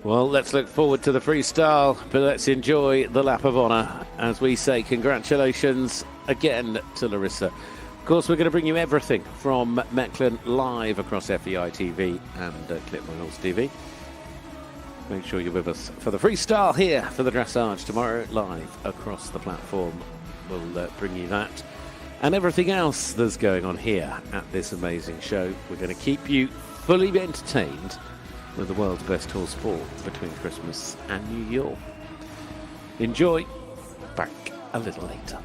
Well, let's look forward to the freestyle, but let's enjoy the lap of honour as we say congratulations again to Larissa. Of course, we're going to bring you everything from Mechelen live across FEI TV and Clip My Horse TV. Make sure you're with us for the freestyle here for the dressage tomorrow live across the platform. We'll bring you that and everything else that's going on here at this amazing show. We're going to keep you fully entertained with the world's best horse sport between Christmas and New Year. Enjoy. Back a little later.